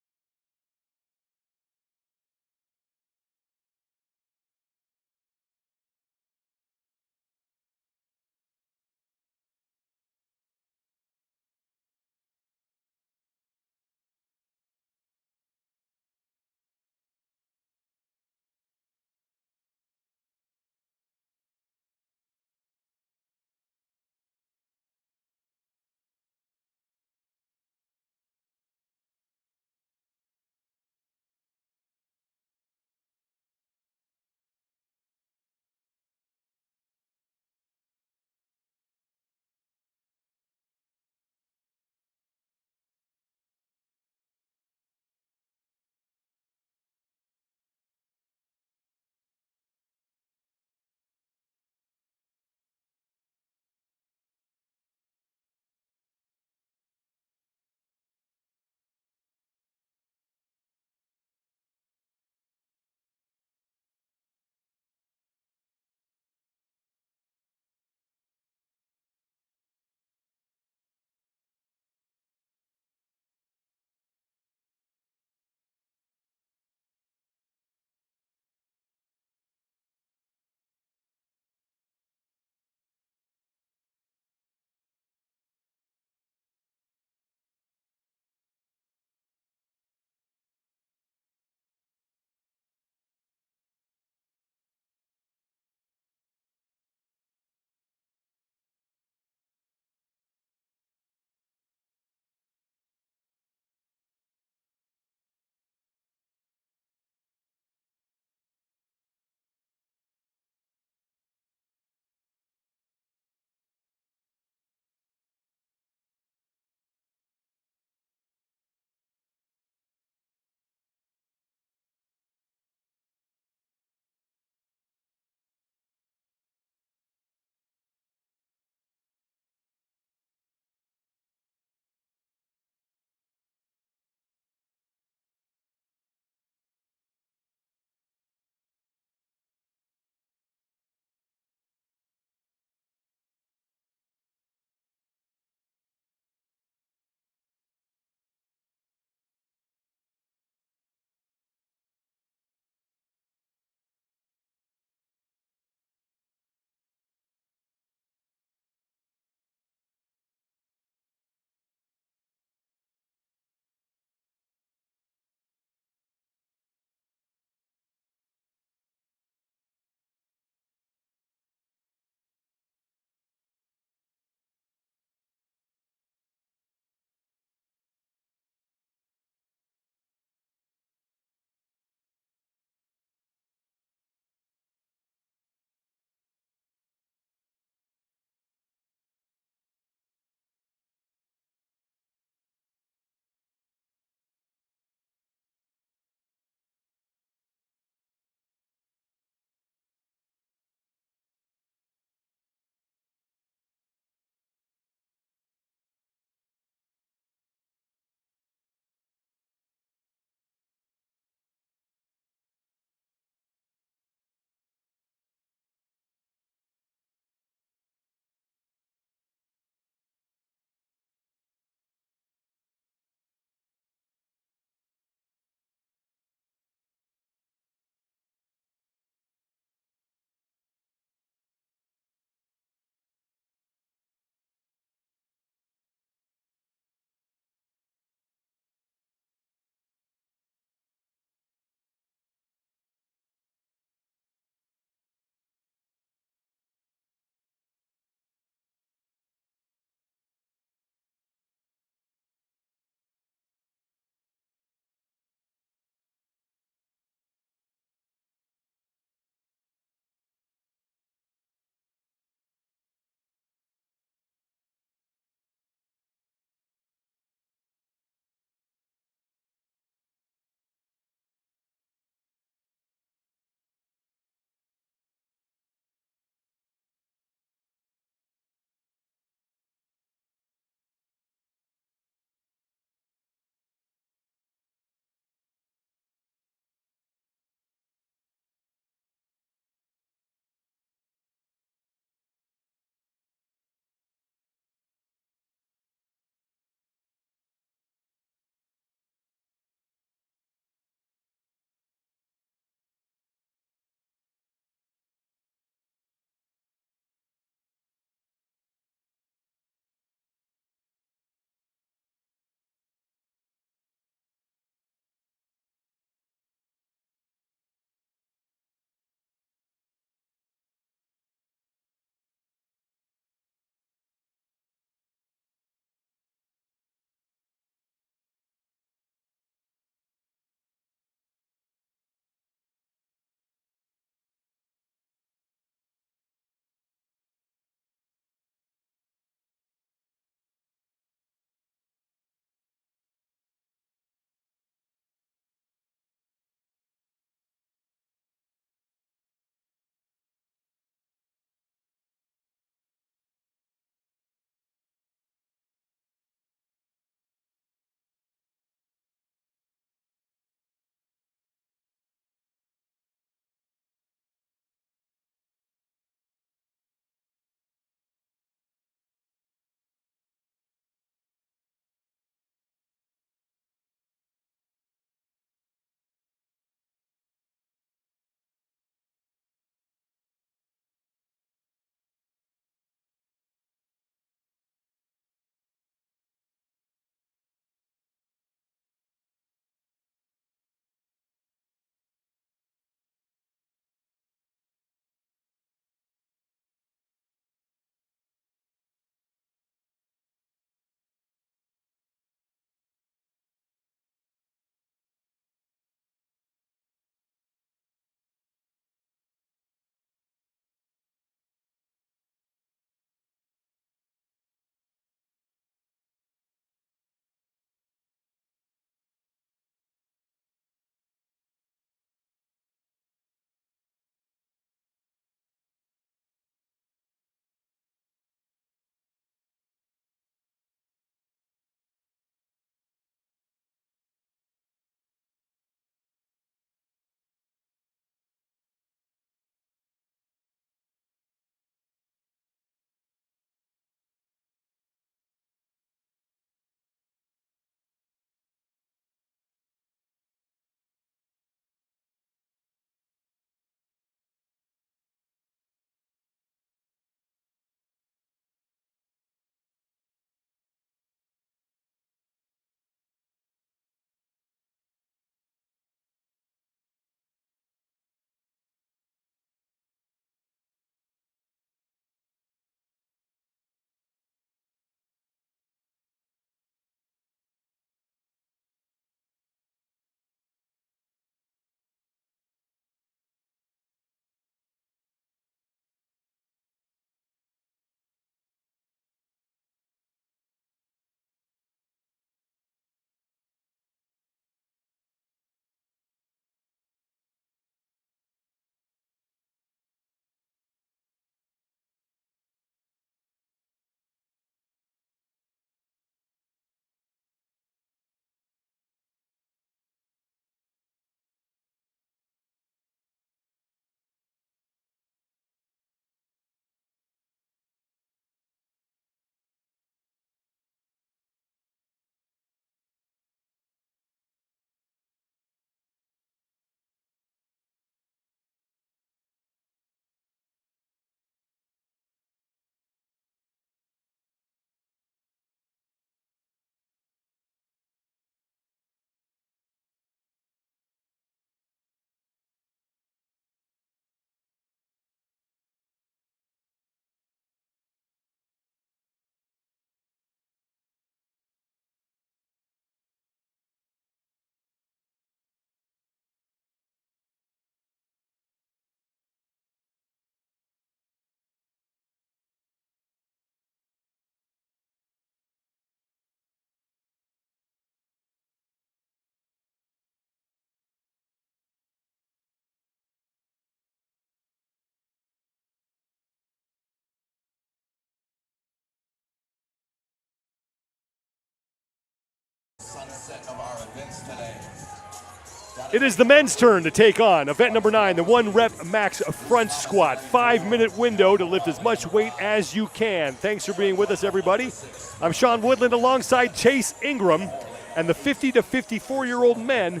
It is the men's turn to take on event number 9, the 1-rep max front squat. 5-minute window to lift as much weight as you can. Thanks for being with us, everybody. I'm Sean Woodland alongside Chase Ingram, and the 50 to 54-year-old men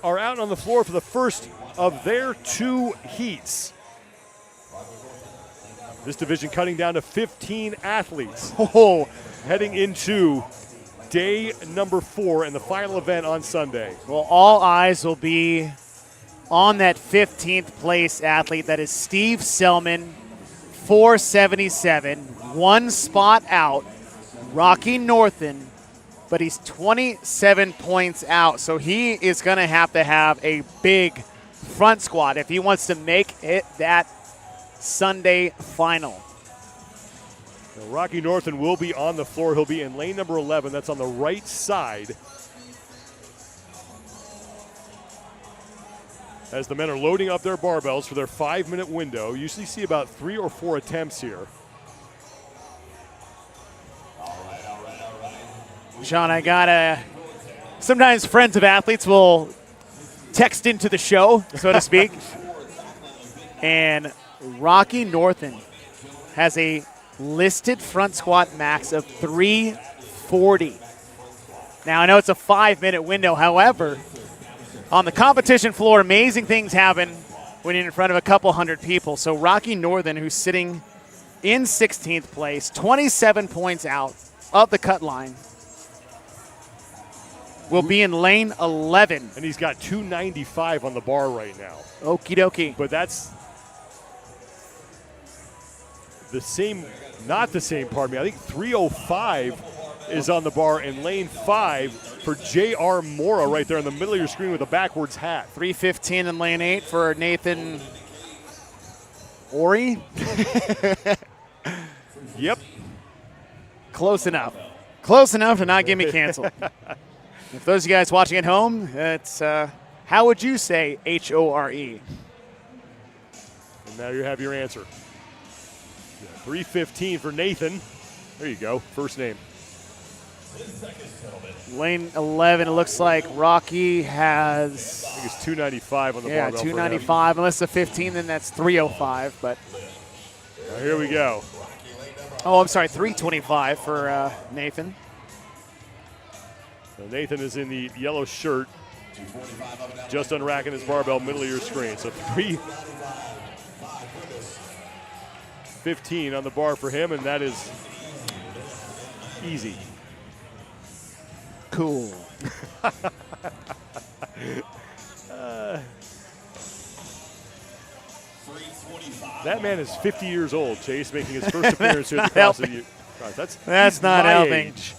are out on the floor for the first of their 2 heats. This division cutting down to 15 athletes. Heading into day number 4 and the final event on Sunday. Well, all eyes will be on that 15th place athlete. That is Steve Selman, 477, 1 spot out. Rocky Northen, but he's 27 points out. So he is going to have a big front squat if he wants to make it that Sunday final. Now, Rocky Northen will be on the floor. He'll be in lane number 11. That's on the right side. As the men are loading up their barbells for their 5-minute window. Usually see about 3 or 4 attempts here. Sean, I got sometimes friends of athletes will text into the show, so to speak. And Rocky Northen has a listed front squat max of 340. Now, I know it's a 5-minute window. However, on the competition floor, amazing things happen when you're in front of a couple hundred people. So Rocky Northen, who's sitting in 16th place, 27 points out of the cut line, will be in lane 11. And he's got 295 on the bar right now. Okie dokie. But that's the same, not the same, pardon me. I think 305 is on the bar in lane 5 for J.R. Mora right there in the middle of your screen with a backwards hat. 315 in lane 8 for Nathan Ori. Yep. Close enough. Close enough to not get me canceled. If those of you guys watching at home, it's how would you say H-O-R-E? And now you have your answer. 315 for Nathan. There you go. First name. Lane 11, it looks like Rocky has... I think it's 295 on the yeah, barbell. 295. Unless the 15, then that's 305. But now here we go. oh, I'm sorry, 325 for Nathan. So Nathan is in the yellow shirt, just unracking his barbell, middle of your screen. So 315 on the bar for him, and that is easy. Cool. That man is 50 years old, Chase, making his first appearance here at the CrossFit. That's not my helping. age.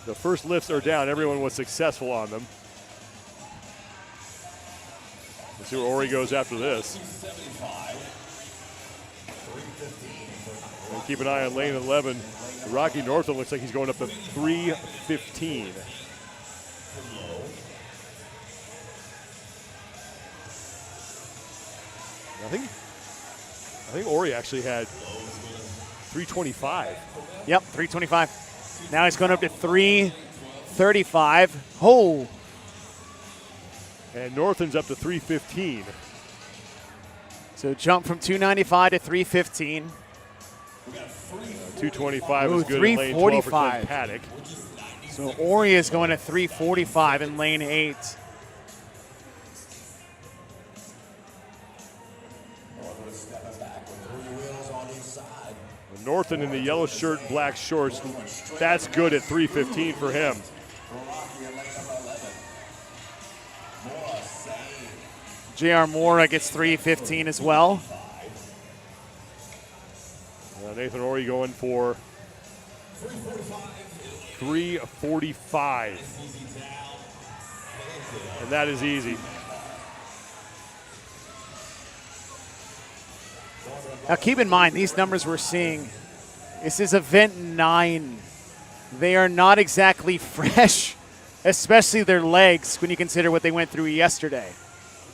The first lifts are down. Everyone was successful on them. Let's see where Ori goes after this. And keep an eye on lane 11. Rocky Northen looks like he's going up to 315. I think Ori actually had 325. Yep, 325. Now he's going up to 335. Oh. And Northen's up to 315. So jump from 295 to 315. 225 is good in lane 12 for Clint Paddock. So Ori is going to 345 in lane 8. Northen in the yellow shirt, black shorts. That's good at 315 for him. J.R. Mora gets 315 as well. Nathan Ori going for 345. And that is easy. Now keep in mind, these numbers we're seeing, this is event 9. They are not exactly fresh, especially their legs when you consider what they went through yesterday.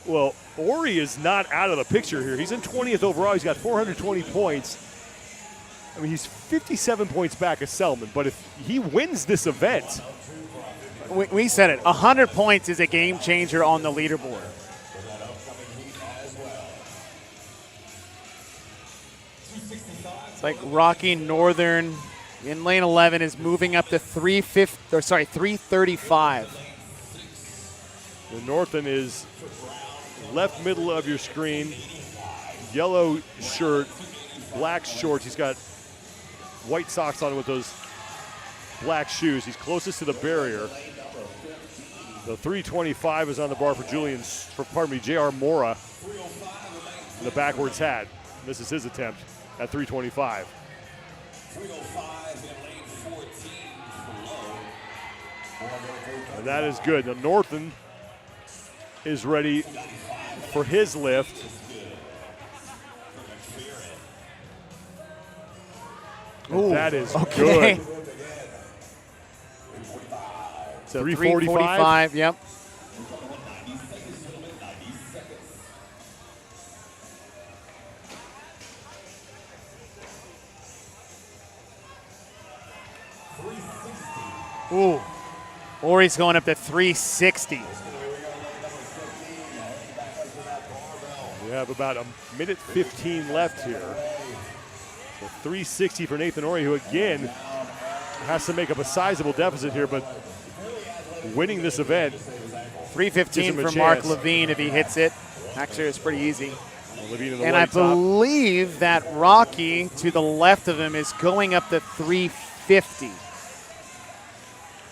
Well, Ori is not out of the picture here. He's in 20th overall. He's got 420 points. I mean, he's 57 points back of Selman, but if he wins this event, we said it. 100 points is a game changer on the leaderboard. It's like Rocky Northern in lane 11 is moving up to 335. the Northern is left middle of your screen, yellow shirt, black shorts. He's got white socks on with those black shoes. He's closest to the barrier. The 325 is on the bar for J.R. Mora in the backwards hat. This is his attempt at 325. And that is good. The Northern is ready for his lift. Ooh, that is okay. good. So 345? Yep. Ooh. Or he's going up to 360. We have about a minute 15 left here. So 360 for Nathan Ori, who again has to make up a sizable deficit here, but winning this event. 315 for Mark Levine if he hits it. Actually, it's pretty easy. And I believe that Rocky to the left of him is going up to 350.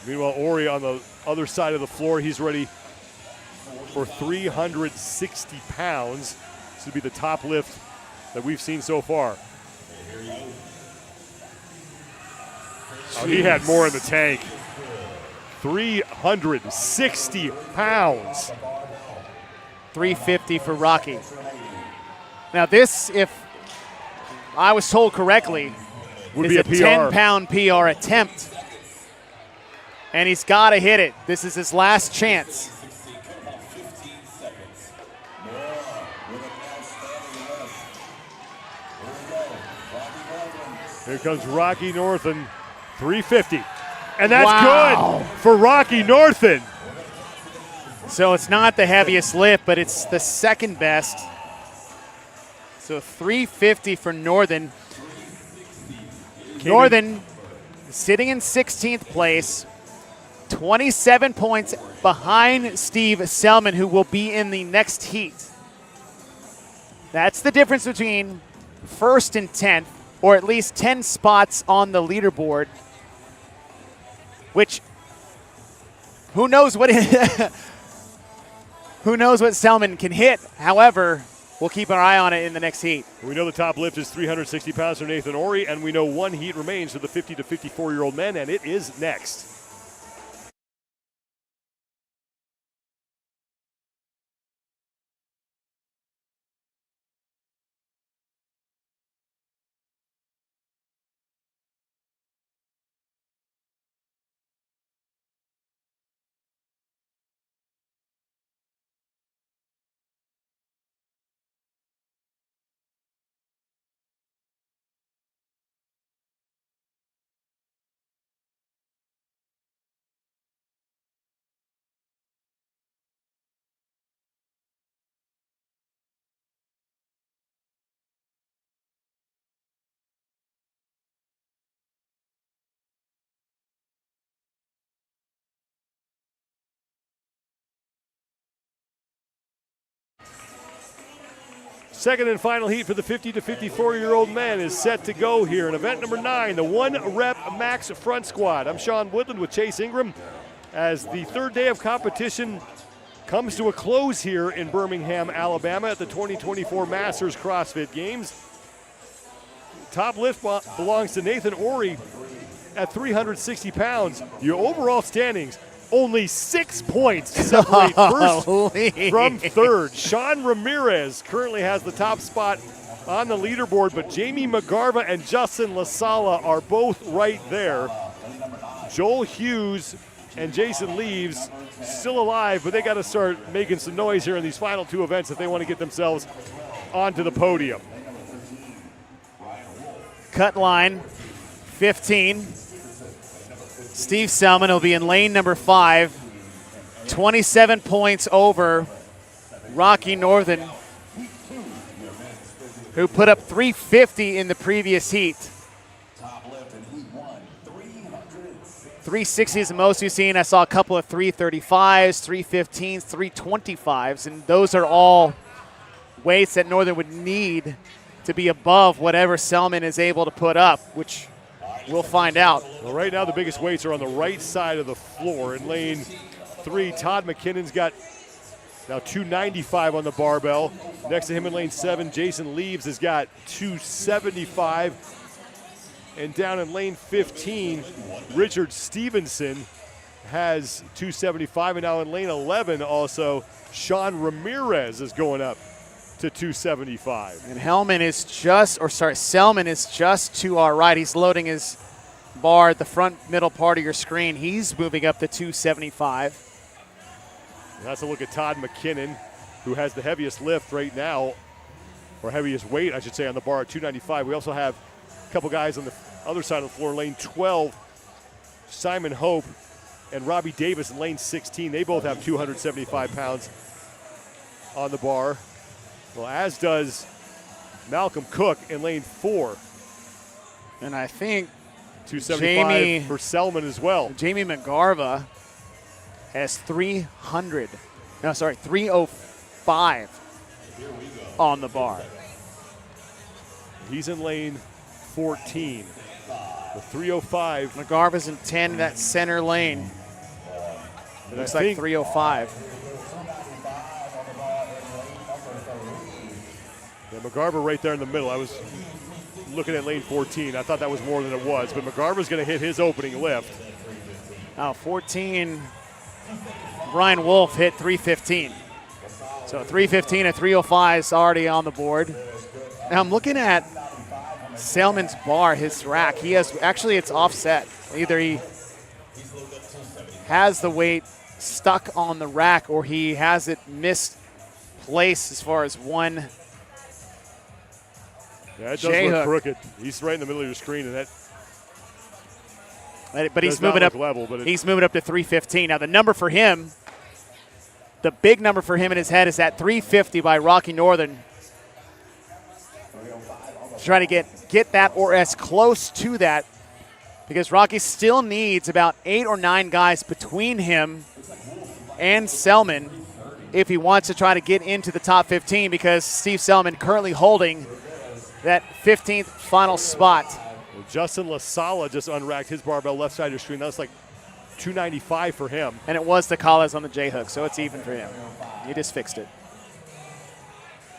Meanwhile, Ori on the other side of the floor, he's ready for 360 pounds. This would be the top lift that we've seen so far. Oh, he had more in the tank. 360 pounds. 350 for Rocky. Now this, if I was told correctly, would is be a PR. 10-pound PR attempt. And he's got to hit it. This is his last chance. Here comes Rocky Northern, 350. And that's good for Rocky Northern. So it's not the heaviest lift, but it's the second best. So 350 for Northern. Northern sitting in 16th place, 27 points behind Steve Selman, who will be in the next heat. That's the difference between first and 10th, or at least 10 spots on the leaderboard, which who knows what who knows what Selman can hit. However, we'll keep our eye on it in the next heat. We know the top lift is 360 pounds for Nathan Ori, and we know one heat remains for the 50 to 54-year-old men, and it is next. Second and final heat for the 50 to 54-year-old men is set to go here in event number 9, the 1-rep max front squat. I'm Sean Woodland with Chase Ingram as the third day of competition comes to a close here in Birmingham, Alabama at the 2024 Masters CrossFit Games. Top lift belongs to Nathan Ori at 360 pounds. Your overall standings, only 6 points separate first from third. Sean Ramirez currently has the top spot on the leaderboard, but Jamie McGarva and Justin LaSala are both right there. Joel Hughes and Jason Leaves still alive, but they got to start making some noise here in these final two events if they want to get themselves onto the podium. cut line, 15. Steve Selman will be in lane number 5, 27 points over Rocky Northern, who put up 350 in the previous heat. 360 is the most you've seen. I saw a couple of 335s, 315s, 325s, and those are all weights that Northern would need to be above whatever Selman is able to put up, which we'll find out. Well, right now the biggest weights are on the right side of the floor. In lane 3, Todd McKinnon's got now 295 on the barbell. Next to him in lane 7, Jason Leaves has got 275. And down in lane 15, Richard Stevenson has 275. And now in lane 11 also, Sean Ramirez is going up to 275. And Selman is just to our right. He's loading his bar at the front middle part of your screen. He's moving up to 275. That's a look at Todd McKinnon, who has the heaviest lift right now, or heaviest weight, I should say, on the bar at 295. We also have a couple guys on the other side of the floor, lane 12, Simon Hope and Robbie Davis in lane 16. They both have 275 pounds on the bar. Well, as does Malcolm Cook in lane 4. And I think 275 for Selman as well. Jamie McGarva has 305 on the bar. He's in lane 14. The 305. McGarva's in 10 in that center lane. It looks like 305. Yeah, McGarva right there in the middle. I was looking at lane 14. I thought that was more than it was, but McGarva's going to hit his opening lift. Now 14, Brian Wolf hit 315. So 315 and 305 is already on the board. Now I'm looking at Selman's bar, his rack. He has, actually it's offset. Either he has the weight stuck on the rack or he has it misplaced as far as one Yeah, it does look crooked. He's right in the middle of your screen, and but he's moving up. Level, but he's moving up to 315. Now the number for him, the big number for him in his head is at 350 by Rocky Northern. Trying to get that or as close to that, because Rocky still needs about 8 or 9 guys between him and Selman if he wants to try to get into the top 15, because Steve Selman currently holding that 15th final spot. Well, Justin LaSala just unracked his barbell left side of your screen. That was like 295 for him. And it was the Collas on the J-hook, so it's even for him. He just fixed it.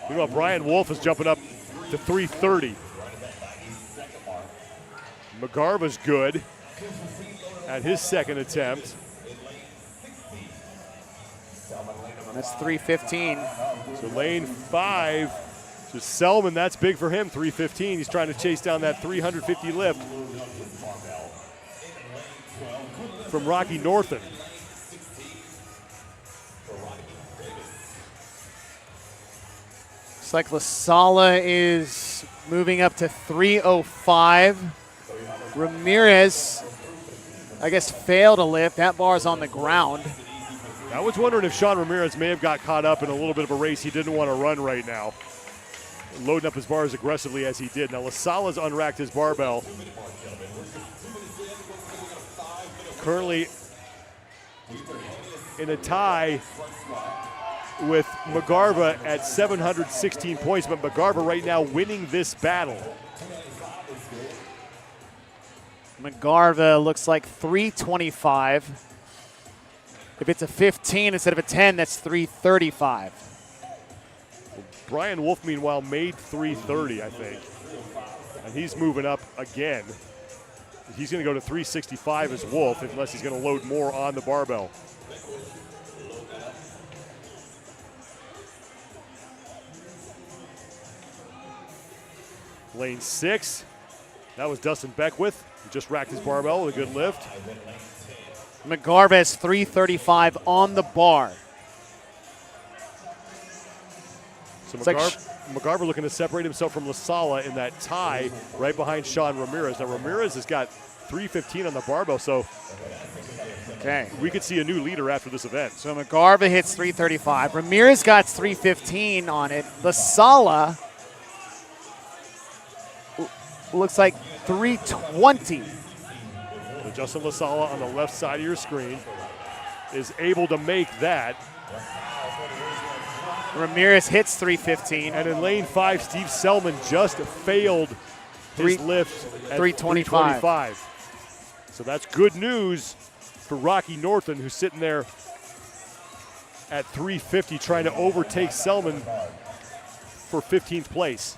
Meanwhile, Brian Wolf is jumping up to 330. McGarva's good at his second attempt. That's 315. So lane 5, so Selman, that's big for him, 315. He's trying to chase down that 350 lift from Rocky Northern. Looks like LaSala is moving up to 305. Ramirez, I guess, failed a lift. That bar's on the ground. I was wondering if Sean Ramirez may have got caught up in a little bit of a race he didn't want to run right now, loading up his bar as aggressively as he did. Now LaSala's unracked his barbell. Currently in a tie with McGarva at 716 points, but McGarva right now winning this battle. McGarva looks like 325. If it's a 15 instead of a 10, that's 335. Brian Wolf, meanwhile, made 330, I think. And he's moving up again. He's going to go to 365 as Wolf, unless he's going to load more on the barbell. Lane 6, that was Dustin Beckwith. He just racked his barbell with a good lift. McGarva has 335 on the bar. So It's like McGarver looking to separate himself from LaSala in that tie right behind Sean Ramirez. Now, Ramirez has got 315 on the barbell, so we could see a new leader after this event. So McGarva hits 335. Ramirez got 315 on it. LaSala looks like 320. So Justin LaSala on the left side of your screen is able to make that. Ramirez hits 315. And in lane 5, Steve Selman just failed his lift at 325. So that's good news for Rocky Norton, who's sitting there at 350 trying to overtake Selman for 15th place.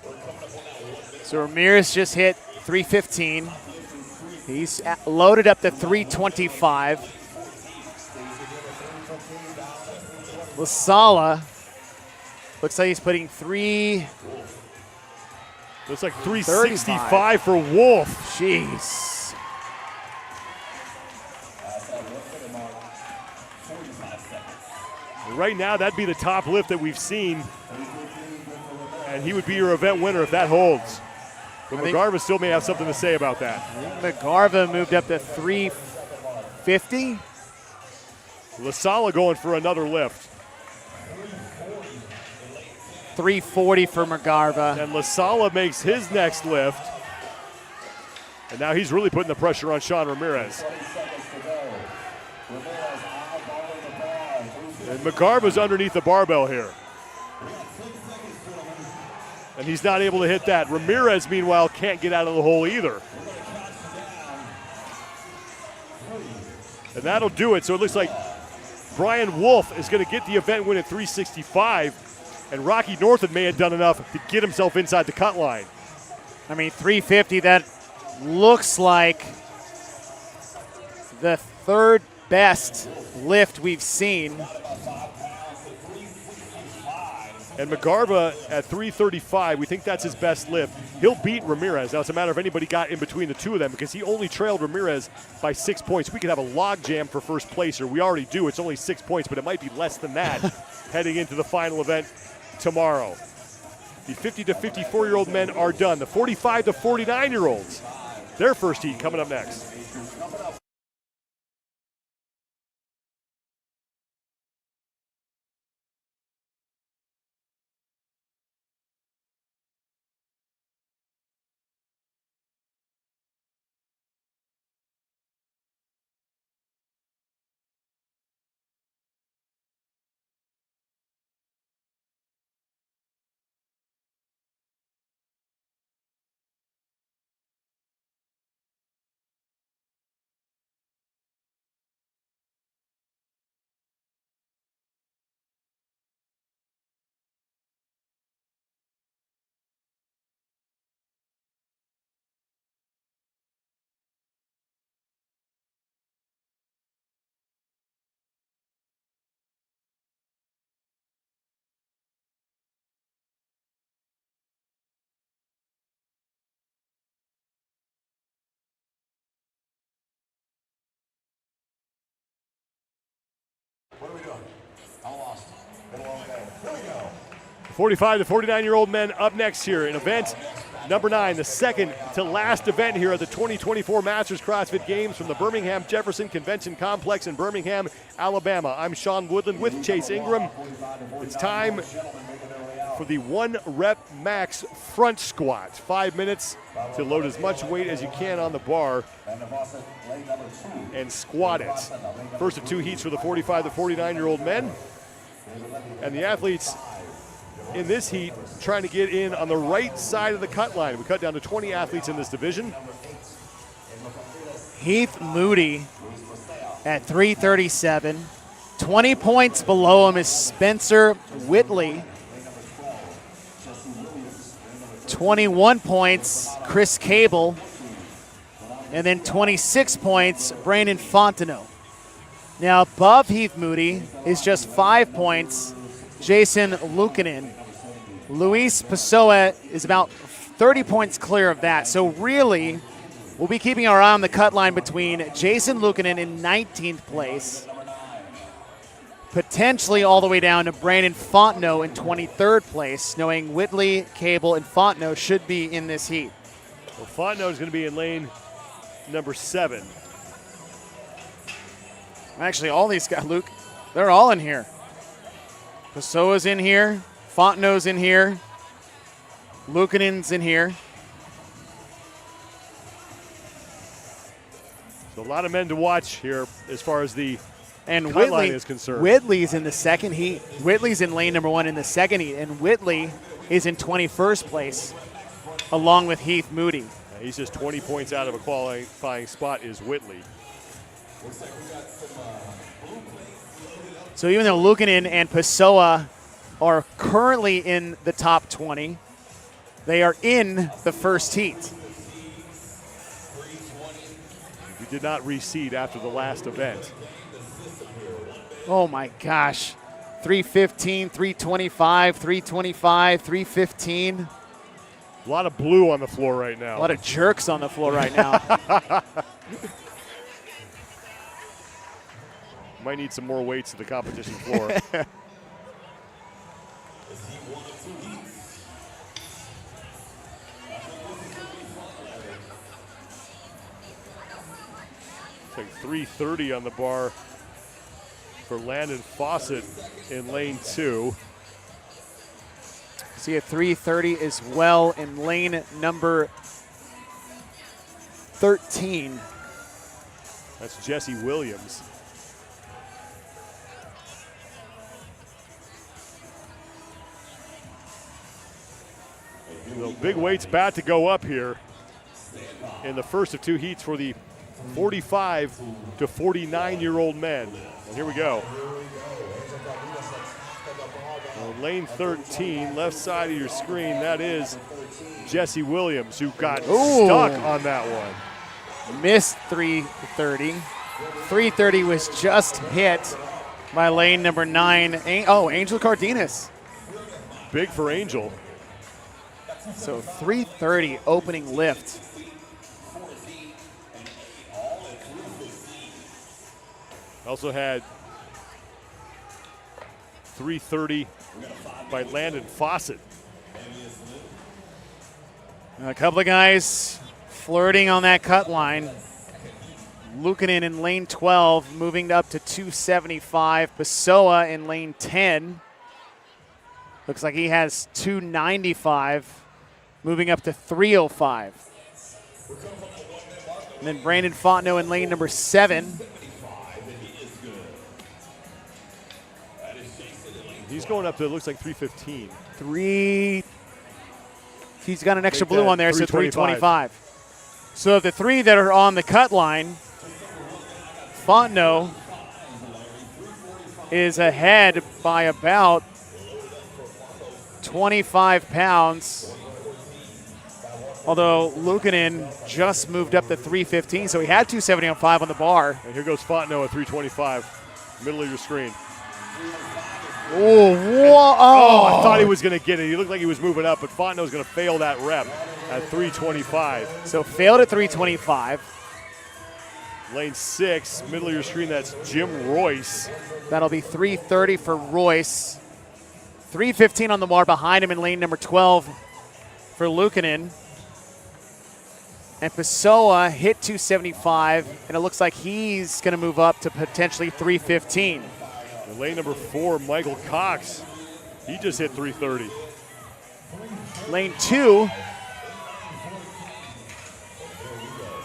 So Ramirez just hit 315. He's loaded up to 325. LaSala looks like he's putting looks like 365 for Wolf. Jeez. Right now, that'd be the top lift that we've seen, and he would be your event winner if that holds. But McGarva still may have something to say about that. McGarva moved up to 350. LaSala going for another lift. 340 for McGarva. And LaSala makes his next lift. And now he's really putting the pressure on Sean Ramirez. And McGarva's underneath the barbell here. And he's not able to hit that. Ramirez, meanwhile, can't get out of the hole either. And that'll do it. So it looks like Brian Wolf is going to get the event win at 365. And Rocky Norton may have done enough to get himself inside the cut line. I mean, 350, that looks like the third best lift we've seen. And McGarva at 335, we think that's his best lift. He'll beat Ramirez. Now it's a matter of anybody got in between the two of them because he only trailed Ramirez by 6 points. We could have a log jam for first place, or we already do. It's only 6 points, but it might be less than that heading into the final event tomorrow. The 50 to 54-year-old men are done. The 45 to 49-year-olds, their first heat coming up next. What are we doing? I lost. Been a long day. Here we go. 45 to 49-year-old men up next here in event number 9, the second to last event here at the 2024 Masters CrossFit Games from the Birmingham Jefferson Convention Complex in Birmingham, Alabama. I'm Sean Woodland with Chase Ingram. It's time for the 1 rep max front squat. 5 minutes to load as much weight as you can on the bar and squat it. First of 2 heats for the 45 to 49-year-old men. And the athletes in this heat trying to get in on the right side of the cut line. We cut down to 20 athletes in this division. Heath Moody at 337. 20 points below him is Spencer Whitley. 21 points, Chris Cable. And then 26 points, Brandon Fontenot. Now above Heath Moody is just 5 points, Jason Luukkonen. Luis Pessoa is about 30 points clear of that. So really, we'll be keeping our eye on the cut line between Jason Luukkonen in 19th place potentially all the way down to Brandon Fontenot in 23rd place, knowing Whitley, Cable, and Fontenot should be in this heat. Well, Fontenot is going to be in lane number 7. Actually, all these guys, Luke, they're all in here. Pessoa's in here. Fontenot's in here. Luukkonen's in here. So a lot of men to watch here as far as the and cut line Whitley is concerned. Whitley's in the second heat. Whitley's in lane number 1 in the second heat, and Whitley is in 21st place, along with Heath Moody. He's just 20 points out of a qualifying spot is Whitley. So even though Luukkonen and Pessoa are currently in the top 20, they are in the first heat. We did not reseed after the last event. Oh my gosh. 315, 325, 325, 315. A lot of blue on the floor right now. A lot of jerks on the floor right now. Might need some more weights to the competition floor. It's like 330 on the bar for Landon Fawcett in lane 2. See a 330 as well in lane number 13. That's Jesse Williams. So big weights about to go up here in the first of 2 heats for the 45 to 49-year-old men. And here we go. Lane 13, left side of your screen, that is Jesse Williams, who got stuck on that one. Missed 330. 330 was just hit by lane number 9. Angel Cardenas. Big for Angel. So 330 opening lift. Also had 330 by Landon Fawcett. A couple of guys flirting on that cut line. Luukkonen in lane 12, moving up to 275. Pessoa in lane 10. Looks like he has 295, moving up to 305. And then Brandon Fontenot in lane number 7. He's going up to, it looks like 315. He's got an extra blue on there, so 325. So of the 3 that are on the cut line, Fontenot is ahead by about 25 pounds. Although Luukkonen just moved up to 315, so he had 275 on the bar. And here goes Fontenot at 325, middle of your screen. Oh, whoa. I thought he was going to get it. He looked like he was moving up, but Fontenot's going to fail that rep at 325. So failed at 325. Lane 6, middle of your screen, that's Jim Royce. That'll be 330 for Royce. 315 on the bar behind him in lane number 12 for Luukkonen. And Pessoa hit 275, and it looks like he's going to move up to potentially 315. In lane number 4, Michael Cox, he just hit 330. Lane 2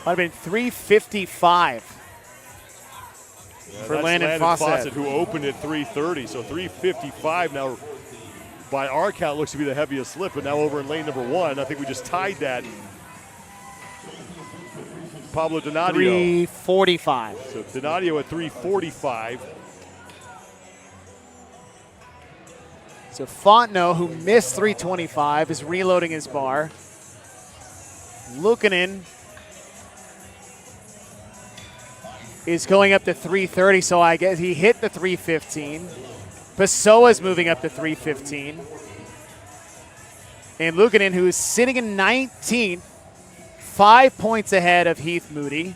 might have been 355 for Landon Fawcett, who opened at 330. So 355 now, by our count, looks to be the heaviest lift, but now over in lane number 1, I think we just tied that. Pablo Donadio. 345. So Donadio at 345. So Fontenot, who missed 325, is reloading his bar. Luukkonen is going up to 330, so I guess he hit the 315. Pessoa's moving up to 315. And Luukkonen, who is sitting in 19th, 5 points ahead of Heath Moody.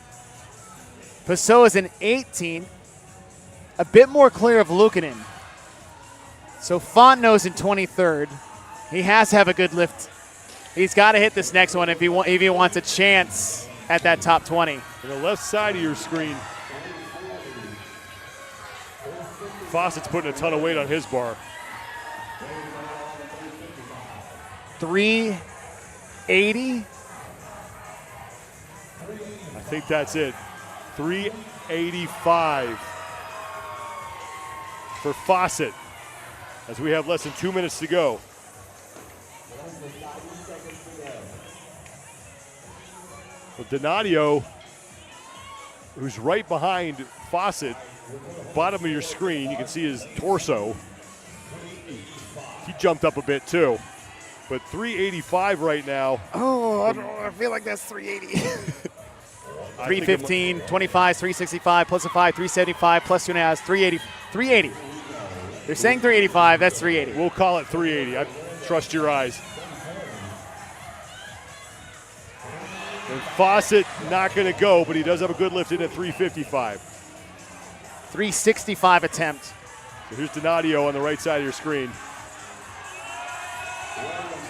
Pessoa's in 18th, a bit more clear of Luukkonen. So Fontenot's in 23rd. He has to have a good lift. He's got to hit this next one if he wants a chance at that top 20. On the left side of your screen, Fawcett's putting a ton of weight on his bar. 380. I think that's it. 385 for Fawcett as we have less than 2 minutes to go. Well, Donadio, who's right behind Fawcett, bottom of your screen, you can see his torso. He jumped up a bit too. But 385 right now. Oh, I feel like that's 380. 315, 25, 365, plus a 5, 375, plus 2.5, 380. 380. They're saying 385, that's 380. We'll call it 380. I trust your eyes. And Fawcett not going to go, but he does have a good lift in at 355. 365 attempt. So here's Donadio on the right side of your screen.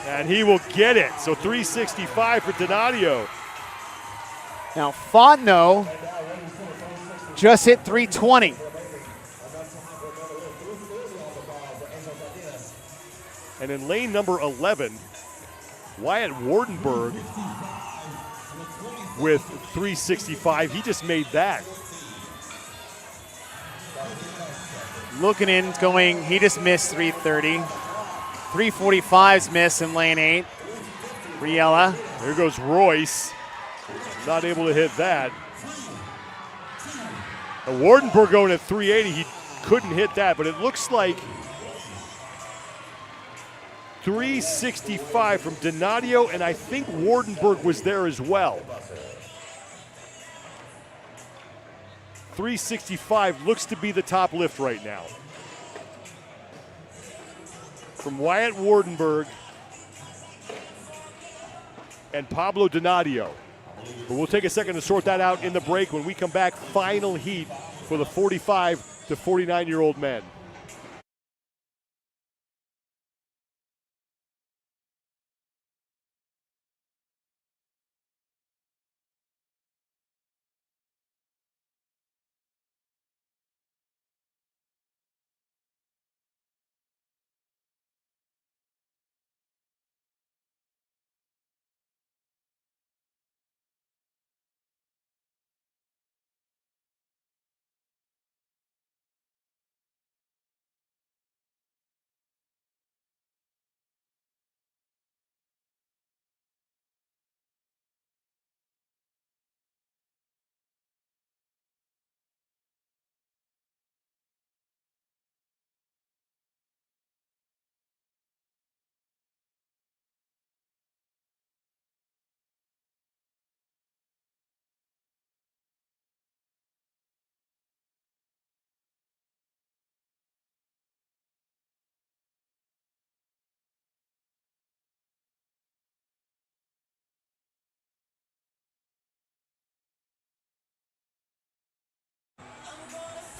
And he will get it. So 365 for Donadio. Now Fontenot just hit 320. And in lane number 11, Wyatt Wardenberg with 365. He just made that. Luukkonen's going, he just missed 330. 345's miss in lane 8. Riella. There goes Royce. Not able to hit that. And Wardenberg going at 380. He couldn't hit that, but it looks like 365 from Donadio, and I think Wardenberg was there as well. 365 looks to be the top lift right now. From Wyatt Wardenberg and Pablo Donadio. But we'll take a second to sort that out in the break. When we come back, final heat for the 45 to 49-year-old men.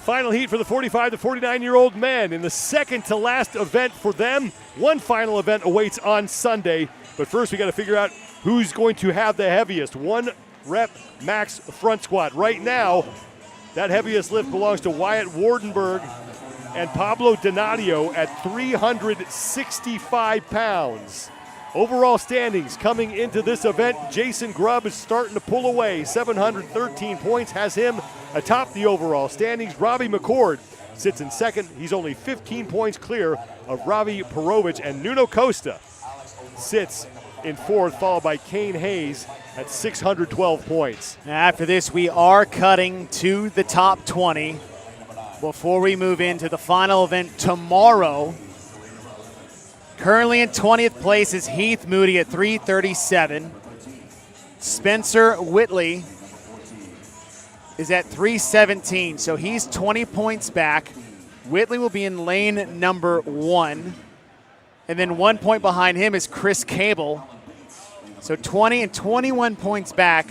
Final heat for the 45 to 49-year-old men in the second to last event for them. One final event awaits on Sunday. But first we got to figure out who's going to have the heaviest. 1 rep max front squat. Right now, that heaviest lift belongs to Wyatt Wardenberg and Pablo Donadio at 365 pounds. Overall standings coming into this event, Jason Grubb is starting to pull away. 713 points has him atop the overall standings. Robbie McCord sits in second. He's only 15 points clear of Ravi Perovic, and Nuno Costa sits in fourth, followed by Kane Hayes at 612 points. After this, we are cutting to the top 20 before we move into the final event tomorrow. Currently in 20th place is Heath Moody at 337. Spencer Whitley is at 317, so he's 20 points back. Whitley will be in lane number 1. And then 1 point behind him is Chris Cable. So 20 and 21 points back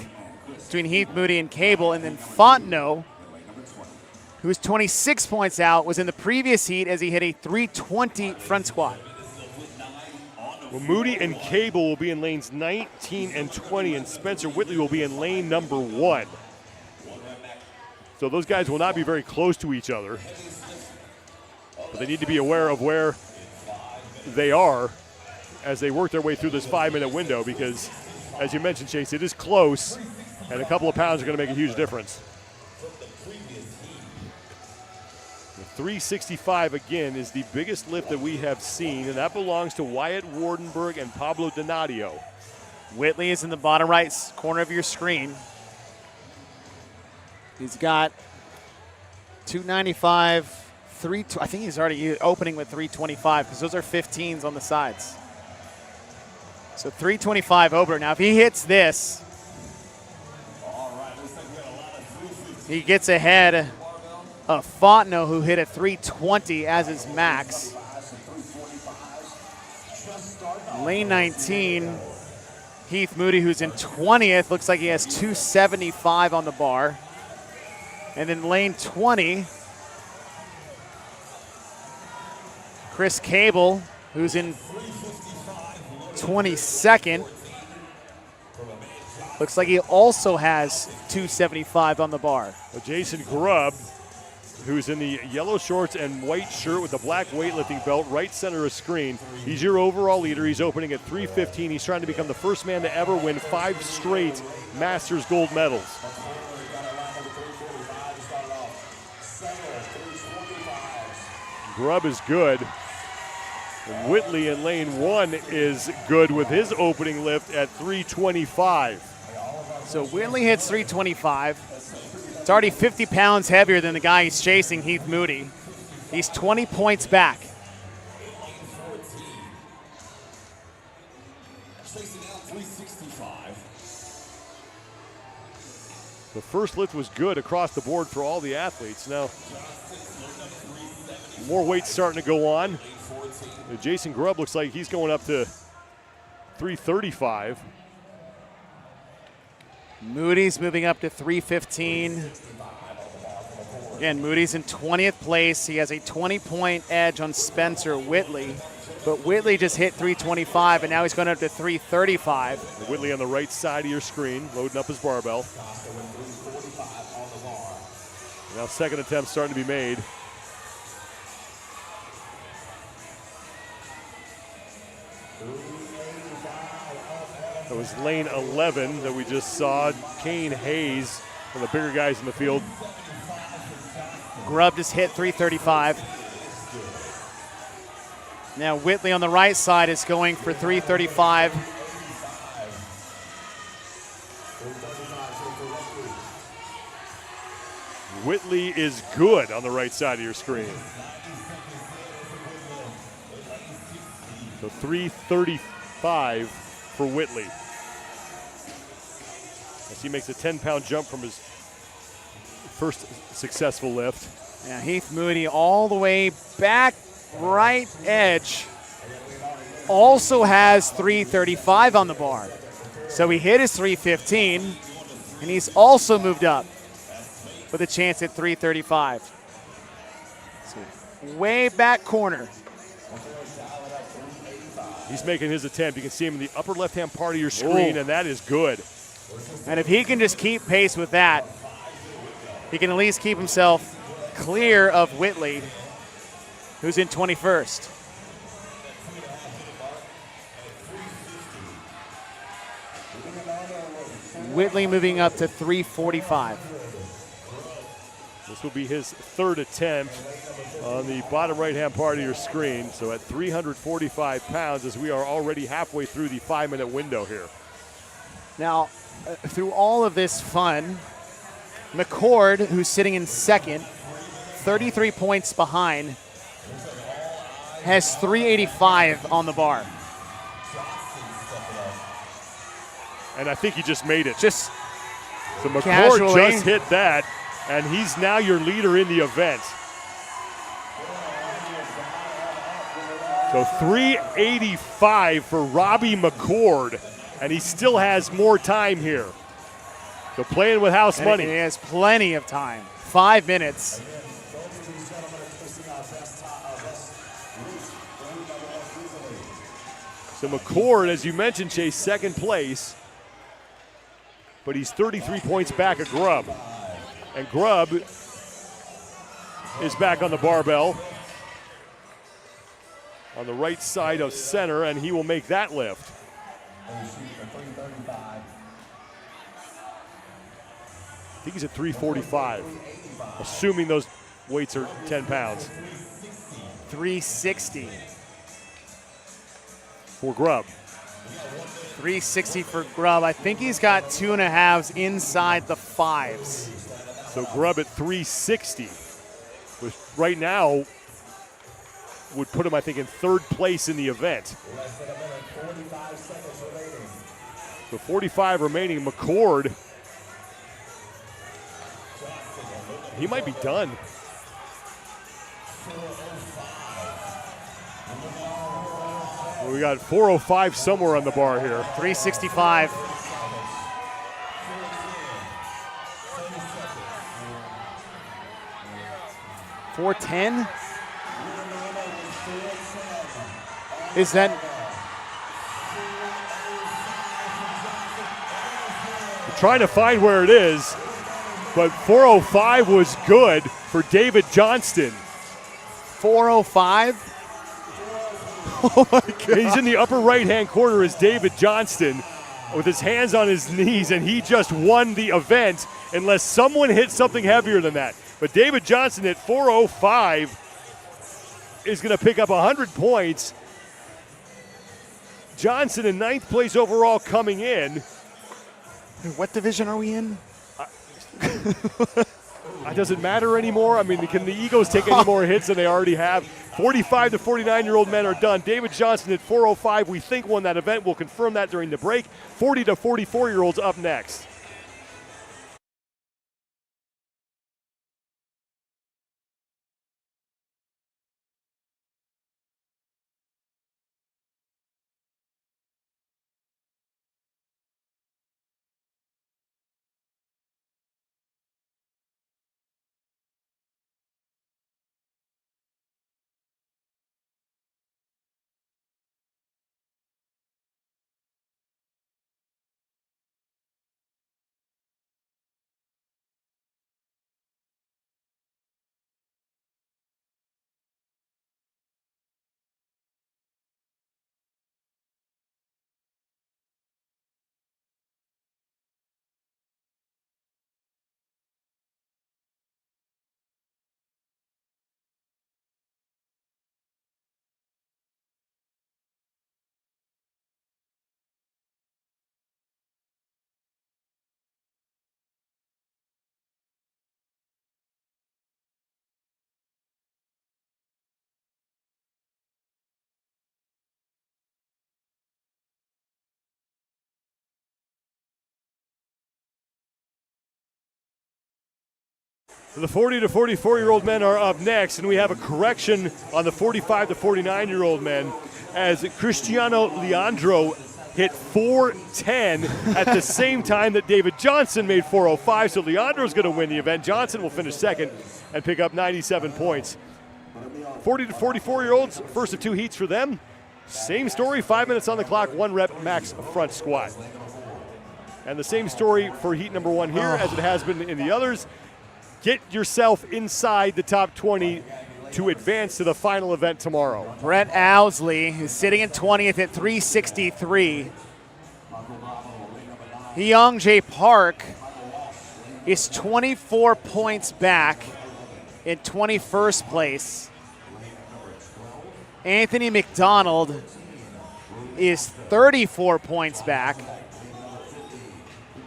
between Heath Moody and Cable. And then Fontenot who's 26 points out, was in the previous heat as he hit a 320 front squat. Well, Moody and Cable will be in lanes 19 and 20, and Spencer Whitley will be in lane number 1. So those guys will not be very close to each other, but they need to be aware of where they are as they work their way through this 5-minute window, because, as you mentioned, Chase, it is close, and a couple of pounds are going to make a huge difference. The 365 again is the biggest lift that we have seen, and that belongs to Wyatt Wardenberg and Pablo Donadio. Whitley is in the bottom right corner of your screen. He's got 295, I think he's already opening with 325 because those are 15s on the sides. So 325 over. Now if he hits this, he gets ahead of Fontenot, who hit a 320 as his max. Lane 19, Heath Moody, who's in 20th, looks like he has 275 on the bar. And then lane 20, Chris Cable, who's in 22nd. Looks like he also has 275 on the bar. Well, Jason Grubb, who's in the yellow shorts and white shirt with the black weightlifting belt, right center of screen. He's your overall leader. He's opening at 315. He's trying to become the first man to ever win 5 straight Masters gold medals. Grubb is good. And Whitley in lane 1 is good with his opening lift at 325. So Whitley hits 325. It's already 50 pounds heavier than the guy he's chasing, Heath Moody. He's 20 points back. The first lift was good across the board for all the athletes. Now, more weight starting to go on. Jason Grubb looks like he's going up to 335. Moody's moving up to 315. Again, Moody's in 20th place. He has a 20-point edge on Spencer Whitley. But Whitley just hit 325, and now he's going up to 335. Whitley on the right side of your screen, loading up his barbell. Now second attempt starting to be made. That was lane 11 that we just saw. Kane Hayes, one of the bigger guys in the field. Grubb just hit 335. Now Whitley on the right side is going for 335. Whitley is good on the right side of your screen. So 335 for Whitley, as he makes a 10-pound jump from his first successful lift. Yeah, Heath Moody all the way back right edge also has 335 on the bar. So he hit his 315, and he's also moved up with a chance at 335. So way back corner. He's making his attempt. You can see him in the upper left-hand part of your screen, and that is good. And if he can just keep pace with that, he can at least keep himself clear of Whitley, who's in 21st. Whitley moving up to 345. This will be his third attempt on the bottom right-hand part of your screen. So at 345 pounds, as we are already halfway through the 5-minute window here. Now, through all of this fun, McCord, who's sitting in second, 33 points behind, has 385 on the bar. And I think he just made it. Just so McCord casually just hit that, and he's now your leader in the event. So 385 for Robbie McCord, and he still has more time here. So playing with house money. And he has plenty of time. 5 minutes. So McCord, as you mentioned, Chase, second place. But he's 33 points back of Grubb. And Grubb is back on the barbell on the right side of center, and he will make that lift. I think he's at 345, assuming those weights are 10 pounds. 360 for Grubb. 360 for Grubb. I think he's got 2.5s inside the 5s. So Grubb at 360, which right now would put him, I think, in third place in the event. So 45 remaining. McCord, he might be done. Well, we got 405 somewhere on the bar here. 365. $410? Is that? We're trying to find where it is, but 405 was good for David Johnston. 405? Oh my God. He's in the upper right-hand corner is David Johnston with his hands on his knees, and he just won the event unless someone hit something heavier than that. But David Johnston at 405 is going to pick up 100 points. Johnson in 9th place overall coming in. What division are we in? It doesn't matter anymore. I mean, can the Eagles take any more hits than they already have? 45 to 49-year-old men are done. David Johnson at 405, we think, won that event. We'll confirm that during the break. 40 to 44-year-olds up next. The 40 to 44-year-old men are up next, and we have a correction on the 45 to 49-year-old men as Cristiano Leandro hit 410 at the same time that David Johnson made 405. So Leandro's going to win the event. Johnson will finish second and pick up 97 points. 40 to 44-year-olds, first of two heats for them. Same story, 5 minutes on the clock, 1 rep max front squat. And the same story for heat number 1 here as it has been in the others. Get yourself inside the top 20 to advance to the final event tomorrow. Brett Owsley is sitting in 20th at 363. Young J. Park is 24 points back in 21st place. Anthony McDonald is 34 points back.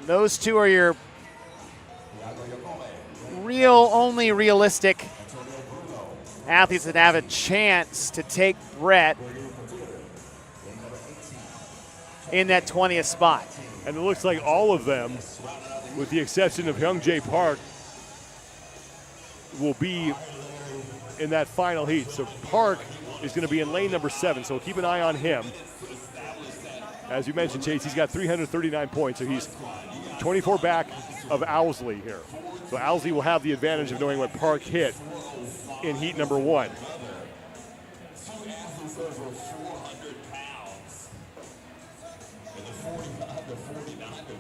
Those two are your only realistic athletes that have a chance to take Brett in that 20th spot. And it looks like all of them, with the exception of Young J. Park, will be in that final heat. So Park is going to be in lane number 7, so keep an eye on him. As you mentioned, Chase, he's got 339 points, so he's 24 back of Owsley here. So Owsley will have the advantage of knowing what Park hit in heat number 1.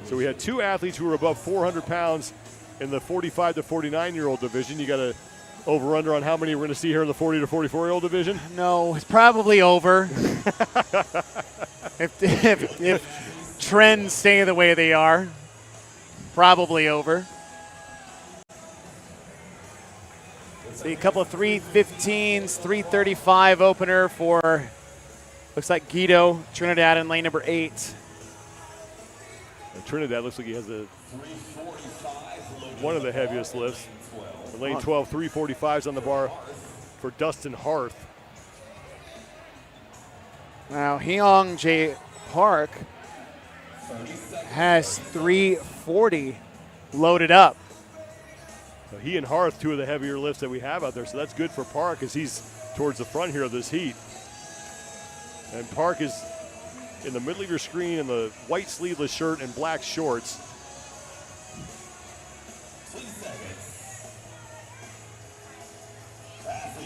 So we had 2 athletes who were above 400 pounds in the 45 to 49-year-old division. You got a over-under on how many we're going to see here in the 40 to 44-year-old division? No, it's probably over. if trends stay the way they are, probably over. See a couple of 315s, 335 opener for, looks like Guido Trinidad in lane number 8. And Trinidad looks like he has one of the heaviest lifts. In lane 12, 345s on the bar for Dustin Harth. Now, Hyung J. Park has 340 loaded up. So he and Harth, 2 of the heavier lifts that we have out there, so that's good for Park as he's towards the front here of this heat. And Park is in the middle of your screen in the white sleeveless shirt and black shorts.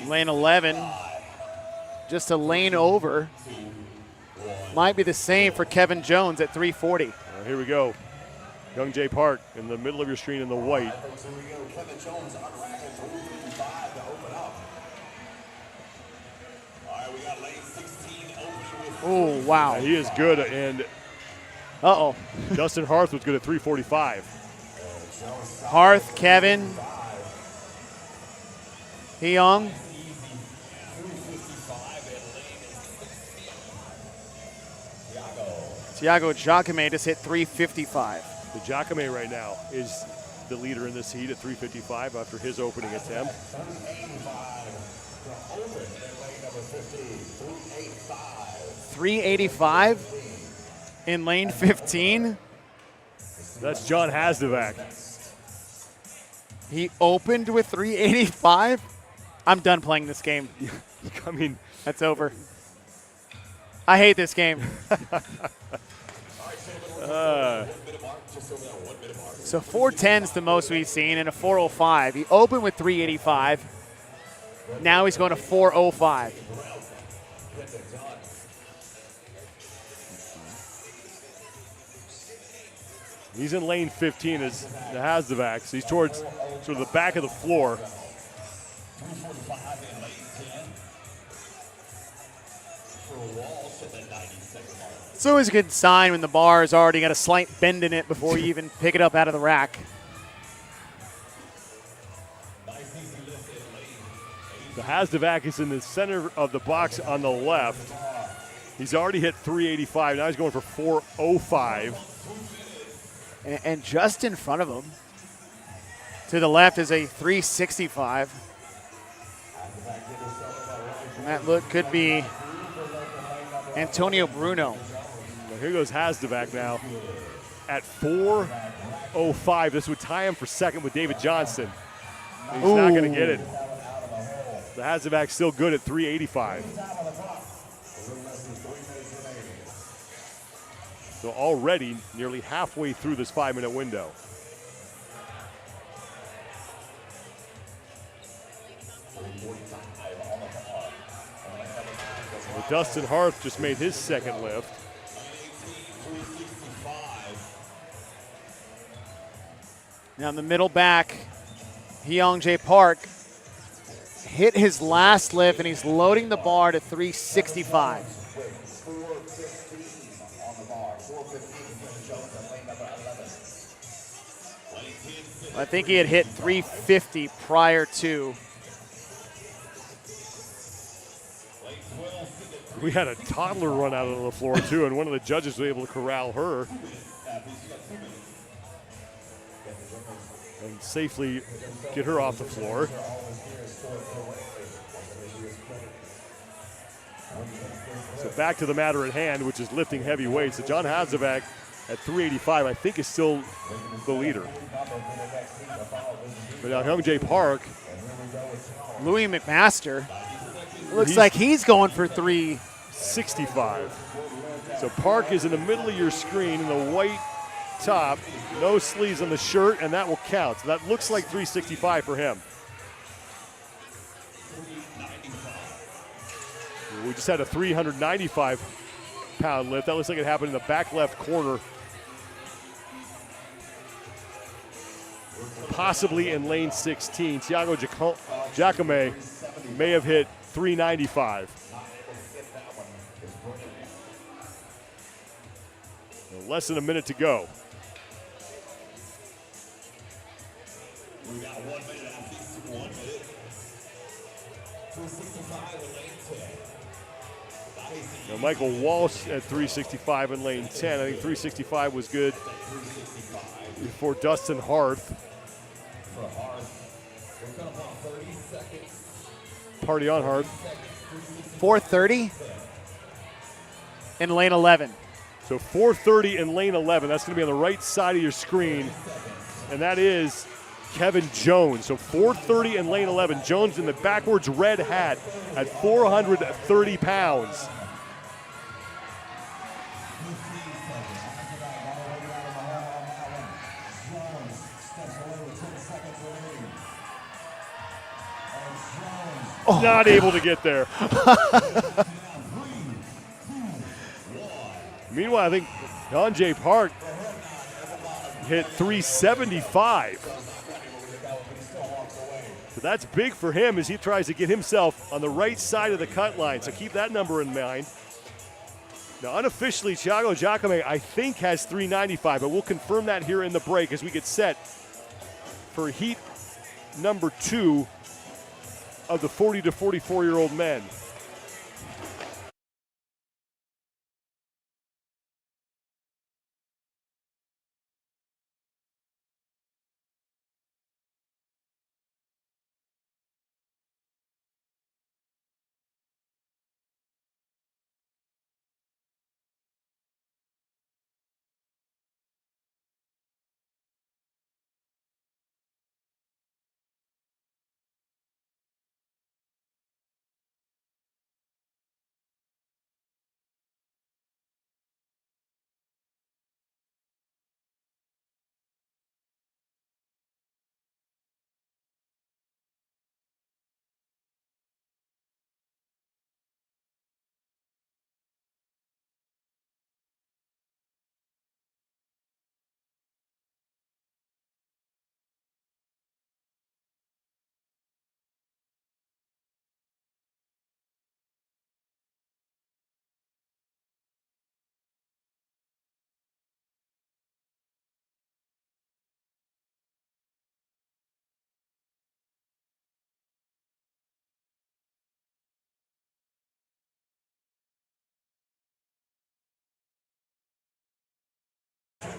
Lane 11, just a lane over. Might be the same for Kevin Jones at 340. Here we go. Young J. Park in the middle of your screen in the white. Kevin Jones unracking 355 to open up. All right, we got lane 16 opening with. Oh, wow. He is good, and Dustin Harth was good at 345. Harth, Kevin, Hyung. Tiago Jacome just hit 355. The Jacome right now is the leader in this heat at 355 after his opening attempt. 385 in lane 15. That's John Hasdevac. He opened with 385. I'm done playing this game. I mean, that's over. I hate this game. So 410 is the most we've seen, and a 405. He opened with 385. Now he's going to 405. He's in lane 15 as the Hasdevac. So he's towards sort of the back of the floor. It's always a good sign when the bar has already got a slight bend in it before you even pick it up out of the rack. The Hasdevac is in the center of the box on the left. He's already hit 385. Now he's going for 405. And just in front of him, to the left, is a 365. And that look could be Antonio Bruno. Well, here goes Hasdevac now at 405. This would tie him for second with David Johnston. He's not going to get it. The Hasdevac's still good at 385. So already nearly halfway through this 5-minute window. Well, Dustin Harth just made his second lift. Now in the middle back, Hyung J. Park hit his last lift, and he's loading the bar to 365. I think he had hit 350 prior to. We had a toddler run out on the floor too, and one of the judges was able to corral her and safely get her off the floor. So back to the matter at hand, which is lifting heavy weights. So John Hasdevac at 385, I think, is still the leader. But now Hyung J. Park. Louis McMaster looks like he's going for 365. So Park is in the middle of your screen in the white top, no sleeves on the shirt, and that will count. So that looks like 365 for him. We just had a 395-pound lift. That looks like it happened in the back left corner. Possibly in lane 16. Thiago Giacome may have hit 395. Less than a minute to go. We got 1 minute after 1 minute. 265 in lane 10. Now Michael Walsh at 365 in lane 10. I think 365 was good for Dustin Harth. For Harth, we're coming up on 30 seconds. Party on, Harth. 4:30 in lane 11. So 4:30 in lane 11. That's going to be on the right side of your screen, and that is Kevin Jones. So 4:30 in lane 11. Jones in the backwards red hat at 430 pounds. Oh, not able to get there. Meanwhile, I think Don J. Park hit 375. So that's big for him as he tries to get himself on the right side of the cut line. So keep that number in mind. Now, unofficially, Thiago Giacome, I think, has 395, but we'll confirm that here in the break as we get set for heat number 2 of the 40 to 44-year-old men.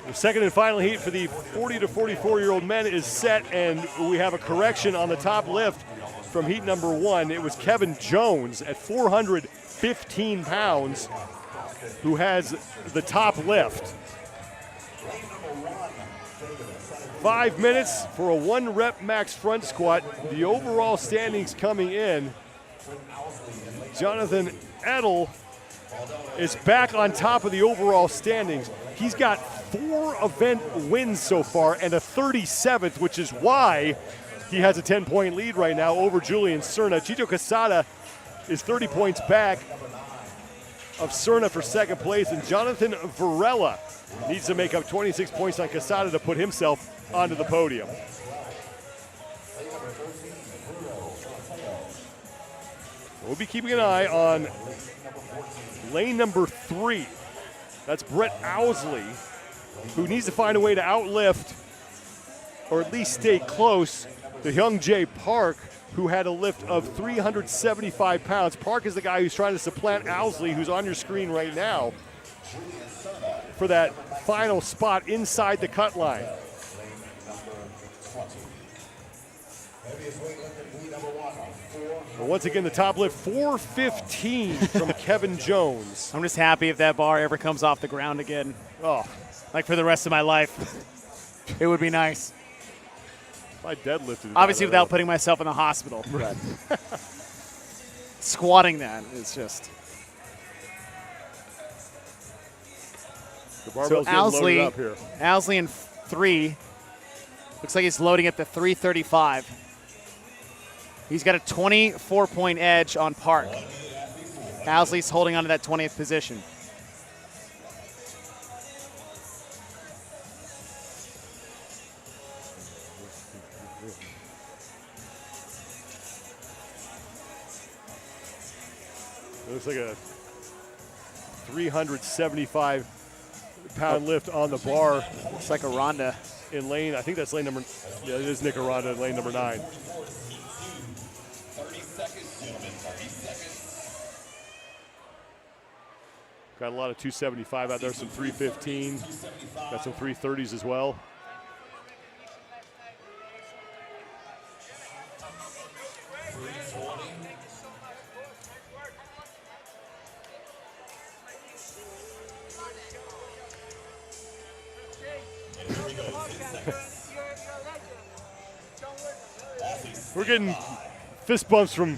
The second and final heat for the 40 to 44-year-old men is set, and we have a correction on the top lift from heat number 1. It was Kevin Jones at 415 pounds who has the top lift. 5 minutes for a 1-rep max front squat. The overall standings coming in. Jonathan Edel is back on top of the overall standings. He's got 4 event wins so far and a 37th, which is why he has a 10-point lead right now over Julian Cerna. Chicho Casada is 30 points back of Cerna for second place, and Jonathan Varela needs to make up 26 points on Casada to put himself onto the podium. We'll be keeping an eye on lane number 3. That's Brett Owsley, who needs to find a way to outlift or at least stay close to Young Jay Park, who had a lift of 375 pounds. Park is the guy who's trying to supplant Owsley, who's on your screen right now, for that final spot inside the cut line. Well, once again, the top lift, 415 from Kevin Jones. I'm just happy if that bar ever comes off the ground again. Oh, like for the rest of my life. It would be nice. If I deadlifted. Obviously without putting myself in the hospital. Right. Squatting that is just. The barbell's getting loaded up here. Owsley in 3. Looks like he's loading at the 335. He's got a 24-point edge on Park. Owsley's holding on to that 20th position. It looks like a 375-pound lift on the bar. Looks like a Ronda. In lane, I think that's lane number, yeah, it is Nick Aranda in lane number 9. 30 seconds, gentlemen, 30 seconds. Got a lot of 275 out there, some 315. Got some 330s as well. We're getting fist bumps from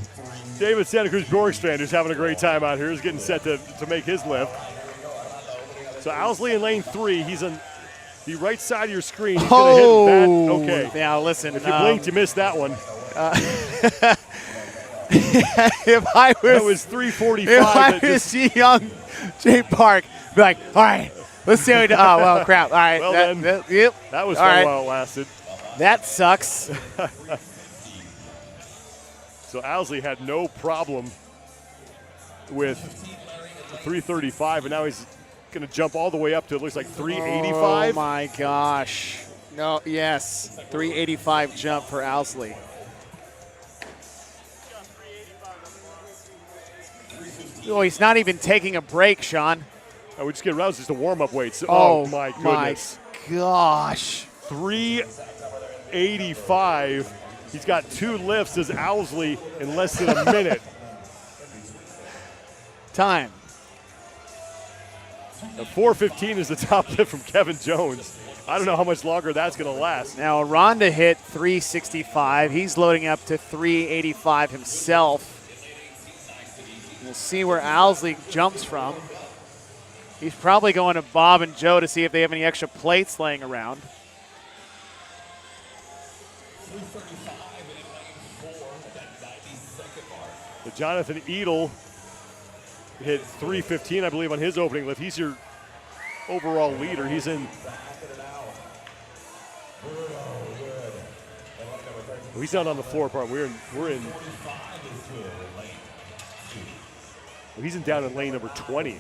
David Santa Cruz Bjorkstrand, who's having a great time out here. He's getting set to make his lift. So Owsley in lane 3. He's on the right side of your screen. He's going to hit that. Okay. Yeah, listen. If you blinked, you missed that one. If I was, that was 345. If I was young Jay Park, I'd be like, all right, let's see how we do. Oh, well, crap. All right. Well, that was all fun right. while it lasted. That sucks. So Owsley had no problem with 335, and now he's going to jump all the way up to, it looks like 385. Oh, my gosh. No, yes. 385 jump for Owsley. Oh, he's not even taking a break, Sean. Oh, we just get aroused just to warm-up weights. Oh, my goodness. My gosh. 385. He's got 2 lifts as Owsley in less than a minute. Time. 415 is the top lift from Kevin Jones. I don't know how much longer that's going to last. Now, Ronda hit 365. He's loading up to 385 himself. We'll see where Owsley jumps from. He's probably going to Bob and Joe to see if they have any extra plates laying around. The Jonathan Edel hit 315, I believe, on his opening lift. He's your overall leader. He's in. He's not on the floor part. We're in. Well, he's down in lane number 20.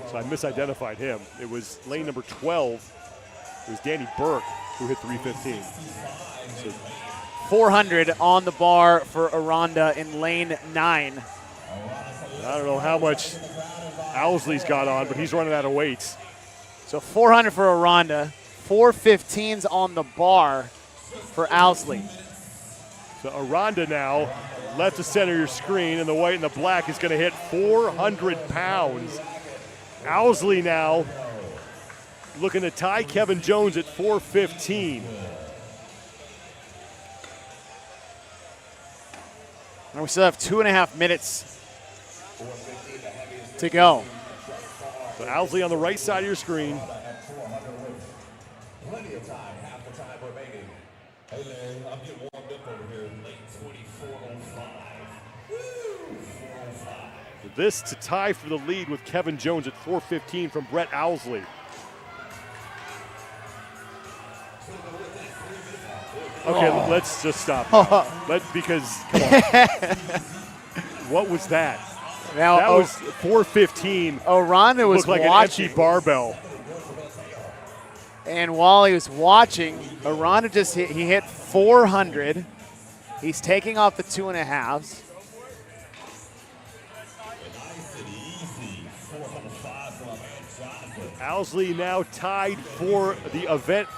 So I misidentified him. It was lane number 12. It was Danny Burke who hit 315. So 400 on the bar for Aranda in lane 9. I don't know how much Owsley's got on, but he's running out of weights. So 400 for Aranda, 415s on the bar for Owsley. So Aranda now, left to center your screen, and the white and the black is going to hit 400 pounds. Owsley now looking to tie Kevin Jones at 415. And we still have 2.5 minutes to go. So Owsley on the right side of your screen. Plenty of time, half the time remaining. Hey man, I'm getting warmed up over here. Late 24:05. This to tie for the lead with Kevin Jones at 415 from Brett Owsley. Okay, let's just stop. Because, come on. What was that? Now, That was 415. Aranda was Looked like watching. an empty barbell. And while he was watching, Aranda he hit 400. He's taking off the 2.5s. Owsley now tied for the event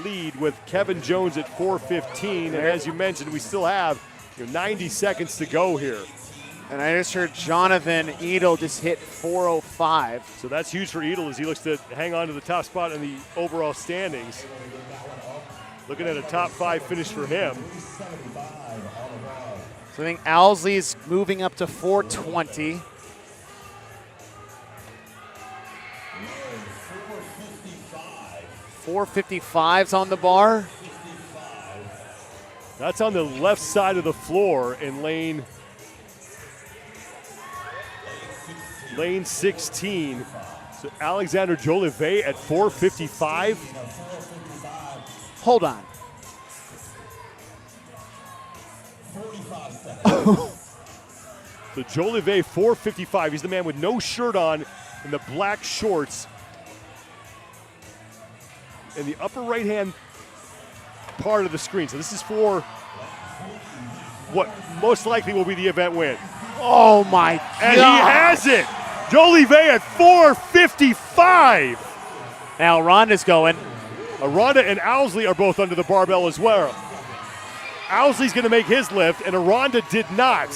lead with Kevin Jones at 415. And as you mentioned, we still have 90 seconds to go here. And I just heard Jonathan Edel just hit 405. So that's huge for Edel as he looks to hang on to the top spot in the overall standings. Looking at a top 5 finish for him. So I think Owsley's moving up to 420. 455s on the bar. That's on the left side of the floor in lane 16. So Alexander Jolivet at 455. Hold on. So Jolivet 455. He's the man with no shirt on and the black shorts. In the upper right-hand part of the screen. So this is for what most likely will be the event win. Oh my God. And he has it. Jolivet at 455. Now Rhonda's going. Aranda and Owsley are both under the barbell as well. Owsley's going to make his lift, and Aranda did not.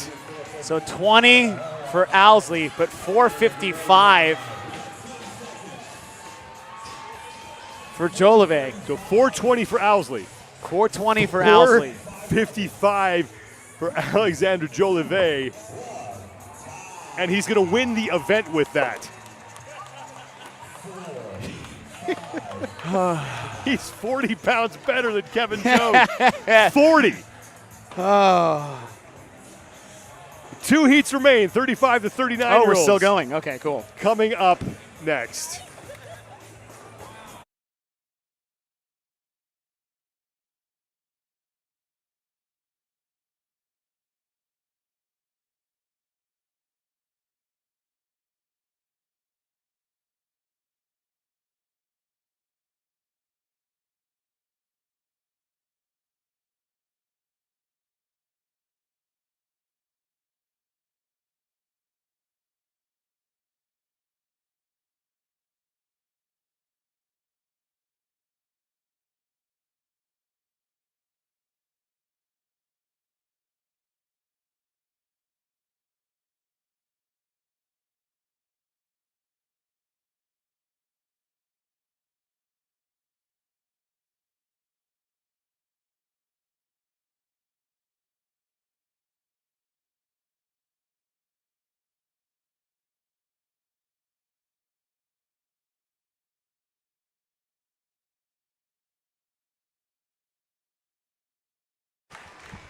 So 20 for Owsley, but 455 for Jolivet. So 420 for Owsley. 420 for Owsley. 455 for Alexander Jolivet. And he's going to win the event with that. He's 40 pounds better than Kevin Jones. 40. Oh. 2 heats remain, 35 to 39 Oh, we're year-olds. still going. Okay, cool. Coming up next.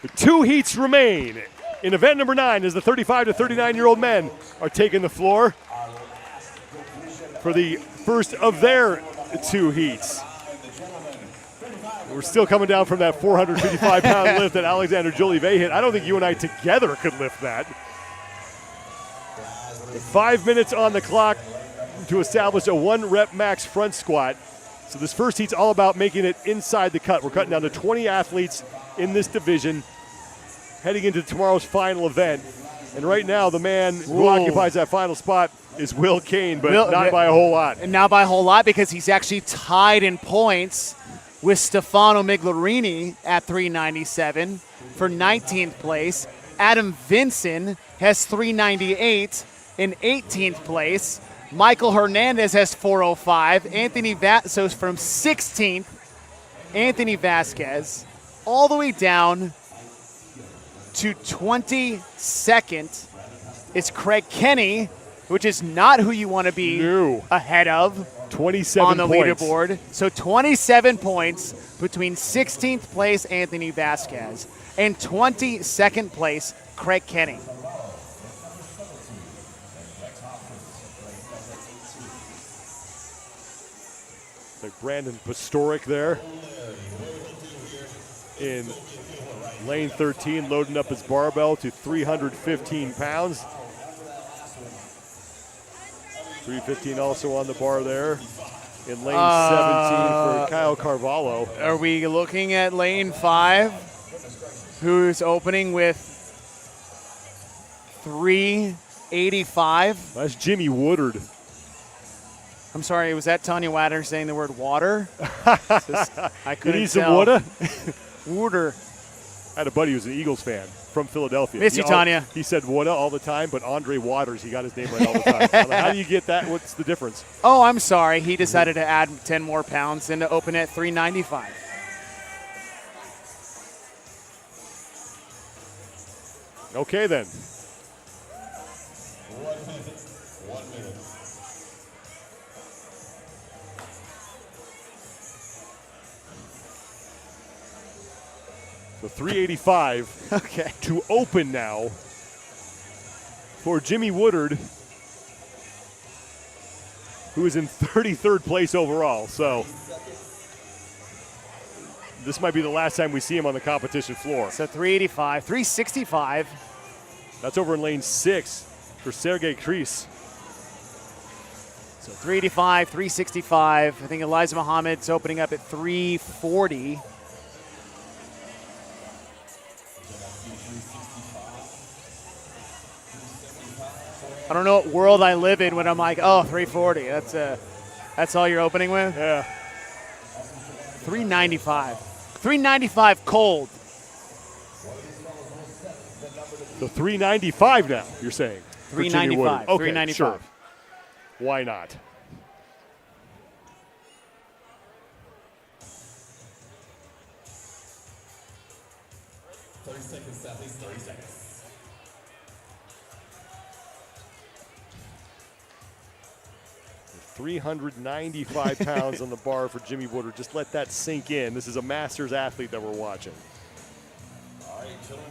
The 2 heats remain in event number 9 as the 35 to 39-year-old men are taking the floor for the first of their 2 heats. We're still coming down from that 455-pound lift that Alexander Jolivet hit. I don't think you and I together could lift that. 5 minutes on the clock to establish a 1-rep max front squat. So this first heat's all about making it inside the cut. We're cutting down to 20 athletes in this division, heading into tomorrow's final event. And right now, the man who occupies that final spot is Will Kane, but not by a whole lot. And not by a whole lot because he's actually tied in points with Stefano Miglarini at 397 for 19th place. Adam Vinson has 398 in 18th place. Michael Hernandez has 405. So from 16th, Anthony Vasquez, all the way down to 22nd is Craig Kenny, which is not who you want to be ahead of 27 on the points. leaderboard. So 27 points between 16th place Anthony Vasquez and 22nd place Craig Kenny. Like Brandon Pastoric there in lane 13, loading up his barbell to 315 pounds. 315 also on the bar there in lane 17 for Kyle Carvalho. Are we looking at lane 5, who's opening with 385? That's Jimmy Woodard. I'm sorry, was that Tanya Watter saying the word water? I couldn't You need some tell. water? Water. I had a buddy who was an Eagles fan from Philadelphia. Miss you, Tanya. He said water all the time, but Andre Waters, he got his name right all the time. I'm like, how do you get that? What's the difference? Oh, I'm sorry. He decided to add 10 more pounds and to open at 395. Okay, then. 1 minute. 1 minute. So 385 Okay. to open now for Jimmy Woodard, who is in 33rd place overall. So this might be the last time we see him on the competition floor. So 385, 365. That's over in lane 6 for Sergey Kreis. So 385, 365. I think Elijah Muhammad's opening up at 340. I don't know what world I live in when I'm like, oh, 340. That's all you're opening with? Yeah. 395. 395 cold. So 395 now, you're saying? for Jimmy 395. Woodard. Okay, 395. sure. Why not? £395 on the bar for Jimmy Woodard. Just let that sink in. This is a Masters athlete that we're watching. All right, gentlemen.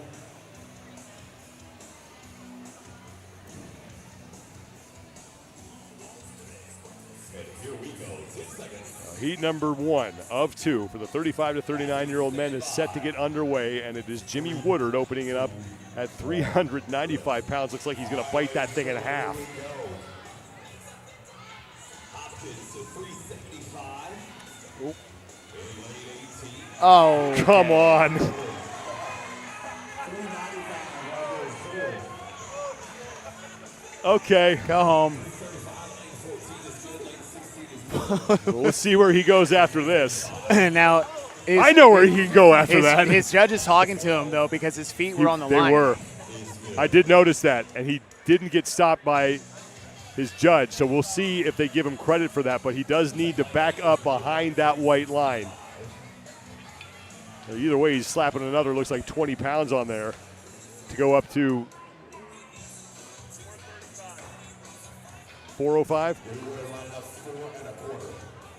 And here we go. 10 seconds. Heat number 1 of 2 for the 35 to 39-year-old men is set to get underway, and it is Jimmy Woodard opening it up at 395 pounds. Looks like he's going to bite that thing in half. Oh. Come on. Okay. Go home. Well, let's see where he goes after this. Now, I know where he can go after that. His judge is talking to him, though, because his feet were on the line. They were. I did notice that, and he didn't get stopped by his judge, so we'll see if they give him credit for that, but he does need to back up behind that white line. So either way, he's slapping another, looks like 20 pounds on there to go up to 405?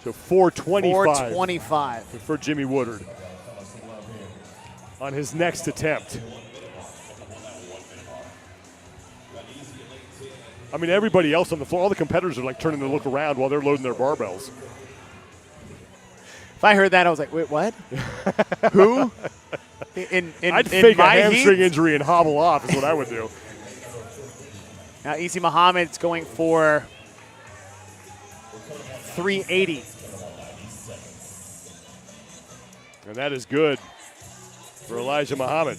So 425. 425. For Jimmy Woodard on his next attempt. I mean, everybody else on the floor, all the competitors are like turning to look around while they're loading their barbells. If I heard that, I was like, wait, what? Who? I'd fake a my hamstring heat? injury and hobble off is what I would do. Now, Easy Muhammad's going for 380. And that is good for Elijah Muhammad.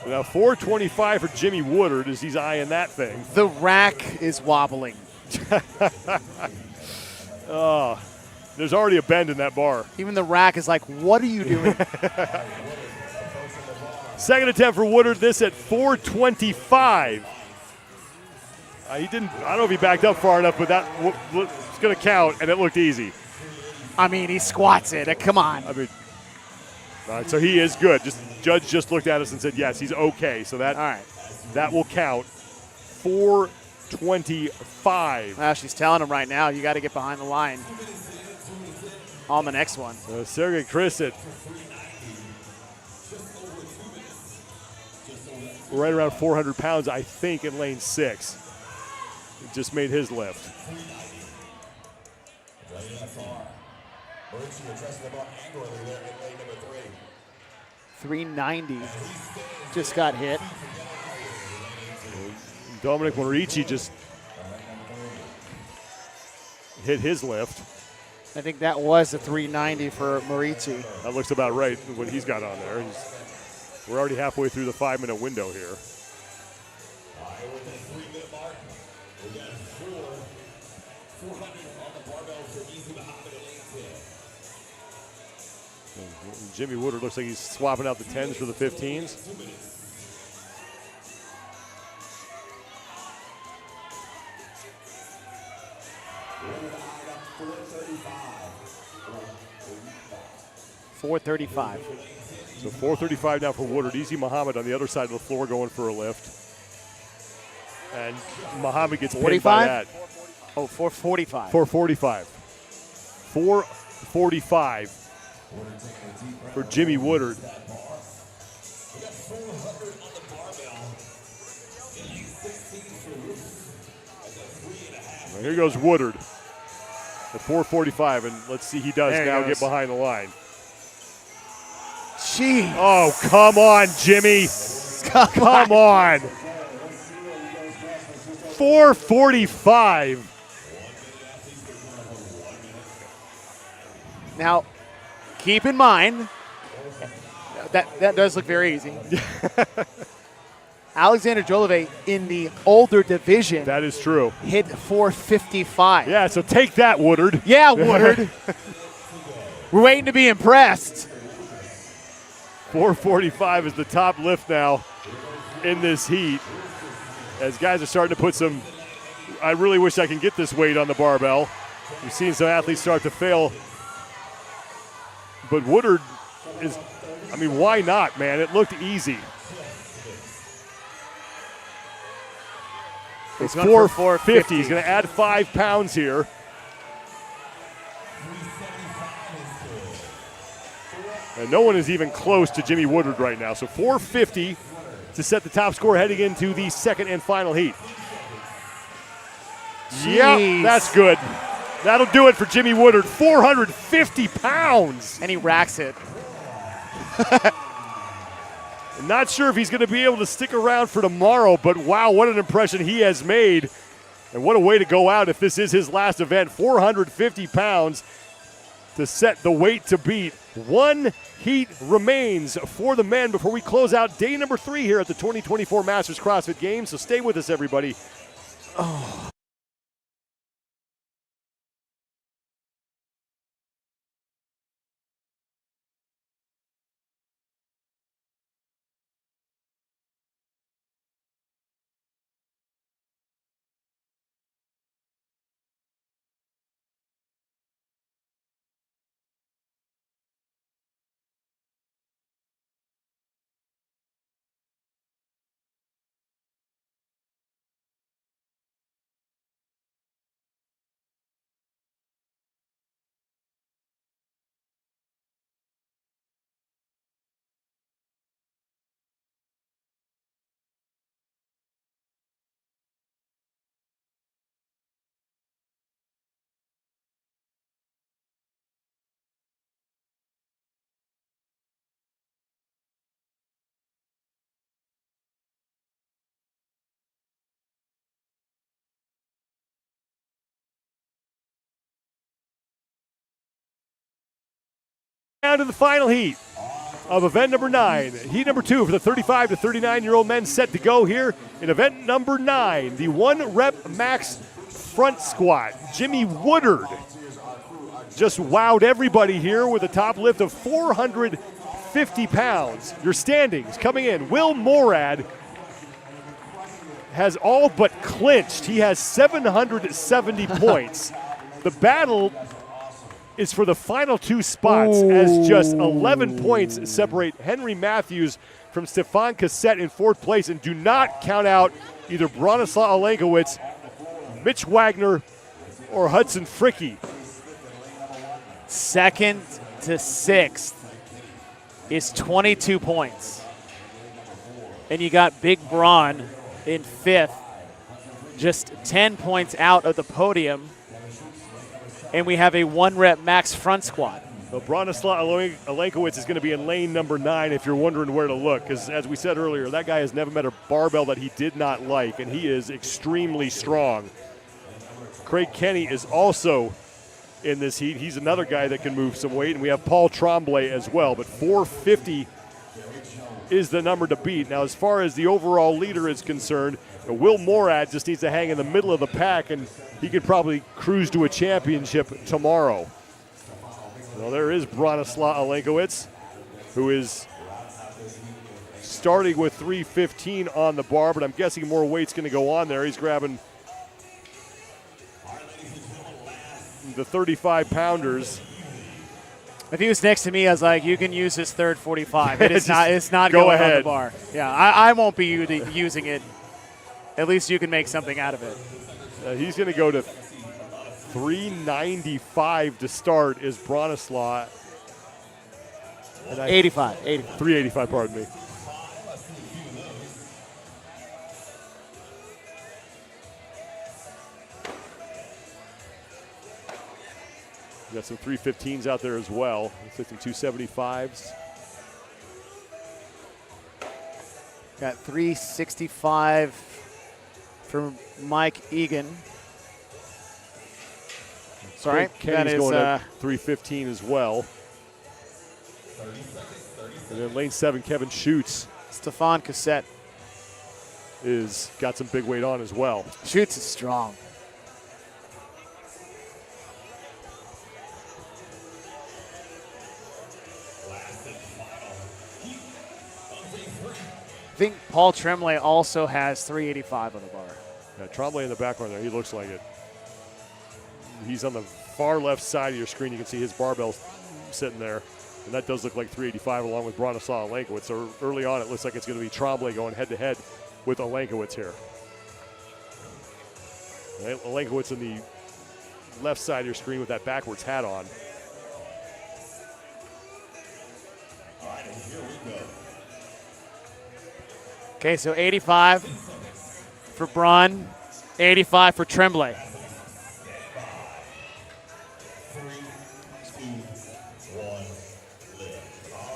Now 425 for Jimmy Woodard as he's eyeing that thing. The rack is wobbling. Oh, there's already a bend in that bar. Even the rack is like, what are you doing? Second attempt for Woodard, this at 425. He didn't, I don't know if he backed up far enough, but that it's going to count, and it looked easy. I mean, he squats it. Come on. I mean, all right, so he is good. Judge just looked at us and said, yes, he's okay. So that, all right, that will count. 425. Well, she's telling him right now, you got to get behind the line on the next one. Sergey Kreis at right around 400 pounds, I think, in lane 6. He just made his lift. 390 just got hit. Dominic Morici just hit his lift. I think that was a 390 for Morici. That looks about right, what he's got on there. We're already halfway through the 5-minute window here. Jimmy Woodard looks like he's swapping out the 10s for the 15s. $435. So 435 now for Woodard. Easy Muhammad on the other side of the floor going for a lift. And Muhammad gets pinned by that. Oh, 445. 445. 445 for Jimmy Woodard. Well, here goes Woodard at 445, and let's see, he does now get behind the line. Jeez. Oh, come on, Jimmy. Come on. 445. Now, keep in mind, that does look very easy. Alexander Jolivet in the older division. That is true. Hit 455. Yeah, so take that, Woodard. Yeah, Woodard. We're waiting to be impressed. 445 is the top lift now in this heat. As guys are starting to put some, I really wish I can get this weight on the barbell. We've seen some athletes start to fail. But Woodard is, I mean, why not, man? It looked easy. It's 450. He's going to add 5 pounds here. And no one is even close to Jimmy Woodard right now. So 450 to set the top score heading into the second and final heat. Yeah, that's good. That'll do it for Jimmy Woodard. 450 pounds. And he racks it. Not sure if he's going to be able to stick around for tomorrow, but wow, what an impression he has made. And what a way to go out if this is his last event. 450 pounds to set the weight to beat. One heat remains for the men before we close out day number 3 here at the 2024 Masters CrossFit Games. So stay with us, everybody. Oh. Down to the final heat of event number 9. Heat number 2 for the 35 to 39-year-old men set to go here in event number 9. The 1-rep max front squat. Jimmy Woodard just wowed everybody here with a top lift of 450 pounds. Your standings coming in. Will Morad has all but clinched. He has 770 points. The battle is for the final 2 spots as just 11 points separate Henry Matthews from Stefan Cassette in 4th place. And do not count out either Bronislaw Olenkowicz, Mitch Wagner, or Hudson Fricky. 2nd to 6th is 22 points. And you got Big Braun in 5th, just 10 points out of the podium. And we have a 1-rep max front squat. Well, Bronislaw Olenkowicz is going to be in lane number 9 if you're wondering where to look, because as we said earlier, that guy has never met a barbell that he did not like, and he is extremely strong. Craig Kenny is also in this heat. He's another guy that can move some weight, and we have Paul Tremblay as well, but 450 is the number to beat. Now, as far as the overall leader is concerned, Will Morad just needs to hang in the middle of the pack, and he could probably cruise to a championship tomorrow. Well, there is Bronislaw Olenkowicz, who is starting with 315 on the bar, but I'm guessing more weight's going to go on there. He's grabbing the 35-pounders. If he was next to me, I was like, you can use his third 45. It's not go going ahead on the bar. Yeah, I won't be using it. At least you can make something out of it. He's going to go to 395 to start is Bronislaw. 85. 385, pardon me. We got some 315s out there as well. Some 275s. Got 365 for Mike Egan. Sorry, Kenny's that is going at 315 as well. And then lane 7, Kevin Schutz Stefan Cassette. is got some big weight on as well. Schutz is strong. I think Paul Tremblay also has 385 on the bar. Yeah, Tremblay in the background there, he looks like it. He's on the far left side of your screen. You can see his barbell sitting there. And that does look like 385 along with Bronislaw Olenkowicz. So early on, it looks like it's going to be Tremblay going head-to-head with Olenkowicz here. Right, Olenkowicz in the left side of your screen with that backwards hat on. All right, and here we go. Okay, so 85 for Braun, 85 for Tremblay. 3, 2, 1,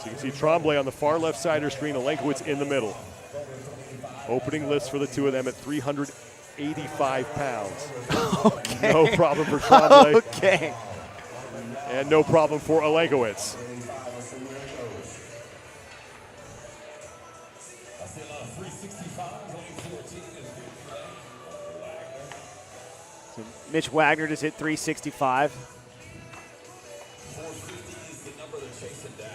So you can see Tremblay on the far left side of your screen, Olenkowicz in the middle. Opening list for the two of them at 385 pounds. Okay. No problem for Tremblay. Okay. And no problem for Olenkowicz. So Mitch Wagner just hit 365. 450 is the number they're chasing down.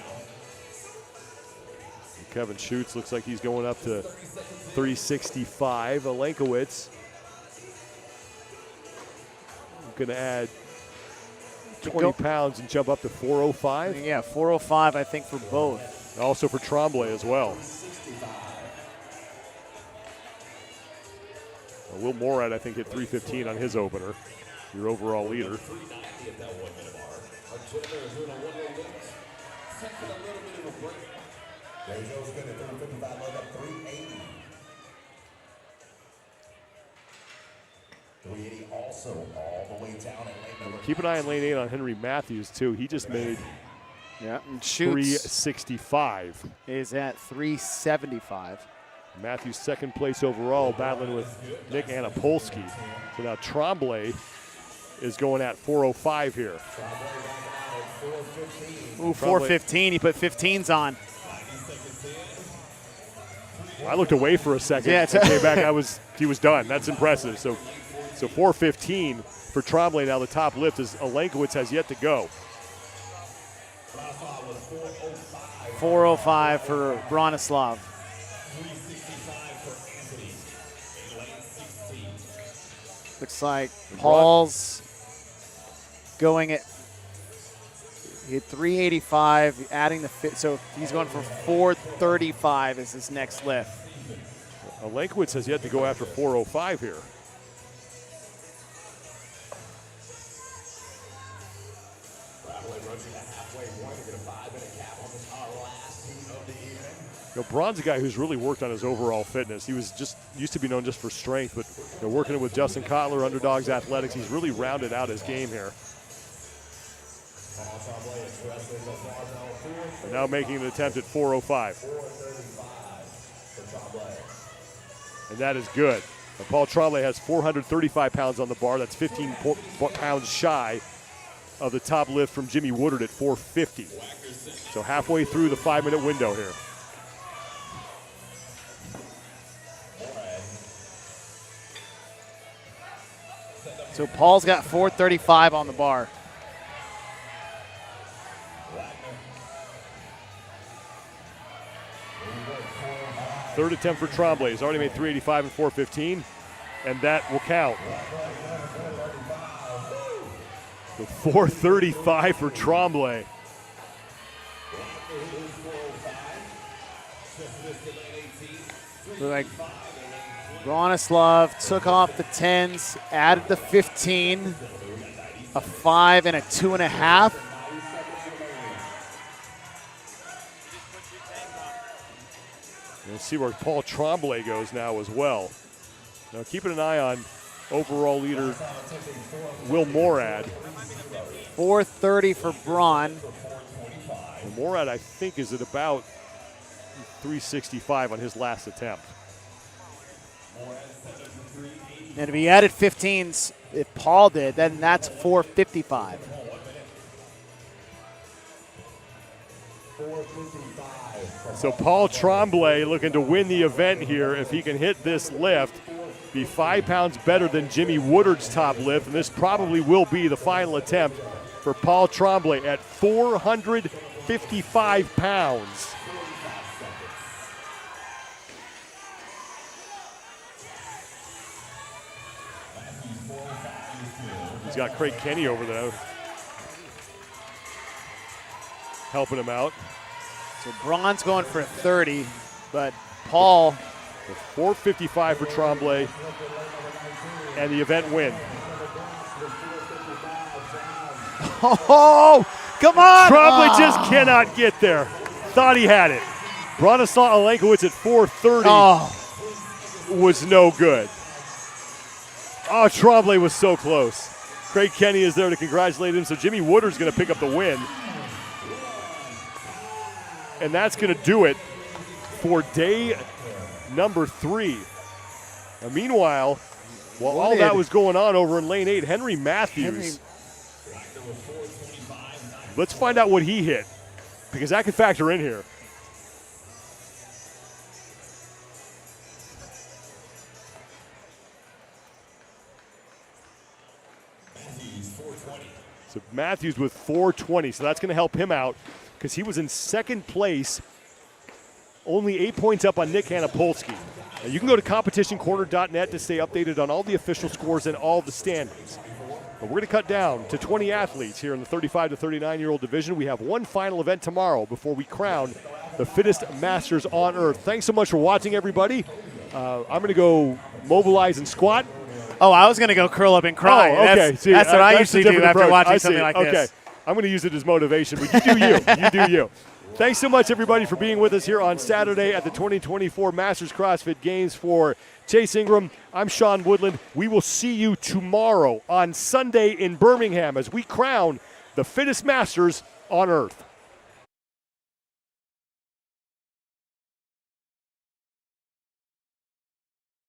Kevin Schutz looks like he's going up to 365. Olenkowicz going to add 20 pounds and jump up to 405. Yeah, 405 I think for both. Also for Tremblay as well. Will Morad, I think, hit 315 on his opener. Your overall leader. 390 at that 1 minute mark. Our gentlemen are doing a one-way lift. Taking a little bit of a break. There he goes, good at 355, load up 380. 380 also all the way down at lane number. Keep an eye on lane 8 on Henry Matthews, too. He just made Yeah, and Schutz 365. is at 375. Matthews second place overall, battling with Nick Anapolsky. So now Tremblay is going at 405 here. Ooh, 415. He put 15s on. I looked away for a second. Yeah, and came back. He was done. That's impressive. So 415 for Tremblay. Now the top lift is Olenkowicz has yet to go. 405 for Bronislav. 365 for Anthony in lane 16. Looks like Paul's going at he hit 385, adding the fit. So he's going for 435 as his next lift. Olenkowicz has yet to go after 405 here. Braun's a guy who's really worked on his overall fitness. He was used to be known just for strength, but working with Justin Kotler, Underdogs Athletics, he's really rounded out his game here. And now making an attempt at 405. And that is good. And Paul Tremblay has 435 pounds on the bar. That's 15 pounds shy of the top lift from Jimmy Woodard at 450. So halfway through the 5-minute window here. So Paul's got 435 on the bar. Third attempt for Tremblay. He's already made 385 and 415, and that will count. So 435 for Tremblay. So like Bronislav took off the 10s, added the 15. a 5 and a 2.5. We'll see where Paul Tremblay goes now as well. Now keeping an eye on overall leader Will Morad. 4:30 for Braun. Morad, I think, is at about 365 on his last attempt. And if he added 15s, if Paul did, then that's 455. So Paul Tremblay looking to win the event here. If he can hit this lift, be 5 pounds better than Jimmy Woodard's top lift, and this probably will be the final attempt for Paul Tremblay at 455 pounds. He's got Craig Kenny over there helping him out. So Braun's going for a 30, but Paul. 455 for Tremblay, and the event win. Oh, come on! Tremblay just cannot get there. Thought he had it. Bronislaw Olenkowicz at 430 was no good. Oh, Tremblay was so close. Craig Kenny is there to congratulate him, so Jimmy Woodard's going to pick up the win. And that's going to do it for day number 3. Now, meanwhile, while all that was going on over in lane 8, Henry Matthews. Let's find out what he hit, because that could factor in here. So Matthews with 420, so that's going to help him out because he was in second place, only 8 points up on Nick Hanapolsky. Now you can go to competitioncorner.net to stay updated on all the official scores and all the standings. But we're going to cut down to 20 athletes here in the 35 to 39-year-old division. We have one final event tomorrow before we crown the fittest masters on earth. Thanks so much for watching, everybody. I'm going to go mobilize and squat. Oh, I was going to go curl up and cry. Oh, okay. That's what I usually do after watching something like this. Okay, I'm going to use it as motivation, but you do you. You do you. Thanks so much, everybody, for being with us here on Saturday at the 2024 Masters CrossFit Games. For Chase Ingram, I'm Sean Woodland. We will see you tomorrow on Sunday in Birmingham as we crown the fittest masters on earth.